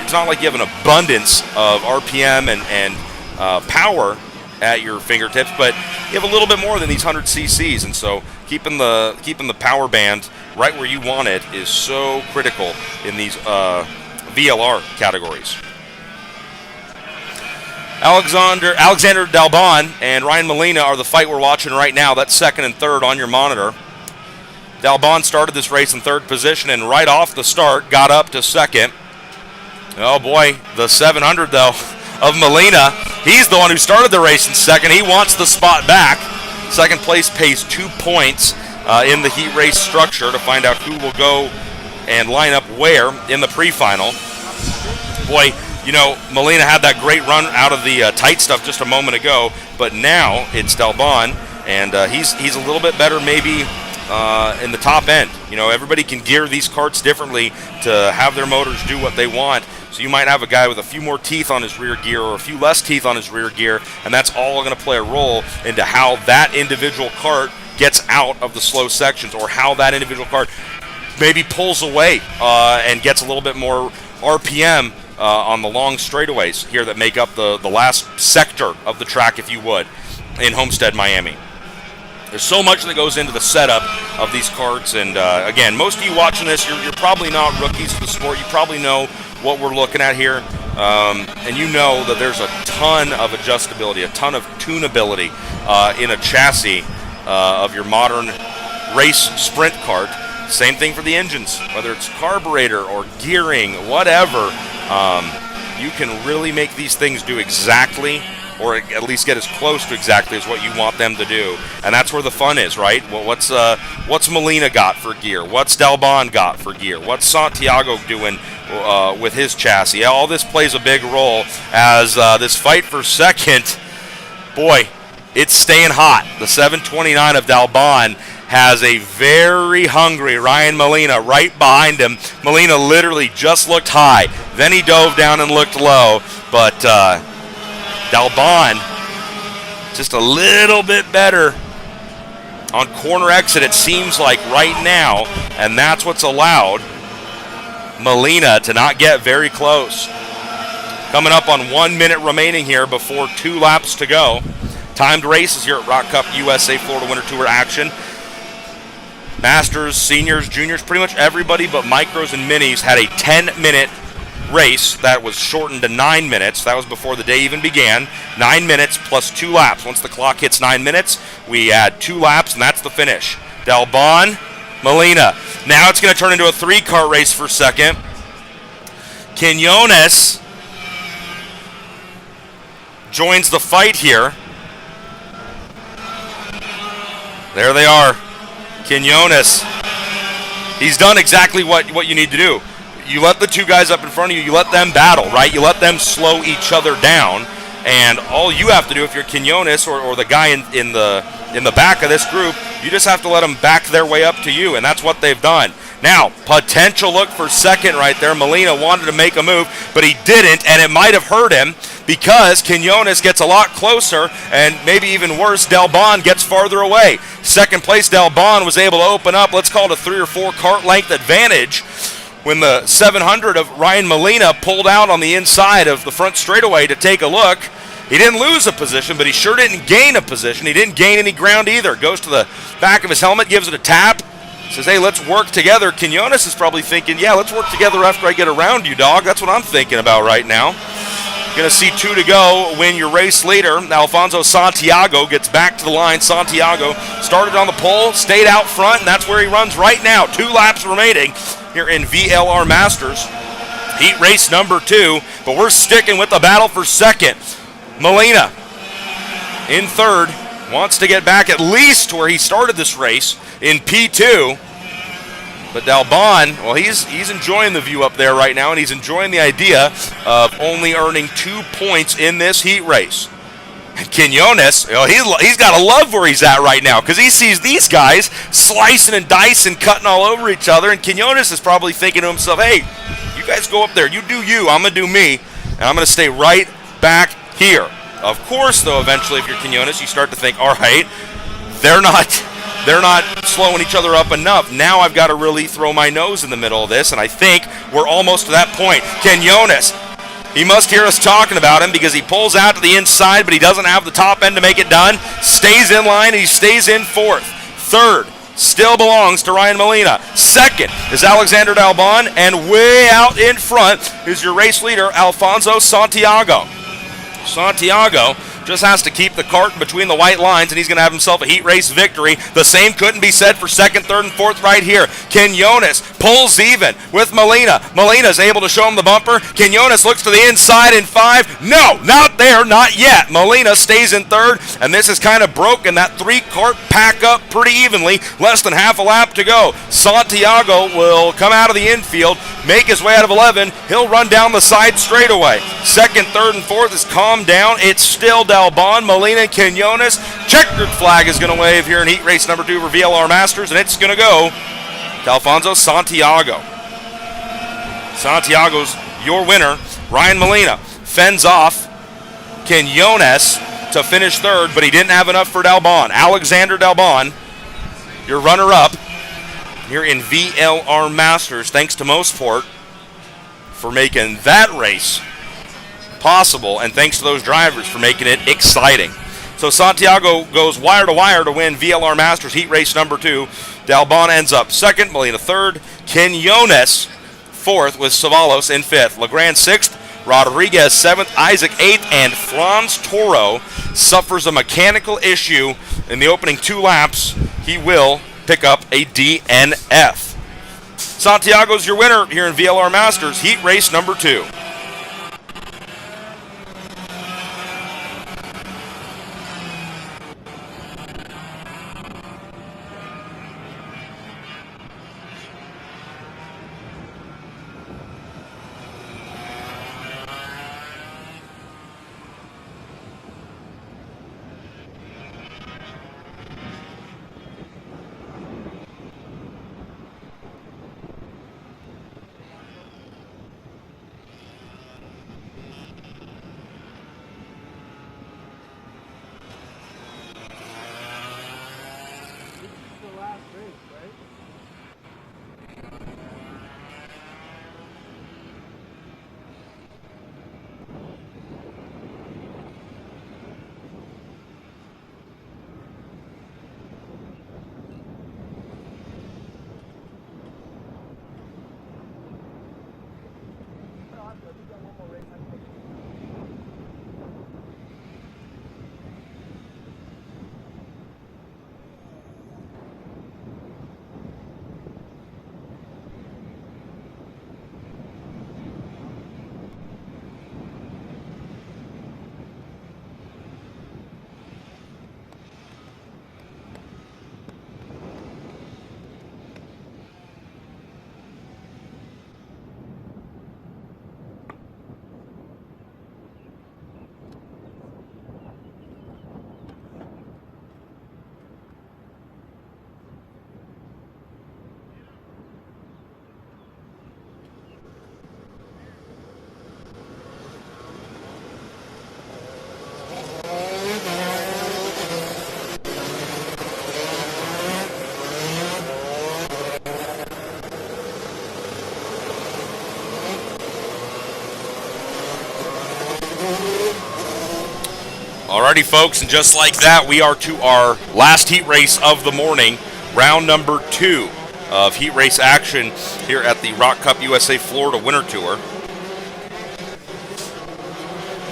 Speaker 2: it's not like you have an abundance of RPM and power at your fingertips, but you have a little bit more than these 100cc's, and so keeping the power band right where you want it is so critical in these VLR categories. Alexander Dalbon and Ryan Molina are the fight we're watching right now. That's 2nd and 3rd on your monitor. Dalbon started this race in 3rd position and right off the start got up to 2nd. Oh boy, the 700 though of Molina. He's the one who started the race in 2nd. He wants the spot back. 2nd place pays 2 points in the heat race structure to find out who will go and line up where in the pre-final. Boy, Molina had that great run out of the tight stuff just a moment ago, but now it's Dalbon, and he's a little bit better maybe in the top end. Everybody can gear these karts differently to have their motors do what they want. So you might have a guy with a few more teeth on his rear gear or a few less teeth on his rear gear, and that's all going to play a role into how that individual kart gets out of the slow sections or how that individual kart maybe pulls away and gets a little bit more RPM on the long straightaways here that make up the last sector of the track, if you would, in Homestead-Miami. There's so much that goes into the setup of these karts, and again, most of you watching this, you're probably not rookies to the sport. You probably know what we're looking at here, and you know that there's a ton of adjustability, a ton of tunability in a chassis of your modern race sprint kart. Same thing for the engines, whether it's carburetor or gearing, whatever. You can really make these things do exactly, or at least get as close to exactly as what you want them to do. And that's where the fun is, right? Well, what's Molina got for gear? What's Dalbon got for gear? What's Santiago doing with his chassis? Yeah, all this plays a big role as this fight for second, boy, it's staying hot. The 729 of Dalbon has a very hungry Ryan Molina right behind him. Molina literally just looked high. Then he dove down and looked low. But Dalbon just a little bit better on corner exit, it seems like right now. And that's what's allowed Molina to not get very close. Coming up on 1 minute remaining here before 2 laps to go. Timed races here at ROK Cup USA Florida Winter Tour action. Masters, Seniors, Juniors, pretty much everybody but Micros and Minis had a 10-minute race that was shortened to 9 minutes. That was before the day even began. 9 minutes plus 2 laps. Once the clock hits 9 minutes, we add 2 laps, and that's the finish. Dalbon, Molina. Now it's going to turn into a 3-car race for second. Quinones joins the fight here. There they are. Quinones. He's done exactly what you need to do. You let the 2 guys up in front of you, you let them battle, right? You let them slow each other down, and all you have to do if you're Quinones or the guy in the back of this group, you just have to let them back their way up to you, and that's what they've done. Now, potential look for second right there. Molina wanted to make a move, but he didn't, and it might have hurt him because Quinones gets a lot closer, and maybe even worse, Dalbon gets farther away. Second place, Dalbon was able to open up, let's call it a 3 or 4 kart length advantage when the 700 of Ryan Molina pulled out on the inside of the front straightaway to take a look. He didn't lose a position, but he sure didn't gain a position. He didn't gain any ground either. Goes to the back of his helmet, gives it a tap, says, hey, let's work together. Quinones is probably thinking, yeah, let's work together after I get around you, dog. That's what I'm thinking about right now. Going to see 2 to go win your race leader. Alfonso Santiago gets back to the line. Santiago started on the pole, stayed out front, and that's where he runs right now. 2 laps remaining here in VLR Masters. Heat race number 2, but we're sticking with the battle for second. Molina in third, wants to get back at least to where he started this race in P2. But Dalbon, well, he's enjoying the view up there right now, and he's enjoying the idea of only earning 2 points in this heat race. And Quinones, he's got to love where he's at right now because he sees these guys slicing and dicing, cutting all over each other, and Quinones is probably thinking to himself, hey, you guys go up there, you do you, I'm going to do me, and I'm going to stay right back here. Of course, though, eventually, if you're Quinones, you start to think, all right, they're not slowing each other up enough. Now I've got to really throw my nose in the middle of this, and I think we're almost to that point. Quinones, he must hear us talking about him because he pulls out to the inside, but he doesn't have the top end to make it done. Stays in line, and he stays in fourth. Third still belongs to Ryan Molina. Second is Alexander Dalbon, and way out in front is your race leader, Alfonso Santiago. Santiago just has to keep the cart between the white lines, and he's going to have himself a heat race victory. The same couldn't be said for second, third, and fourth right here. Quinones pulls even with Molina. Molina's able to show him the bumper. Quinones looks to the inside in 5. No, not there, not yet. Molina stays in third, and this is kind of broken. That 3-cart pack up pretty evenly. Less than half a lap to go. Santiago will come out of the infield, make his way out of 11. He'll run down the side straightaway. Second, third, and fourth is calmed down. It's still Dalbon, Molina, Quinones. Checkered flag is going to wave here in heat race number 2 for VLR Masters, and it's going to go to Alfonso Santiago. Santiago's your winner. Ryan Molina fends off Quinones to finish third, but he didn't have enough for Dalbon. Alexander Dalbon, your runner-up here in VLR Masters. Thanks to Mosport for making that race possible, and thanks to those drivers for making it exciting. So Santiago goes wire to win VLR Masters heat race number 2. Dalbon ends up second, Molina third, Quinones fourth with Savalos in fifth, Legrand sixth, Rodriguez seventh, Isaac eighth, and Franz Toro suffers a mechanical issue in the opening 2 laps. He will pick up a DNF. Santiago's your winner here in VLR Masters, heat race number 2. Alrighty, folks, and just like that, we are to our last heat race of the morning, round number 2 of heat race action here at the ROK Cup USA Florida Winter Tour.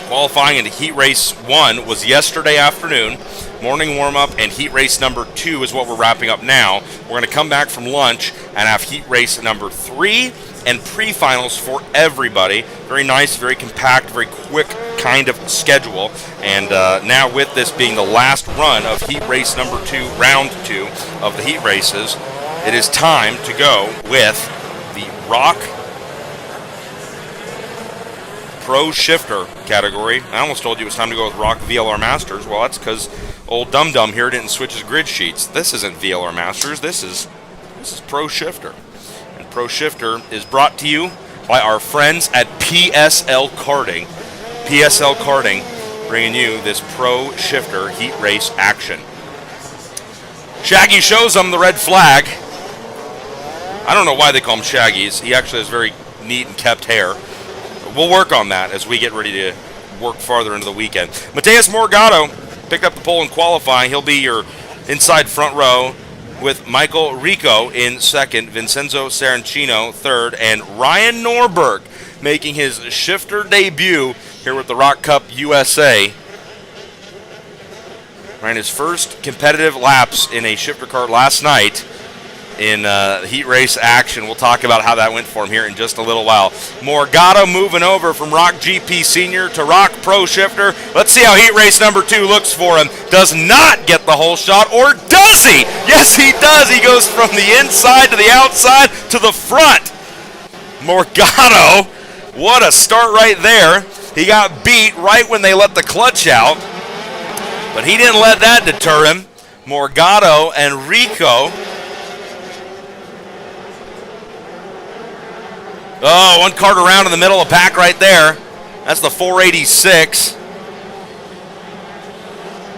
Speaker 2: Qualifying into heat race 1 was yesterday afternoon. Morning warm-up and heat race number 2 is what we're wrapping up now. We're going to come back from lunch and have heat race number 3 and pre-finals for everybody. Very nice, very compact, very quick kind of schedule. And now with this being the last run of heat race number 2, round 2 of the heat races, it is time to go with the ROK Pro Shifter category. I almost told you it was time to go with ROK VLR Masters. Well, that's because old Dum Dum here didn't switch his grid sheets. This isn't VLR Masters. This is Pro Shifter. And Pro Shifter is brought to you by our friends at PSL Karting. PSL Karting bringing you this Pro Shifter heat race action. Shaggy shows them the red flag. I don't know why they call him Shaggy's. He actually has very neat and kept hair. We'll work on that as we get ready to work farther into the weekend. Mateus Morgado picked up the pole in qualifying. He'll be your inside front row with Michael Rico in second, Vincenzo Sarancino third, and Ryan Norberg making his shifter debut here with the ROK Cup USA. Ran his first competitive laps in a shifter kart last night in heat race action. We'll talk about how that went for him here in just a little while. Morgado moving over from ROK GP Senior to ROK Pro Shifter. Let's see how heat race number 2 looks for him. Does not get the whole shot, or does he? Yes, he does. He goes from the inside to the outside to the front. Morgado, what a start right there. He got beat right when they let the clutch out, but he didn't let that deter him. Morgado and Rico. Oh, one cart around in the middle of the pack right there. That's the 486.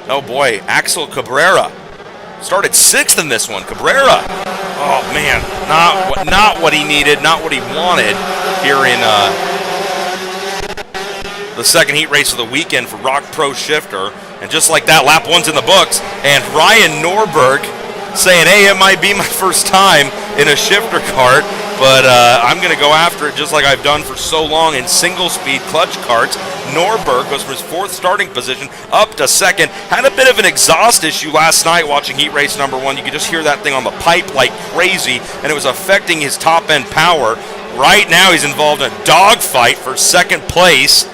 Speaker 2: Oh boy, Axel Cabrera started 6th in this one. Cabrera. Oh man, not what he needed, not what he wanted here in the second heat race of the weekend for ROK Pro Shifter. And just like that, lap 1's in the books. And Ryan Norberg saying, hey, it might be my first time in a shifter kart, but I'm going to go after it just like I've done for so long in single-speed clutch karts. Norberg goes from his 4th starting position up to 2nd. Had a bit of an exhaust issue last night watching heat race number 1. You could just hear that thing on the pipe like crazy, and it was affecting his top-end power. Right now he's involved in a dogfight for 2nd place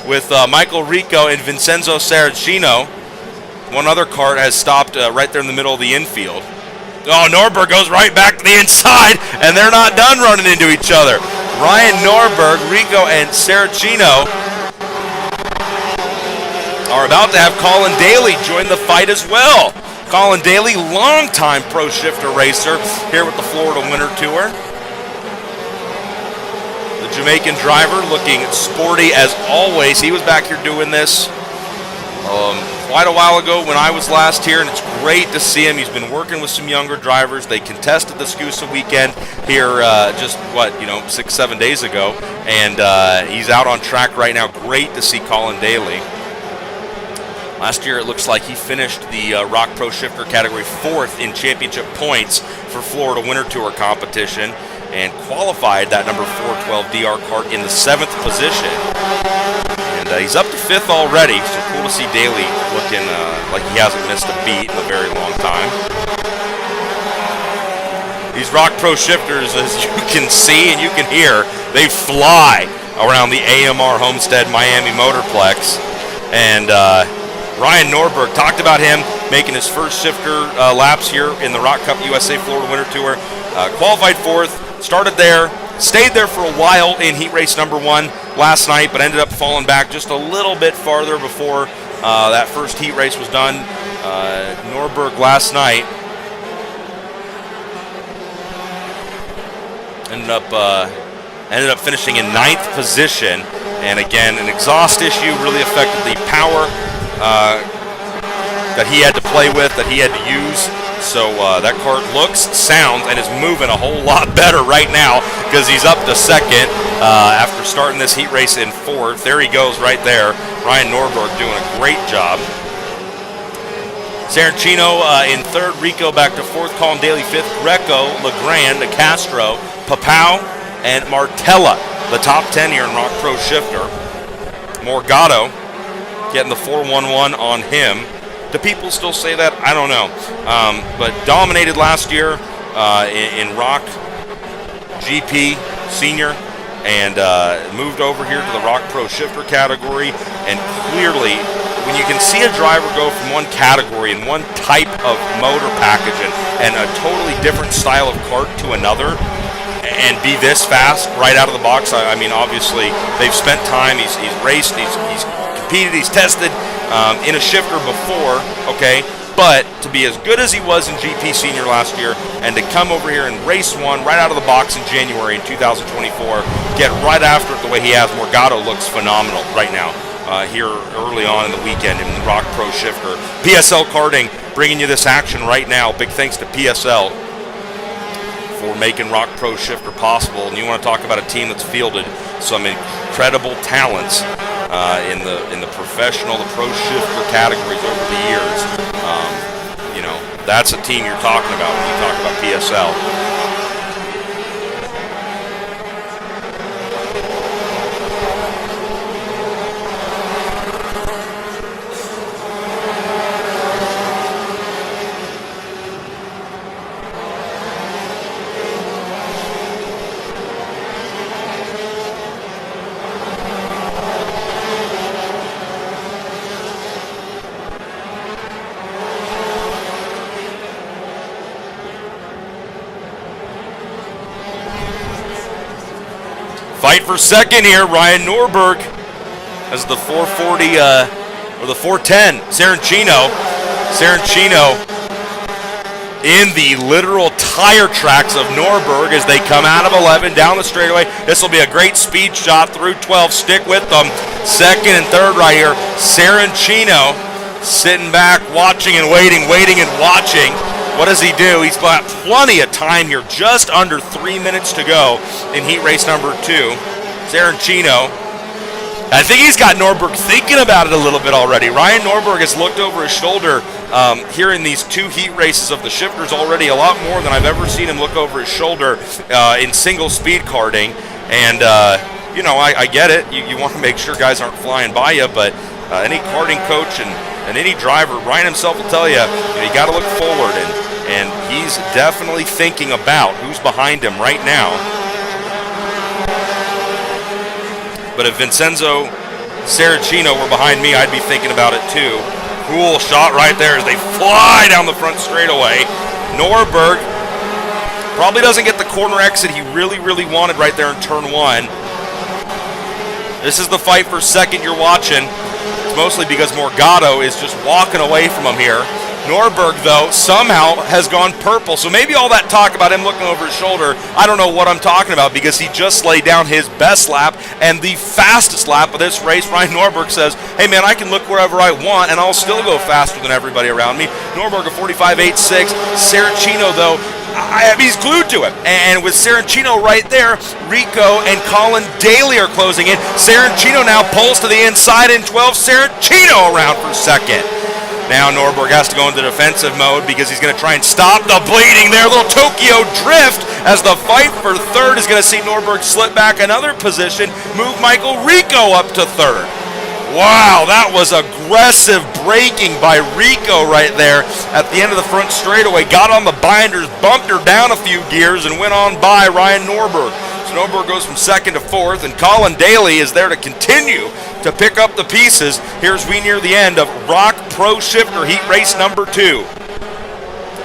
Speaker 2: with Michael Rico and Vincenzo Saracino. One other kart has stopped right there in the middle of the infield. Oh, Norberg goes right back to the inside, and they're not done running into each other. Ryan Norberg, Rico, and Saracino are about to have Colin Daly join the fight as well. Colin Daly, longtime pro shifter racer here with the Florida Winter Tour. The Jamaican driver looking sporty as always. He was back here doing this quite a while ago when I was last here, and it's great to see him. He's been working with some younger drivers. They contested the SCUSA weekend here just, 6-7 days ago, and he's out on track right now. Great to see Colin Daly. Last year, it looks like he finished the ROK Pro Shifter category 4th in championship points for Florida Winter Tour competition and qualified that number 412 DR kart in the 7th position. And he's up to 5th already, so cool to see Daly looking like he hasn't missed a beat in a very long time. These ROK Pro Shifters, as you can see and you can hear, they fly around the AMR Homestead-Miami Motorplex. And Ryan Norberg, talked about him making his first shifter laps here in the ROK Cup USA Florida Winter Tour. Qualified 4th, started there, stayed there for a while in heat race number 1 last night, but ended up falling back just a little bit farther before that first heat race was done. Norberg last night ended up finishing in 9th position, and again, an exhaust issue really affected the power that he had to play with, that he had to use. So that kart looks, sounds, and is moving a whole lot better right now because he's up to 2nd after starting this heat race in 4th. There he goes right there. Ryan Norberg doing a great job. Saracino in 3rd, Rico back to 4th, Colin Daly 5th, Greco, Legrand, Castro, Papau, and Martella, the top 10 here in ROK Pro Shifter. Morgado getting the 411 on him. Do people still say that? I don't know. But dominated last year in ROK GP Senior and moved over here to the ROK Pro Shifter category. And clearly, when you can see a driver go from one category and one type of motor package and a totally different style of kart to another, and be this fast right out of the box, I mean, obviously, they've spent time. He's raced, he's competed, he's tested in a shifter before, okay, but to be as good as he was in GP Senior last year and to come over here and race one right out of the box in January in 2024, get right after it the way he has, Morgado looks phenomenal right now here early on in the weekend in the ROK Pro Shifter. PSL Karting bringing you this action right now. Big thanks to PSL for making ROK Pro Shifter possible. And you want to talk about a team that's fielded some incredible talents in the professional, the pro shifter categories over the years. That's a team you're talking about when you talk about PSL. Fight for 2nd here, Ryan Norberg as the 440 or the 410. Saracino in the literal tire tracks of Norberg as they come out of 11 down the straightaway. This will be a great speed shot through 12. Stick with them. 2nd and 3rd right here. Saracino sitting back, watching and waiting and watching. What does he do? He's got plenty of time here, just under 3 minutes to go in heat race number 2. Saracino, I think he's got Norberg thinking about it a little bit already. Ryan Norberg has looked over his shoulder here in these 2 heat races of the shifters already, a lot more than I've ever seen him look over his shoulder in single speed karting. And, you know, I get it. You want to make sure guys aren't flying by you, but any karting coach and any driver, Ryan himself will tell you, you got to look forward, and he's definitely thinking about who's behind him right now. But if Vincenzo Saracino were behind me, I'd be thinking about it too. Cool shot right there as they fly down the front straightaway. Norberg probably doesn't get the corner exit he really wanted right there in turn 1. This is the fight for second you're watching. It's mostly because Morgado is just walking away from him here. Norberg, though, somehow has gone purple. So maybe all that talk about him looking over his shoulder, I don't know what I'm talking about, because he just laid down his best lap and the fastest lap of this race. Ryan Norberg says, hey, man, I can look wherever I want, and I'll still go faster than everybody around me. Norberg a 45.86. Saracino, though, he's glued to him. And with Saracino right there, Rico and Colin Daly are closing in. Saracino now pulls to the inside in 12. Saracino around for second. Now Norberg has to go into defensive mode because he's going to try and stop the bleeding there. A little Tokyo drift as the fight for third is going to see Norberg slip back another position, move Michael Rico up to third. Wow, that was aggressive braking by Rico right there at the end of the front straightaway. Got on the binders, bumped her down a few gears, and went on by Ryan Norberg. So Norberg goes from second to fourth, and Colin Daly is there to continue to pick up the pieces. Here's we near the end of ROK Pro Shifter Heat Race number 2.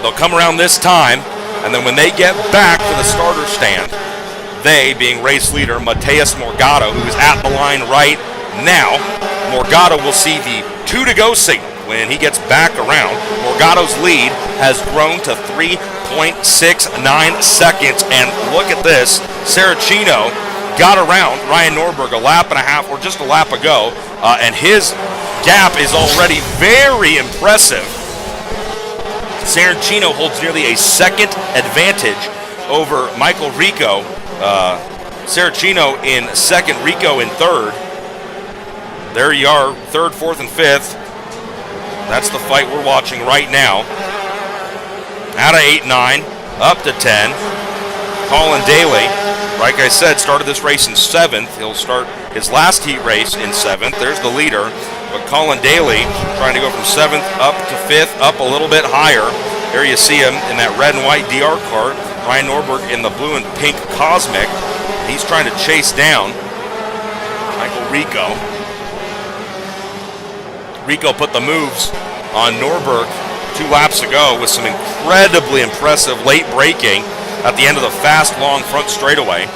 Speaker 2: They'll come around this time, and then when they get back to the starter stand, they, being race leader Mateus Morgado, who is at the line right now, Morgado will see the 2 to go signal when he gets back around. Morgado's lead has grown to 3.69 seconds, and look at this. Saracino got around Ryan Norberg a lap and a half, or just a lap ago, and his gap is already very impressive. Saracino holds nearly a second advantage over Michael Rico. Saracino in second, Rico in third. There you are, third, fourth, and fifth. That's the fight we're watching right now. Out of 8-9, up to 10. Colin Daly, like I said, started this race in 7th. He'll start his last heat race in 7th. There's the leader. But Colin Daly trying to go from 7th up to 5th, up a little bit higher. There you see him in that red and white DR cart. Ryan Norberg in the blue and pink Cosmic. He's trying to chase down Michael Rico. Rico put the moves on Norberg 2 laps ago with some incredibly impressive late braking at the end of the fast, long front straightaway.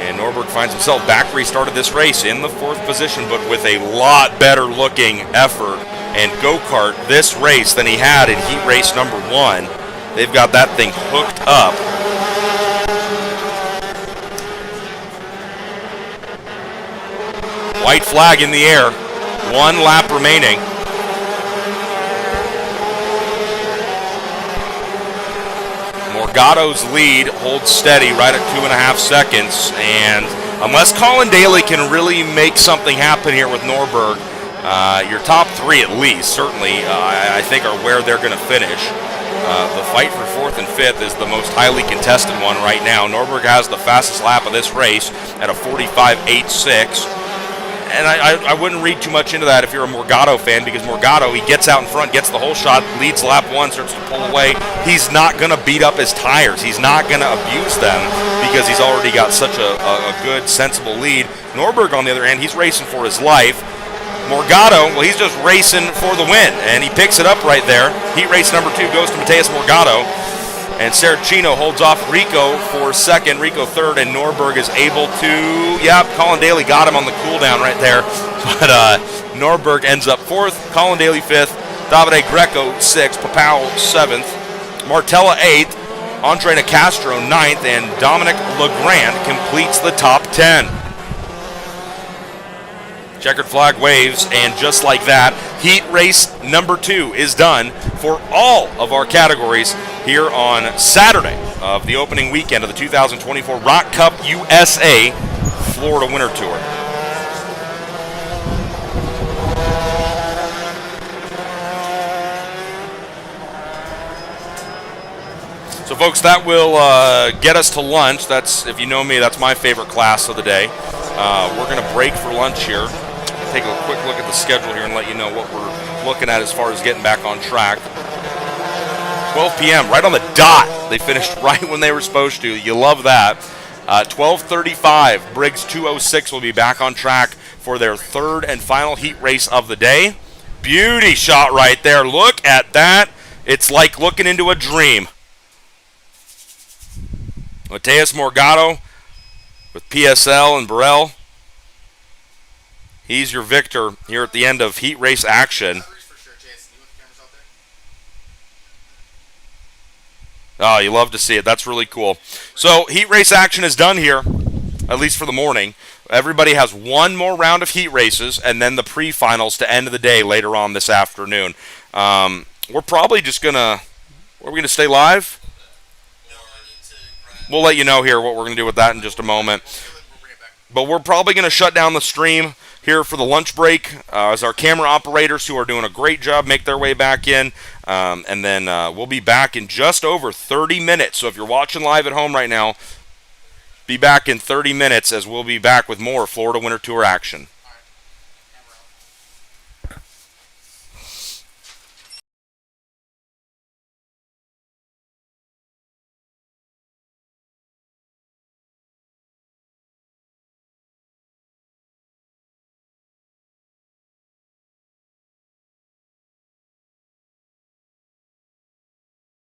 Speaker 2: And Norberg finds himself back where he started this race in the 4th position, but with a lot better looking effort and go-kart this race than he had in heat race number 1. They've got that thing hooked up. White flag in the air. 1 lap remaining. Morgado's lead holds steady right at 2.5 seconds, and unless Colin Daly can really make something happen here with Norberg, your top 3 at least, certainly, I think are where they're going to finish. The fight for 4th and 5th is the most highly contested one right now. Norberg has the fastest lap of this race at a 45.86. And I wouldn't read too much into that if you're a Morgado fan, because Morgado, he gets out in front, gets the whole shot, leads lap 1, starts to pull away. He's not going to beat up his tires. He's not going to abuse them because he's already got such a good, sensible lead. Norberg, on the other hand, he's racing for his life. Morgado, well, he's just racing for the win, and he picks it up right there. Heat race number 2 goes to Mateus Morgado. And Saracino holds off Rico for 2nd, Rico 3rd, and Norberg is able to, Colin Daly got him on the cool down right there. But Norberg ends up 4th, Colin Daly 5th, Davide Greco 6th, Papao 7th, Martella 8th, Andre Nicastro 9th, and Dominic Legrand completes the top 10. Checkered flag waves, and just like that, heat race number 2 is done for all of our categories here on Saturday of the opening weekend of the 2024 ROK Cup USA Florida Winter Tour. So, folks, that will get us to lunch. That's, if you know me, that's my favorite class of the day. We're going to break for lunch here. Take a quick look at the schedule here and let you know what we're looking at as far as getting back on track. 12 p.m., right on the dot. They finished right when they were supposed to. You love that. 12:35, Briggs 206 will be back on track for their third and final heat race of the day. Beauty shot right there. Look at that. It's like looking into a dream. Mateus Morgado with PSL and Burrell. He's your victor here at the end of heat race action. Oh, you love to see it. That's really cool. So heat race action is done here, at least for the morning. Everybody has one more round of heat races, and then the pre-finals to end of the day later on this afternoon. We're probably just going to... Are we going to stay live? We'll let you know here what we're going to do with that in just a moment. But we're probably going to shut down the stream here for the lunch break as our camera operators, who are doing a great job, make their way back in. And then we'll be back in just over 30 minutes. So if you're watching live at home right now, be back in 30 minutes as we'll be back with more Florida Winter Tour action.